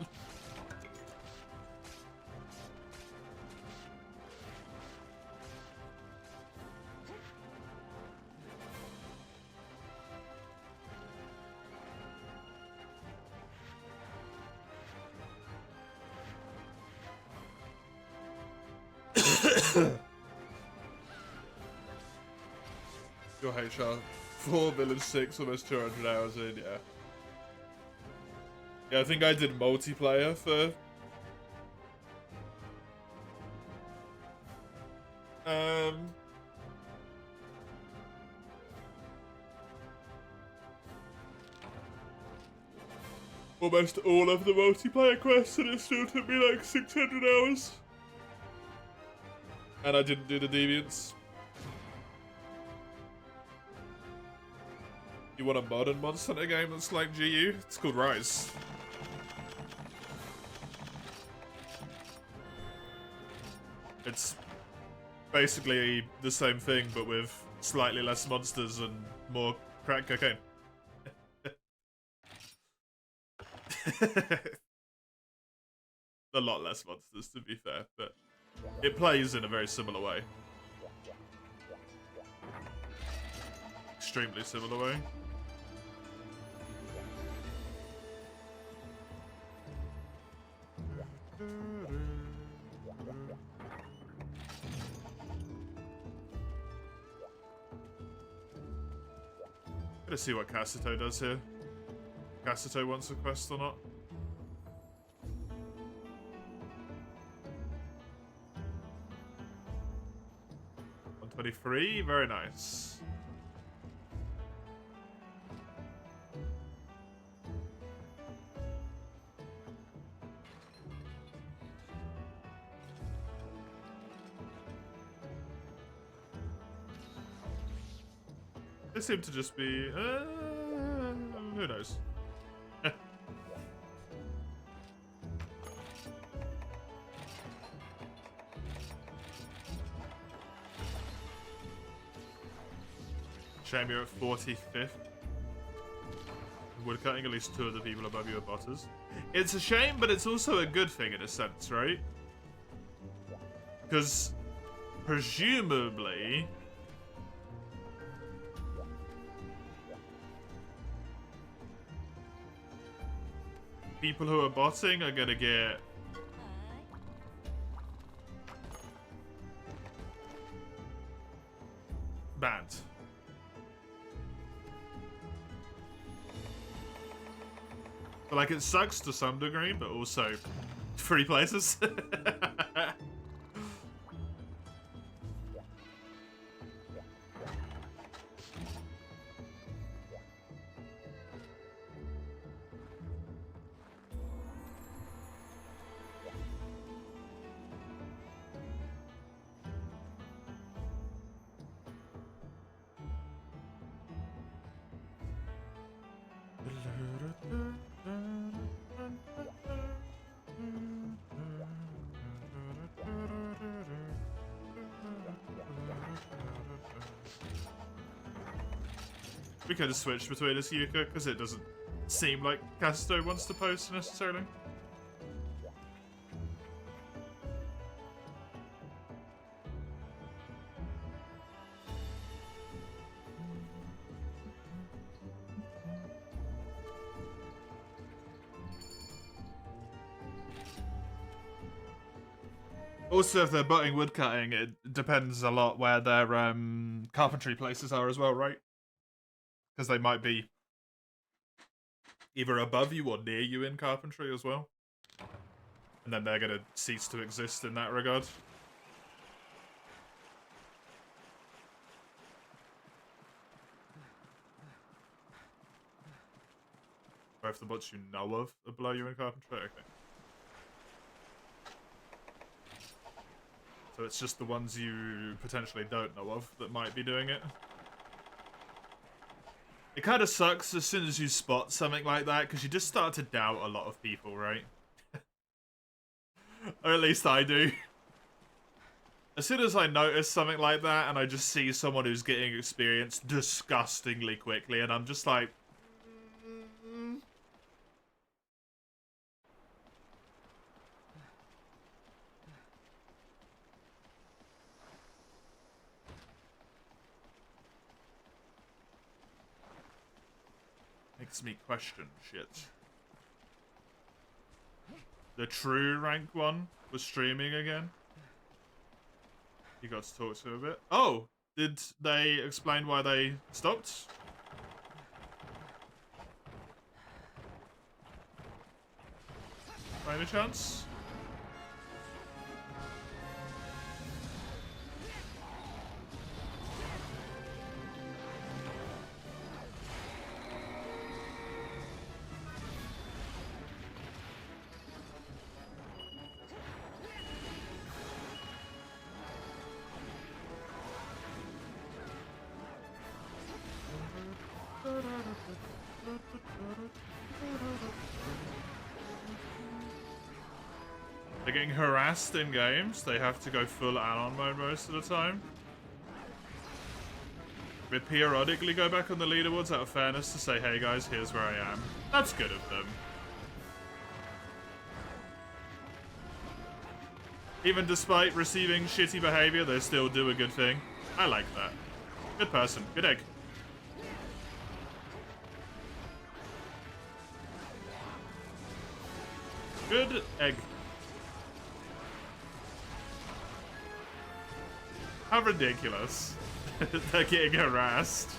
Your HR. 4 village 6, almost 200 hours in, yeah. Yeah, I think I did multiplayer for... almost all of the multiplayer quests, and it still took me like 600 hours. And I didn't do the deviants. You want a modern Monster Hunter game that's like GU? It's called Rise. It's basically the same thing, but with slightly less monsters and more crack cocaine. A lot less monsters, to be fair, but it plays in a very similar way. Extremely similar way. Gotta see what Casito does here. Casito wants a quest or not. $123, very nice. They seem to just be, who knows? Shame you're at 45th. Woodcutting, at least 2 of the people above you are botters. It's a shame, but it's also a good thing in a sense, right? Because presumably people who are botting are gonna get banned. But like, it sucks to some degree, but also free places. We could have switched between us, Yuka, because it doesn't seem like Casto wants to post necessarily. Also, if they're butting woodcutting, it depends a lot where their carpentry places are as well, right? Because they might be either above you or near you in carpentry as well. And then they're going to cease to exist in that regard. Both the bots you know of are below you in carpentry? Okay. So it's just the ones you potentially don't know of that might be doing it. It kind of sucks as soon as you spot something like that, because you just start to doubt a lot of people, right? Or at least I do. As soon as I notice something like that, and I just see someone who's getting experience disgustingly quickly, and I'm just like... Makes me question shit. The true rank one was streaming again. You got to talk to him a bit. Oh! Did they explain why they stopped? By any chance? They're getting harassed in games. They have to go full anon mode most of the time. They periodically go back on the leaderboards out of fairness to say, hey guys, here's where I am. That's good of them. Even despite receiving shitty behavior, they still do a good thing. I like that. Good person. Good egg. Good egg. How ridiculous. They're getting harassed.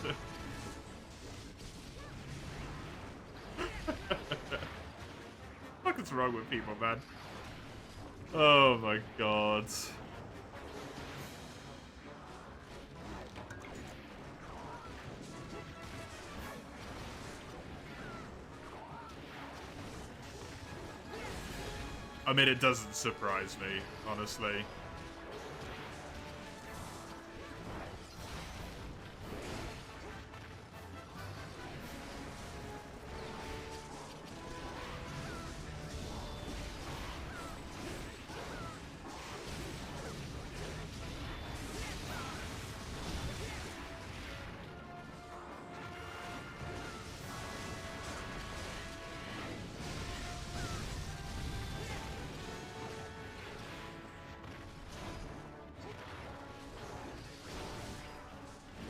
What is wrong with people, man? Oh my god. I mean, it doesn't surprise me, honestly.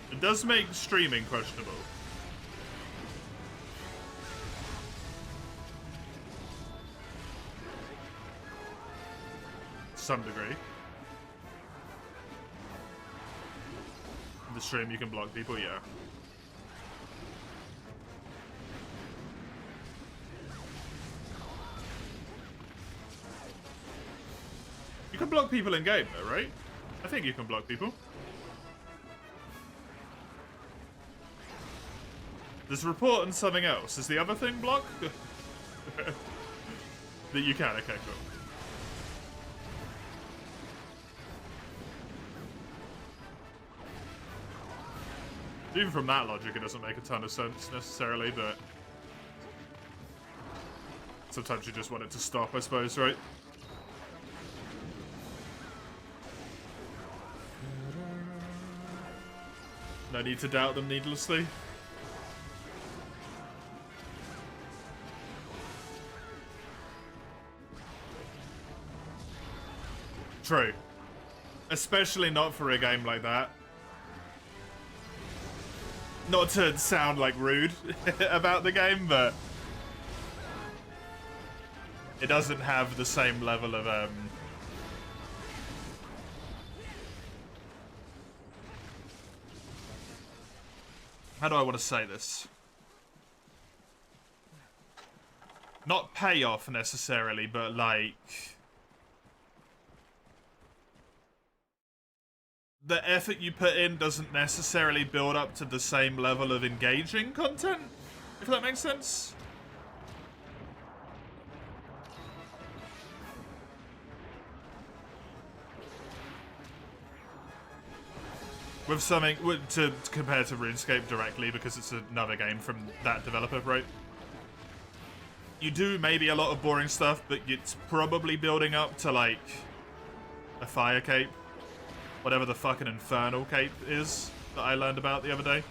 It does make streaming questionable. To some degree. In the stream you can block people, yeah. You can block people in game though, right? I think you can block people. There's report and something else. Is the other thing block? That you can, okay, cool. Even from that logic, it doesn't make a ton of sense necessarily, but sometimes you just want it to stop, I suppose, right? No need to doubt them needlessly. True. Especially not for a game like that. Not to sound like rude about the game, but it doesn't have the same level of how do I want to say this? Not payoff necessarily, but like the effort you put in doesn't necessarily build up to the same level of engaging content, if that makes sense. With something to compare to RuneScape directly, because it's another game from that developer, right? You do maybe a lot of boring stuff, but it's probably building up to like a fire cape. Whatever the fucking infernal cape is that I learned about the other day.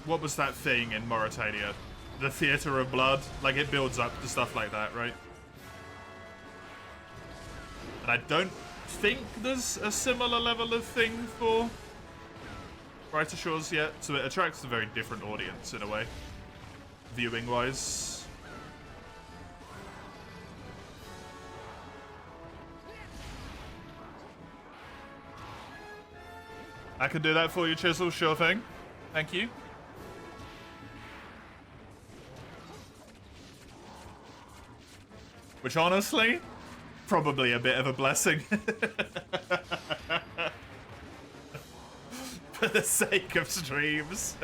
What was that thing in Mauritania? The Theatre of Blood? Like, it builds up to stuff like that, right? And I don't think there's a similar level of thing for Brighter Shores yet, so it attracts a very different audience in a way, viewing-wise. I can do that for you, Chisel. Sure thing. Thank you. Which, honestly, probably a bit of a blessing. For the sake of streams.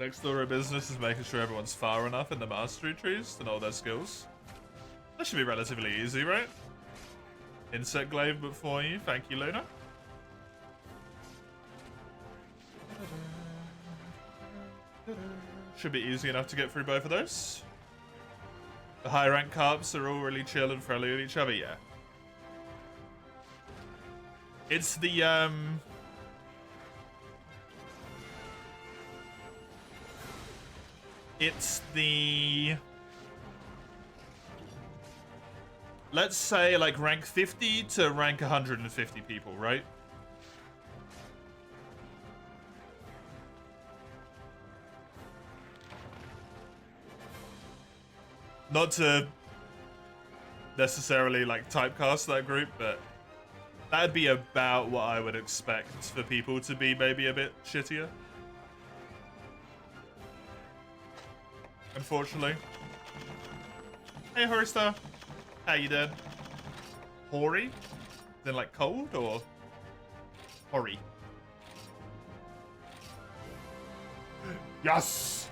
Next order of business is making sure everyone's far enough in the mastery trees to know their skills. That should be relatively easy, right? Insect glaive before you. Thank you, Luna. Should be easy enough to get through both of those. The high rank carps are all really chill and friendly with each other, yeah. It's the it's the, let's say, like, rank 50 to rank 150 people, right? Not to necessarily, like, typecast that group, but that'd be about what I would expect for people to be maybe a bit shittier. Unfortunately. Hey, Horistar. How you doing? Hoary? Then like cold or hoary? Yes!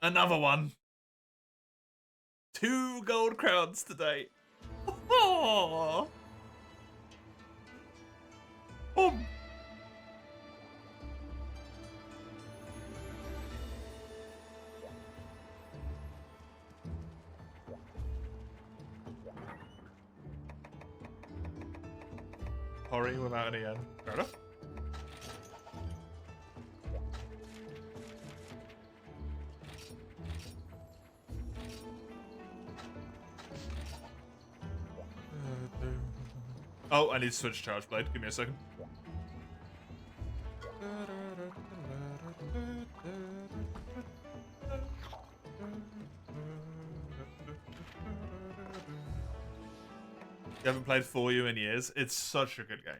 Another one. 2 gold crowns today. Oh. Hori without any end. Fair enough. Oh, I need to switch Charge Blade. Give me a second. You haven't played 4U in years. It's such a good game.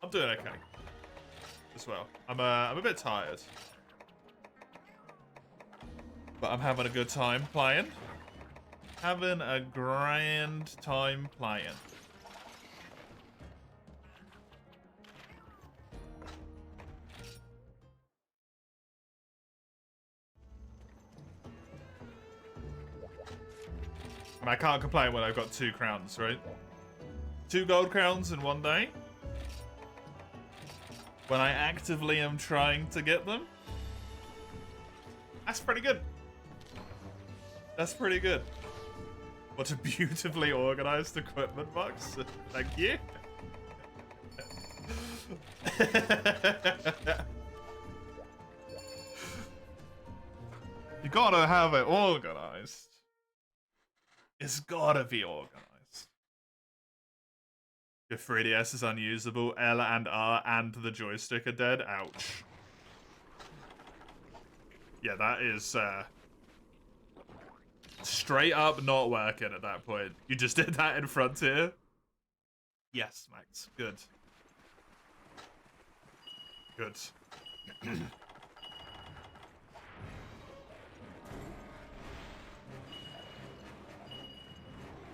I'm doing okay as well. I'm a bit tired, but I'm having a good time playing. Having a grand time playing. And I can't complain when I've got 2 crowns, right? 2 gold crowns in one day. When I actively am trying to get them. That's pretty good. That's pretty good. What a beautifully organized equipment box. Thank you. You gotta have it organized. It's gotta be organized. Your 3DS is unusable. L and R and the joystick are dead. Ouch. Yeah, that is straight up not working at that point. You just did that in Frontier? Yes, Max. Good. Good.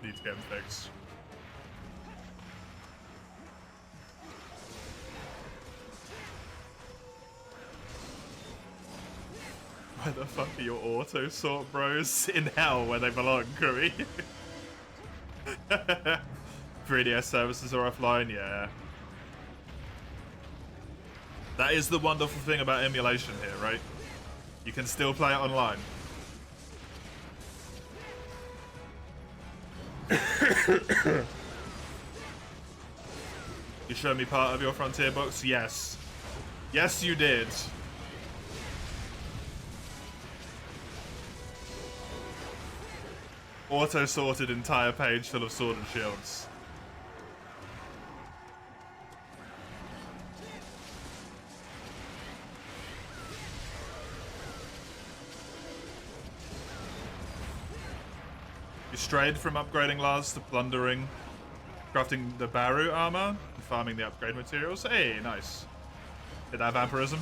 Need to get them fixed. Where the fuck are your auto sort bros? In hell where they belong, Curry. 3DS services are offline, yeah. That is the wonderful thing about emulation here, right? You can still play it online. You showed me part of your Frontier books? Yes. Yes, you did. Auto-sorted entire page full of sword and shields. You strayed from upgrading Lars to plundering, crafting the Baru armor, and farming the upgrade materials. Hey, nice. Did that vampirism?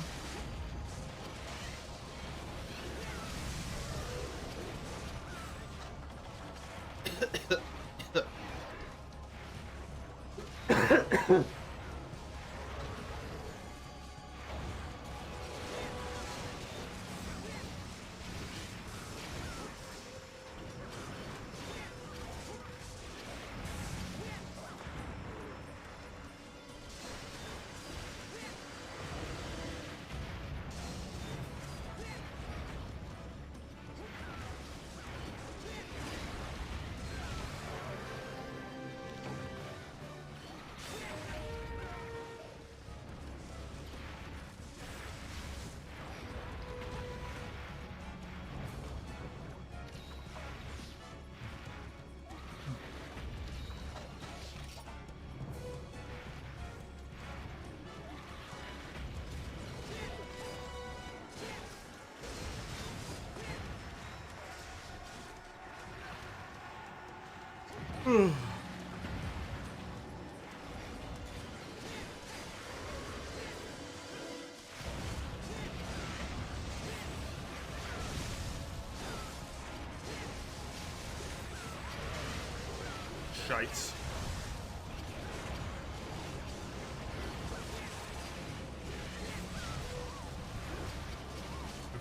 Shite.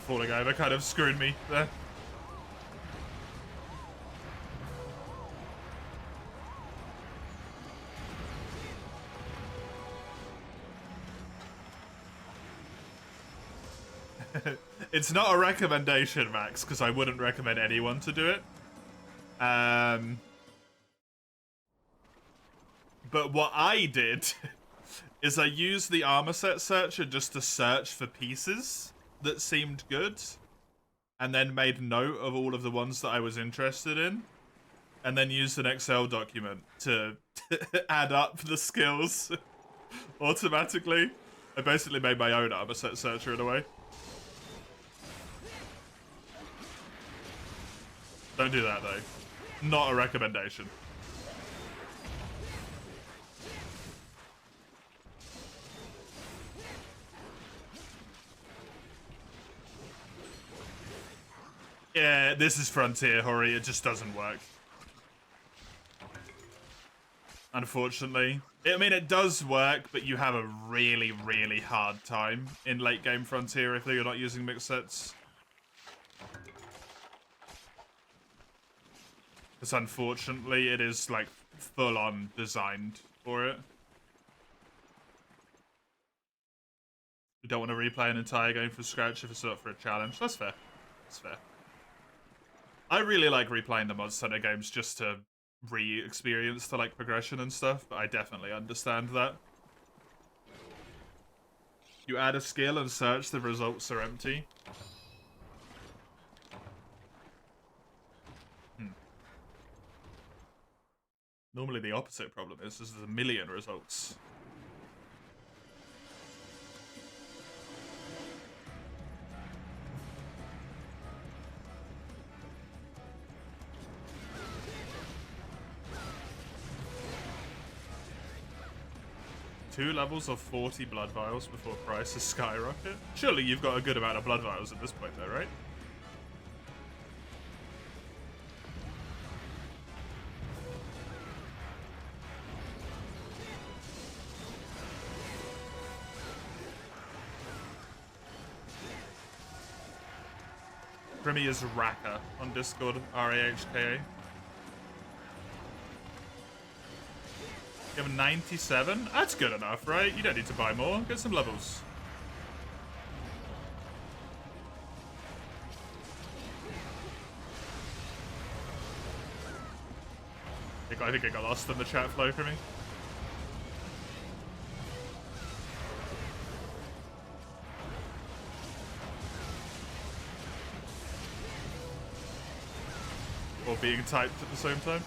Falling over kind of screwed me there. It's not a recommendation, Max, because I wouldn't recommend anyone to do it. But what I did is I used the armor set searcher just to search for pieces that seemed good, and then made note of all of the ones that I was interested in, and then used an Excel document to add up the skills automatically. I basically made my own armor set searcher in a way. Don't do that though. Not a recommendation. This is Frontier, Hori. It just doesn't work. Unfortunately. I mean, it does work, but you have a really, really hard time in late game Frontier if you're not using mixed sets. Because unfortunately, it is like full-on designed for it. You don't want to replay an entire game from scratch if it's up for a challenge. That's fair. That's fair. I really like replaying the Monster Hunter games just to re-experience the like progression and stuff, but I definitely understand that. You add a skill and search, the results are empty. Normally the opposite problem is there's a million results. Two levels of 40 blood vials before prices skyrocket? Surely you've got a good amount of blood vials at this point though, right? Grimmy is Raka on Discord, R-A-H-K-A. You have 97? That's good enough, right? You don't need to buy more. Get some levels. I think I got lost in the chat flow for me. Or being typed at the same time.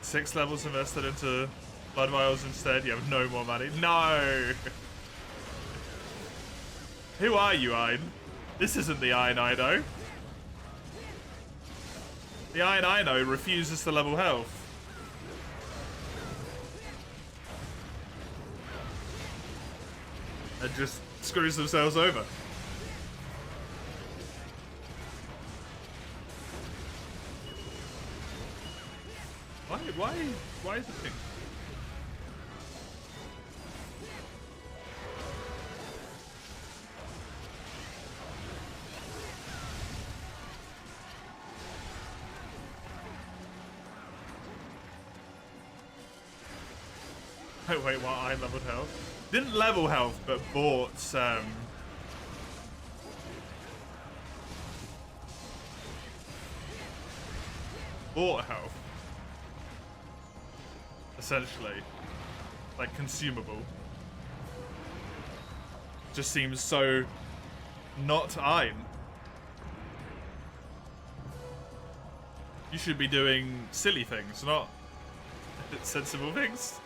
Six levels invested into blood vials instead. You have no more money. No! Who are you, Ein? This isn't the Ein I know. The Ein I know refuses to level health. And just screws themselves over. Why is it pink? Oh wait, what? I leveled health? Didn't level health, but bought bought health. Essentially. Like, consumable. Just seems so not Ein. You should be doing silly things, not sensible things.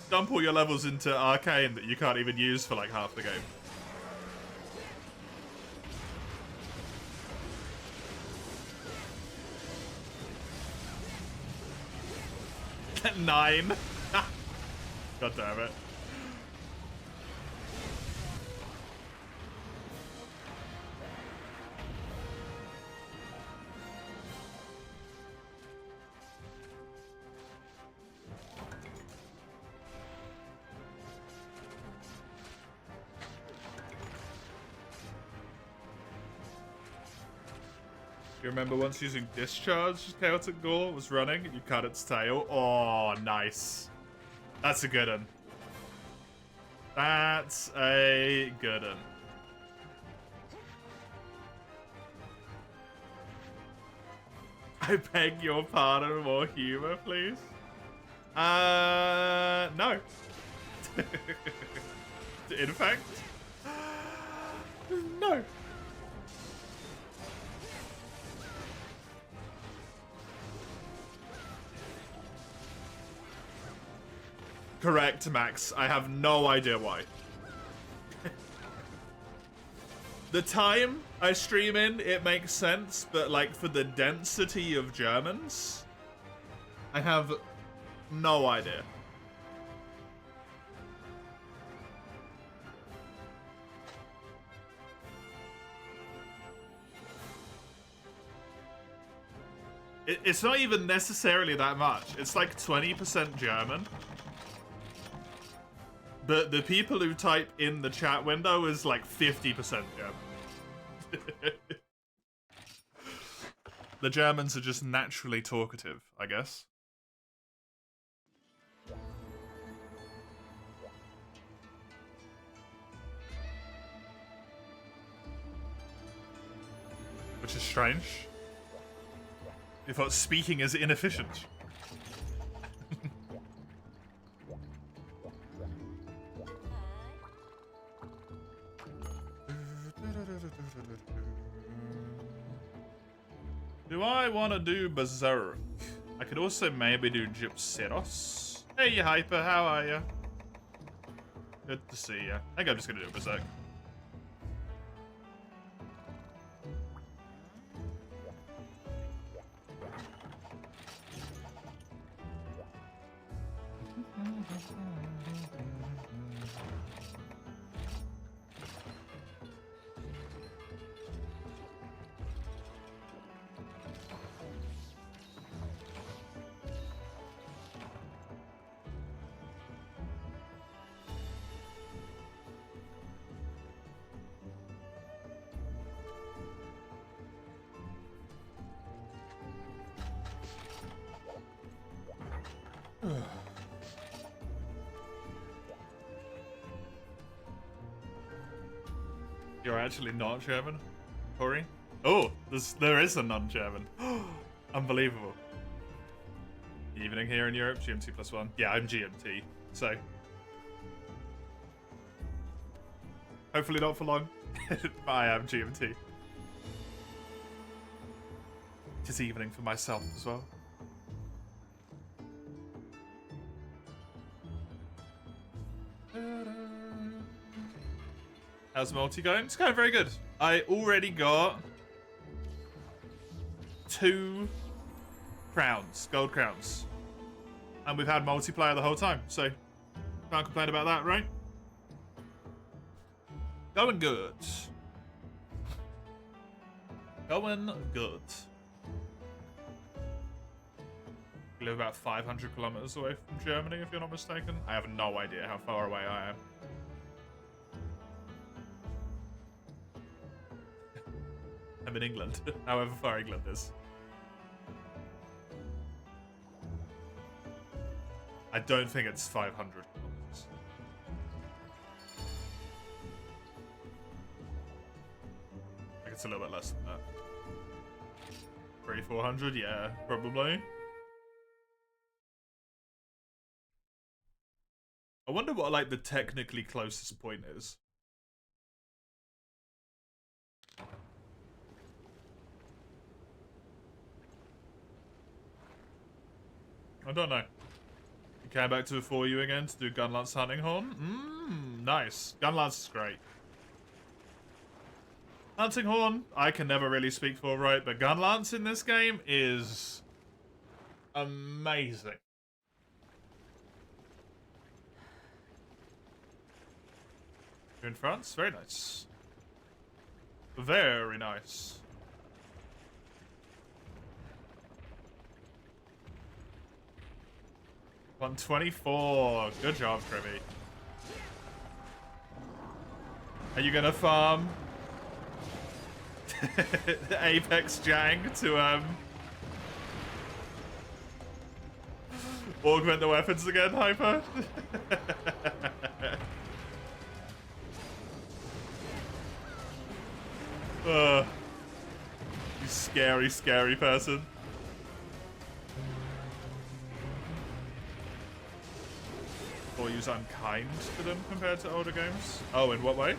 Dump all your levels into Arcane that you can't even use for like half the game. 9. God damn it. You remember once using Discharge, Chaotic Gore was running, and you cut its tail? Oh, nice. That's a good one. That's a good one. I beg your pardon, more humor, please? No. In fact, no. Correct, Max. I have no idea why. The time I stream in, it makes sense, but like for the density of Germans, I have No idea. It's not even necessarily that much. It's like 20% German. But the people who type in the chat window is like 50% German. The Germans are just naturally talkative, I guess. Which is strange. You thought speaking is inefficient. Do I want to do Berserk? I could also maybe do Gypseros. Hey, Hyper, how are you? Good to see you. I think I'm just going to do Berserk. You're actually not German, Corey? Oh, there is a non-German. Unbelievable. Evening here in Europe, GMT +1. Yeah, I'm GMT, so hopefully not for long. But I am GMT. It is evening for myself as well. How's multi going? It's going very good. I already got 2 crowns, gold crowns. And we've had multiplayer the whole time, so can't complain about that, right? Going good. Going good. We live about 500 kilometers away from Germany, if you're not mistaken. I have no idea how far away I am. I'm in England, however far England is. I don't think it's 500 kilometers. I think it's a little bit less than that. 300-400, yeah, probably. I wonder what, like, the technically closest point is. I don't know. You came back to the 4U again to do Gunlance Hunting Horn? Nice. Gunlance is great. Hunting Horn, I can never really speak for, right? But Gunlance in this game is amazing. You're in France? Very nice. Very nice. 124. Good job, Kribby. Are you gonna farm Apex Jang to augment the weapons again, Hyper? You scary, scary person. Or use unkind to them compared to older games? Oh, in what way?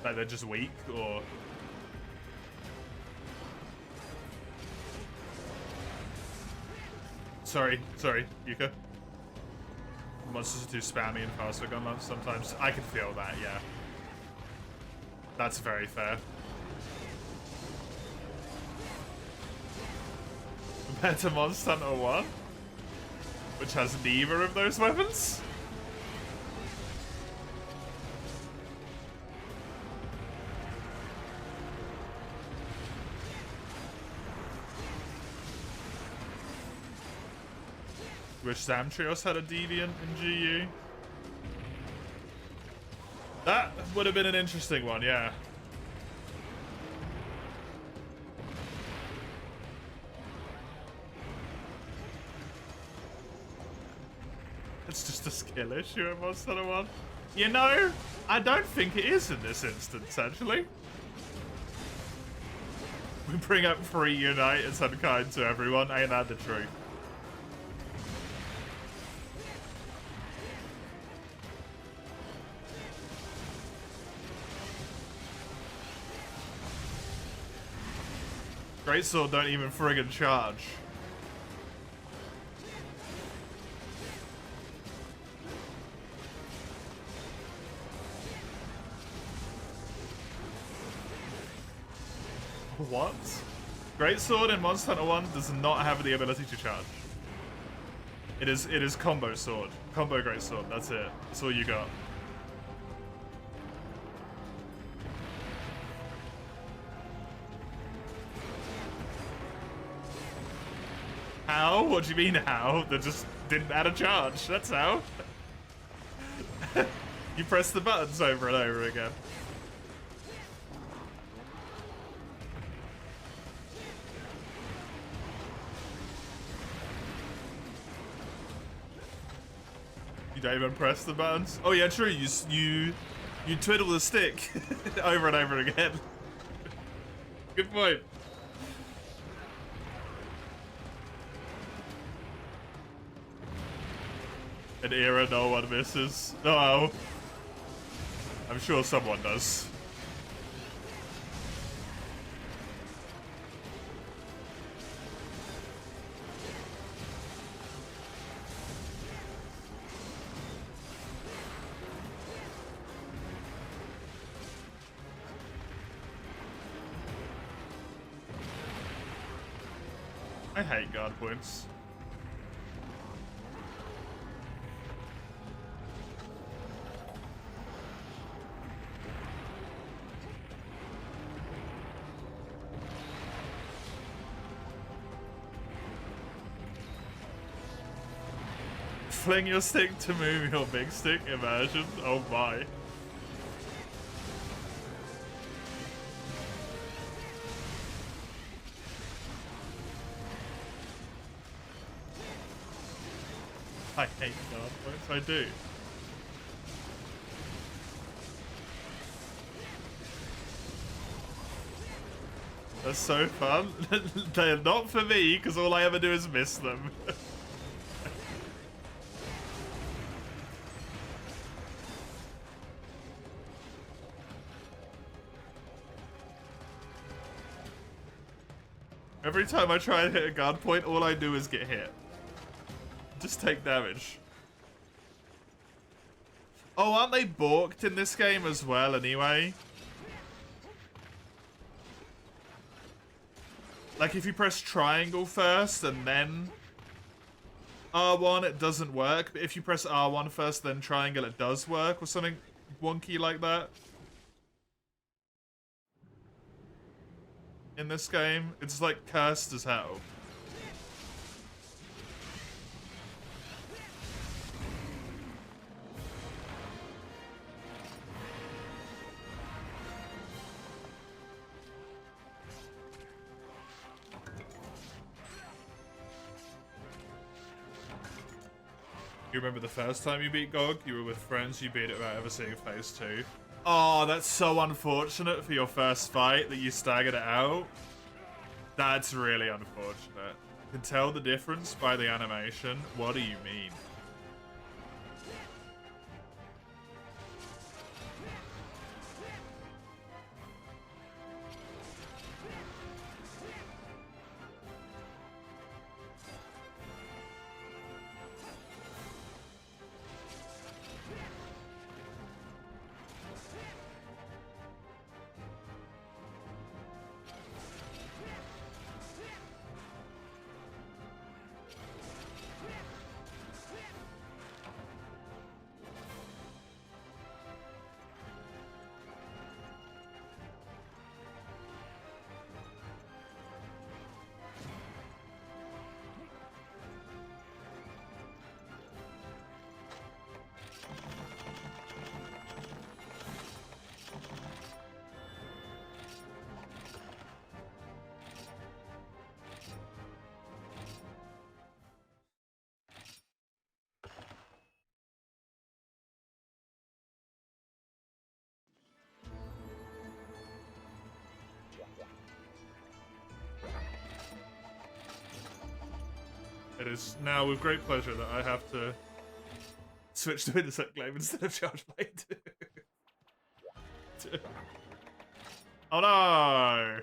Like they're just weak, or... Sorry, Yuka. Monsters are too spammy and fast for Gunlance sometimes. I can feel that, yeah. That's very fair. compared to Monster Hunter 1, which has neither of those weapons. Wish Zamtrios had a deviant in GU. That would have been an interesting one, yeah. It's just a skill issue in Monster Hunter 1. You know, I don't think it is in this instance, actually. We bring up free unite and unkind to everyone, ain't that the truth? Greatsword don't even friggin' charge. What? Greatsword in Monster Hunter 1 does not have the ability to charge. It is combo sword. Combo Greatsword, that's it. That's all you got. How? What do you mean how? They just didn't add a charge. That's how. You press the buttons over and over again. You don't even press the buttons? Oh yeah, true. You twiddle the stick over and over again. Good point. An era no one misses. No. I'm sure someone does. I hate guard points. Fling your stick to move your big stick, imagine. Oh my. I hate guard points, I do. That's so fun. They're not for me, because all I ever do is miss them. Every time I try and hit a guard point, all I do is get hit. Just take damage. Oh, aren't they balked in this game as well anyway? Like if you press triangle first and then R1, it doesn't work. But if you press R1 first, then triangle, it does work, or something wonky like that. In this game, it's like cursed as hell. You remember the first time you beat GOG? You were with friends, you beat it without ever seeing phase 2. Oh, that's so unfortunate for your first fight that you staggered it out. That's really unfortunate. You can tell the difference by the animation. What do you mean? It is now with great pleasure that I have to switch to Insect Glaive instead of Charge Blade. Oh no!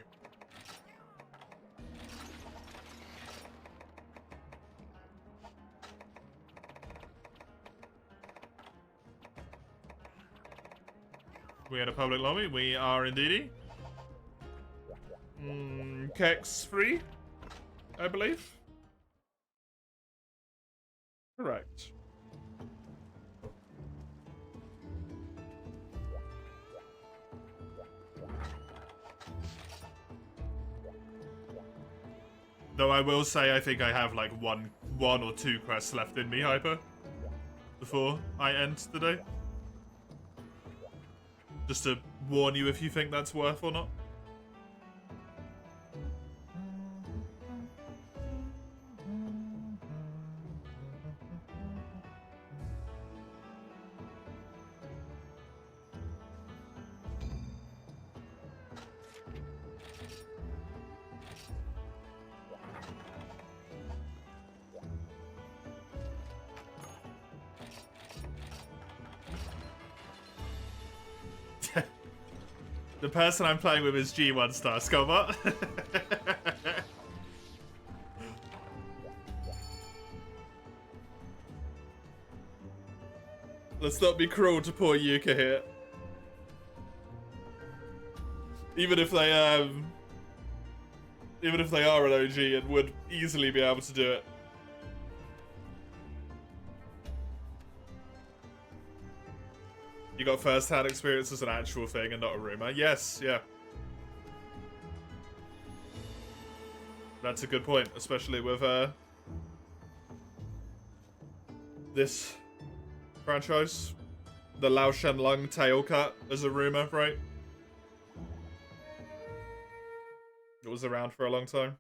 We had a public lobby. We are indeedy. Kex free, I believe. Correct. Though I will say I think I have like one or two quests left in me, Hyper, before I end the day. Just to warn you if you think that's worth or not. The person I'm playing with is G1 star, Scobot. Let's not be cruel to poor Yuka here. Even if they are an OG and would easily be able to do it. You got first-hand experience as an actual thing and not a rumor. Yes, yeah. That's a good point, especially with this franchise. The Lao Shenlong tail cut as a rumor, right? It was around for a long time.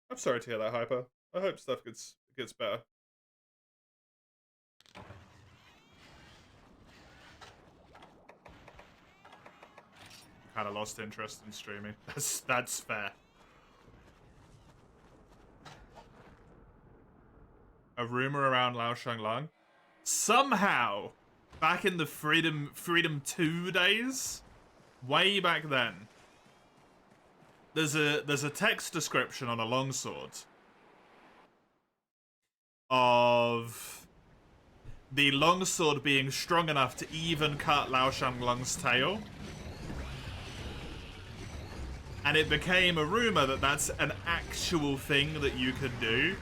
I'm sorry to hear that, Hyper. I hope stuff gets better. Kind of lost interest in streaming. That's fair. A rumor around Lao Shenlong. Somehow, back in the Freedom 2 days, way back then, there's a text description on a longsword of the longsword being strong enough to even cut Lao Shenlong's tail. And it became a rumor that that's an actual thing that you could do.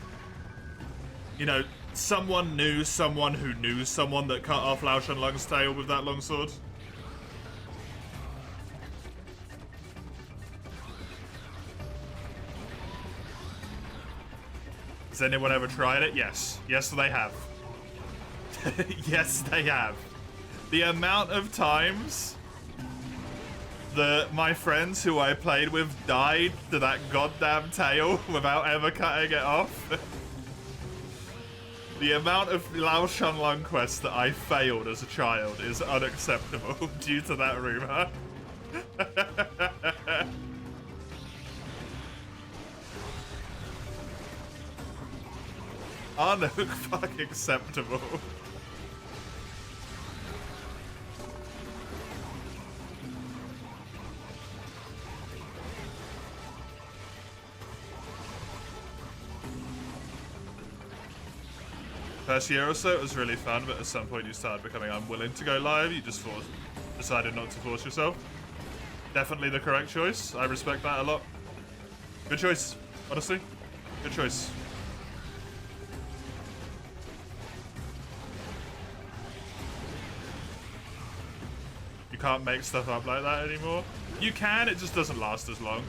You know, someone knew someone who knew someone that cut off Lao Shenlong's tail with that longsword. Has anyone ever tried it? Yes. Yes, they have. Yes, they have. The amount of times that my friends who I played with died to that goddamn tail without ever cutting it off. The amount of Lao Shenlong quests that I failed as a child is unacceptable due to that rumor. Unfucking acceptable. First year or so, it was really fun, but at some point you started becoming unwilling to go live. You just decided not to force yourself. Definitely the correct choice. I respect that a lot. Good choice, honestly. Good choice. You can't make stuff up like that anymore. You can, it just doesn't last as long.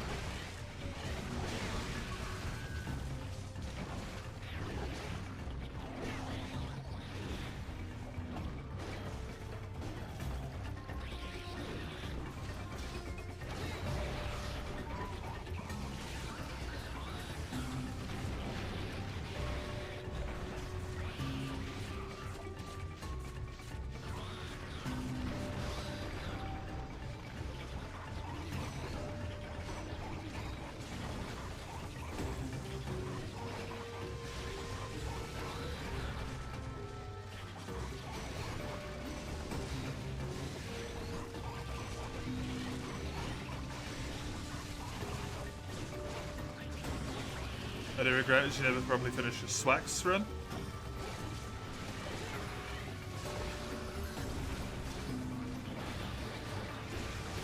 I do regret is you never probably finished your Swax run.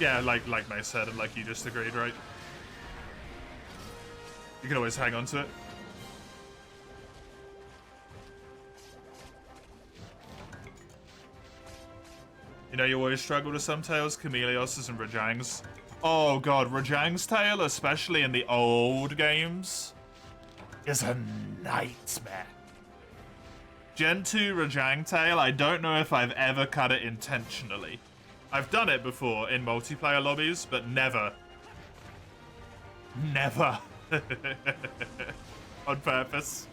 Yeah, like May said, and like you just agreed, right? You can always hang on to it. You know, you always struggle with some tails, Chameleos and Rajangs. Oh god, Rajang's tail, especially in the old games, is a nightmare. Gen 2 Rajang tail, I don't know if I've ever cut it intentionally. I've done it before in multiplayer lobbies, but never. Never. On purpose.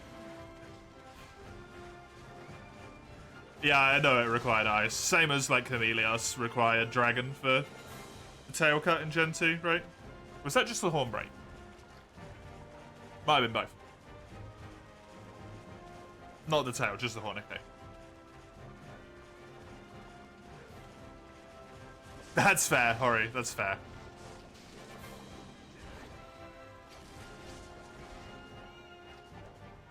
Yeah, I know it required ice. Same as like Chameleos required dragon for the tail cut in Gen 2, right? Was that just the horn break? Might have been both. Not the tail, just the horn, okay. That's fair, Hori, that's fair.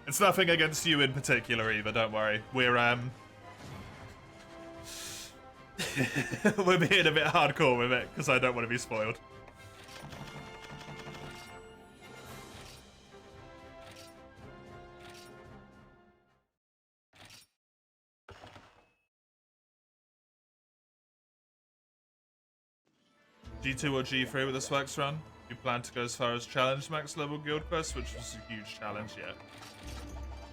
It's nothing against you in particular either, don't worry. We're we're being a bit hardcore with it, because I don't want to be spoiled. G2 or G3 with the Swax run? You plan to go as far as challenge max level guild quest, which was a huge challenge,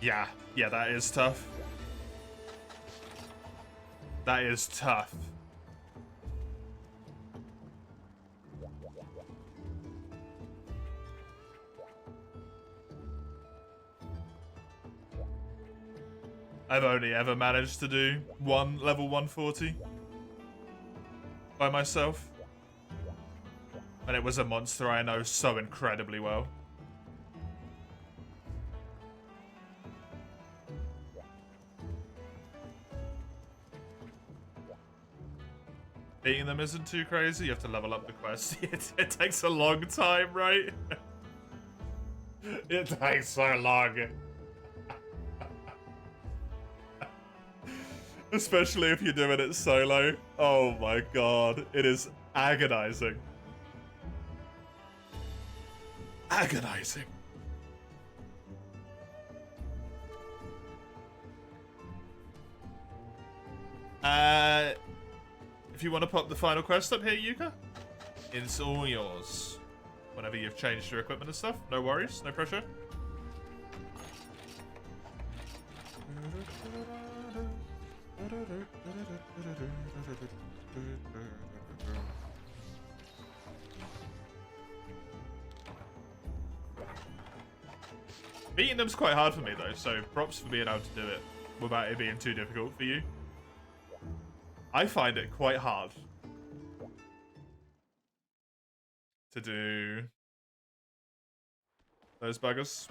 yeah. Yeah, that is tough. That is tough. I've only ever managed to do one level 140 by myself. And it was a monster I know so incredibly well. Beating them isn't too crazy, you have to level up the quest. It takes a long time, right? It takes so long. Especially if you're doing it solo. Oh my god, it is agonizing. Agonizing. If you want to pop the final quest up here, Yuka, it's all yours. Whenever you've changed your equipment and stuff, no worries, no pressure. Beating them's quite hard for me though, so props for being able to do it without it being too difficult for you. I find it quite hard to do those buggers.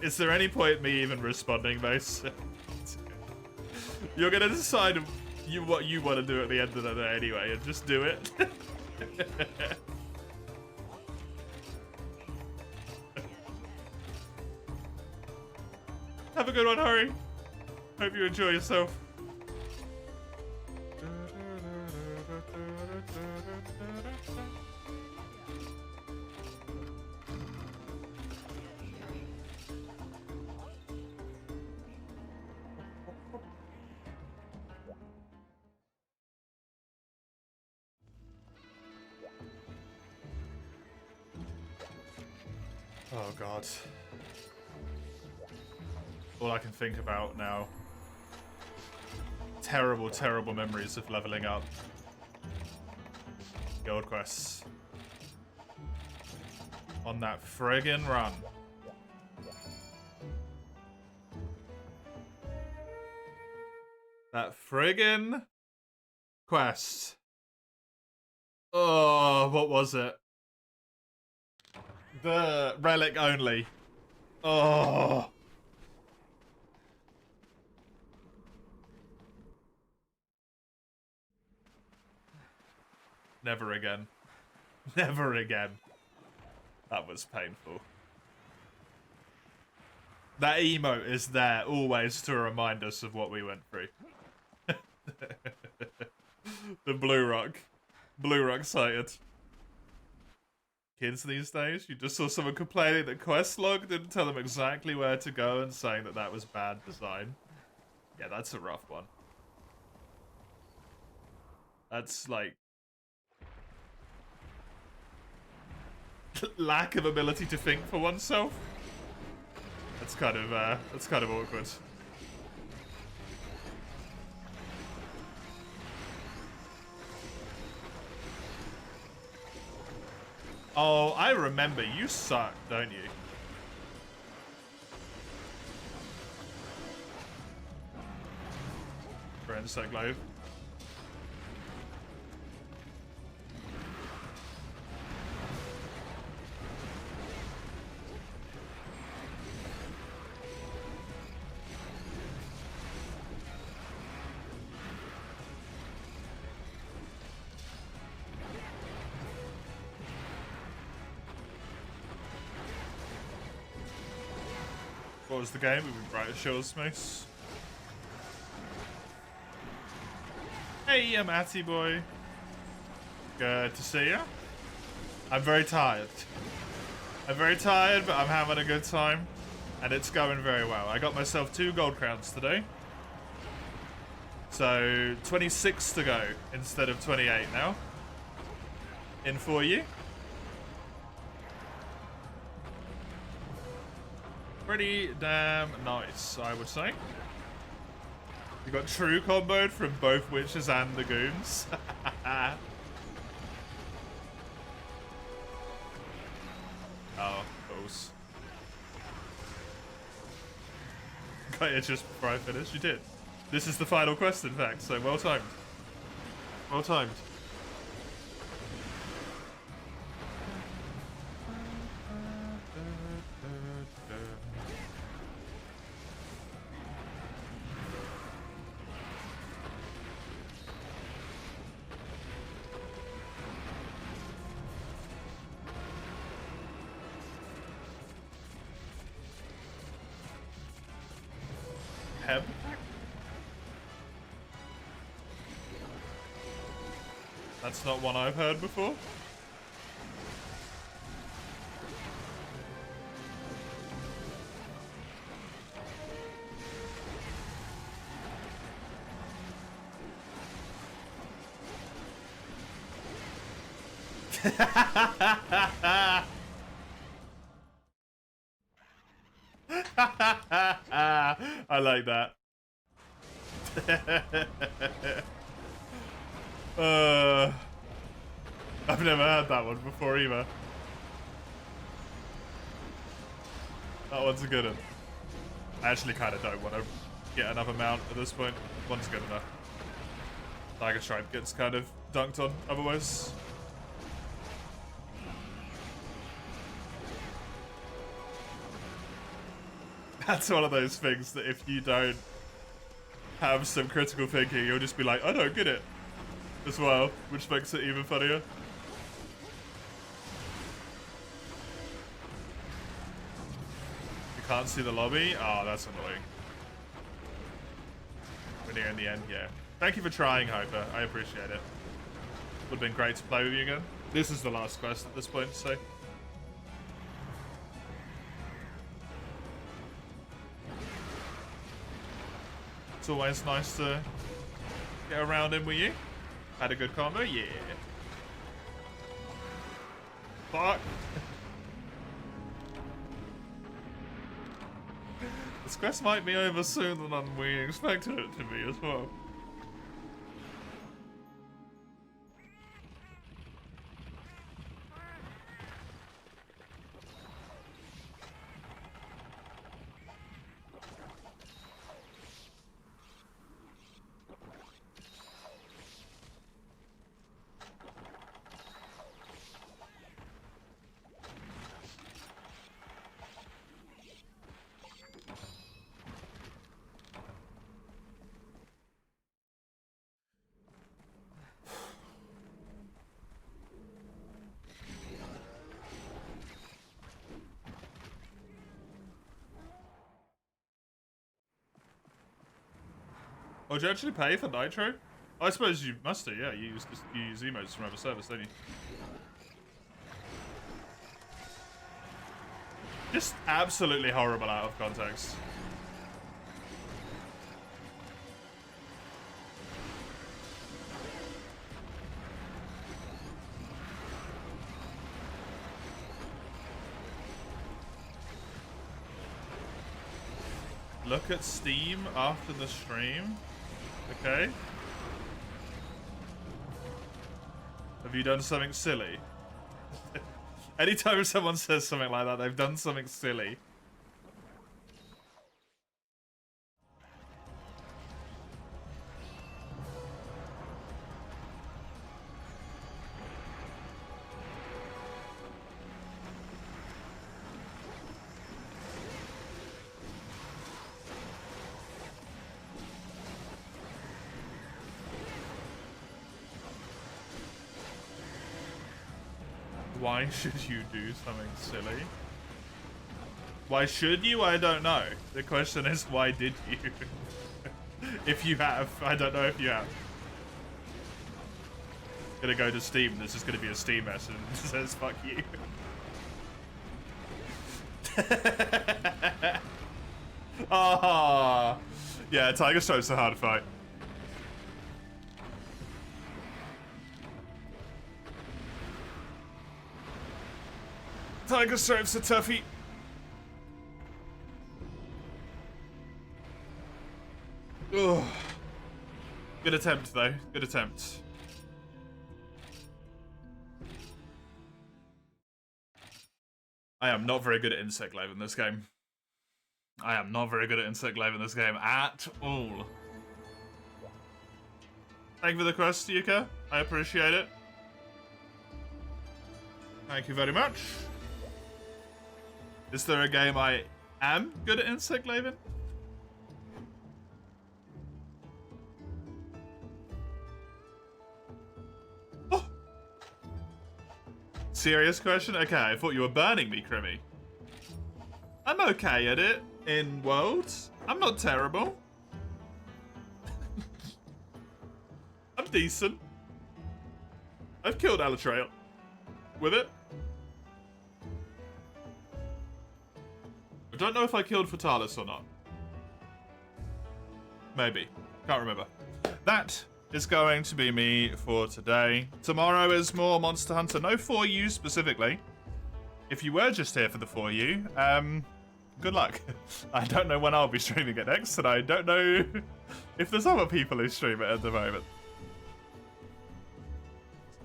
Is there any point me even responding, Mace? You're gonna decide what you want to do at the end of the day anyway, and just do it. Have a good one, Hurry. Hope you enjoy yourself. Oh god. All I can think about now. Terrible, terrible memories of leveling up. Guild quests. On that friggin' run. That friggin' quest. Oh, what was it? The relic only. Oh. Never again. Never again. That was painful. That emote is there always to remind us of what we went through. The Blue Rock. Blue Rock sighted. Kids these days, you just saw someone complaining that Questlog didn't tell them exactly where to go and saying that that was bad design. Yeah, that's a rough one. That's like... lack of ability to think for oneself. That's kind of awkward. Oh, I remember. You suck, don't you? Friends, sec live. What was the game? We've been bright shores, Smace. Hey, Matty boy. Good to see you. I'm very tired. I'm very tired, but I'm having a good time. And it's going very well. I got myself 2 gold crowns today. So, 26 to go instead of 28 now. In 4U. Pretty damn nice, I would say. You got true comboed from both witches and the goons. Oh, balls. Got it just before I finished. You did. This is the final quest, in fact, so well timed. Well timed. Heb? That's not one I've heard before. I like that. I've never heard that one before either. That one's a good one. I actually kind of don't want to get another mount at this point. One's good enough. Tiger Stripe gets kind of dunked on otherwise. That's one of those things that if you don't have some critical thinking, you'll just be like, I don't get it as well, which makes it even funnier. You can't see the lobby? Oh, that's annoying. We're near in the end, yeah. Thank you for trying, Hyper. I appreciate it. Would have been great to play with you again. This is the last quest at this point, so... It's always nice to get around in with you. Had a good combo? Yeah. Fuck. This quest might be over sooner than we expected it to be as well. Oh, do you actually pay for Nitro? I suppose you must do, yeah. You use emotes from other servers, don't you? Just absolutely horrible out of context. Look at Steam after the stream. Okay. Have you done something silly? Anytime someone says something like that, they've done something silly. Why should you do something silly? Why should you? I don't know. The question is, why did you? If you have. I don't know if you have. Gonna go to Steam. There's just gonna be a Steam message that says, fuck you. Ah, yeah, Tiger Stripe's a hard fight. Tiger Stripe's a toughie. Ugh. Good attempt, though. Good attempt. I am not very good at Insect Glaive in this game. I am not very good at Insect Glaive in this game at all. Thank you for the quest, Yuka. I appreciate it. Thank you very much. Is there a game I am good at Insect Glaive in? Oh. Serious question? Okay, I thought you were burning me, Crimmy. I'm okay at it in Worlds. I'm not terrible. I'm decent. I've killed Alatrail with it. I don't know if I killed Fatalis or not. Maybe. Can't remember. That is going to be me for today. Tomorrow is more Monster Hunter. No 4U specifically. If you were just here for the 4U, good luck. I don't know when I'll be streaming it next, and I don't know if there's other people who stream it at the moment.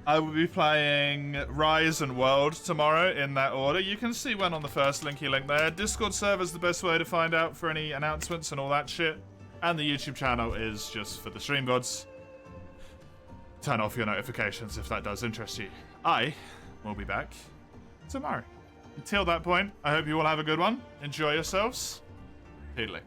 I will be playing Rise and World tomorrow in that order. You can see when on the first linky link there. Discord server's the best way to find out for any announcements and all that shit. And the YouTube channel is just for the stream gods. Turn off your notifications if that does interest you. I will be back tomorrow. Until that point, I hope you all have a good one. Enjoy yourselves. Toodaloo.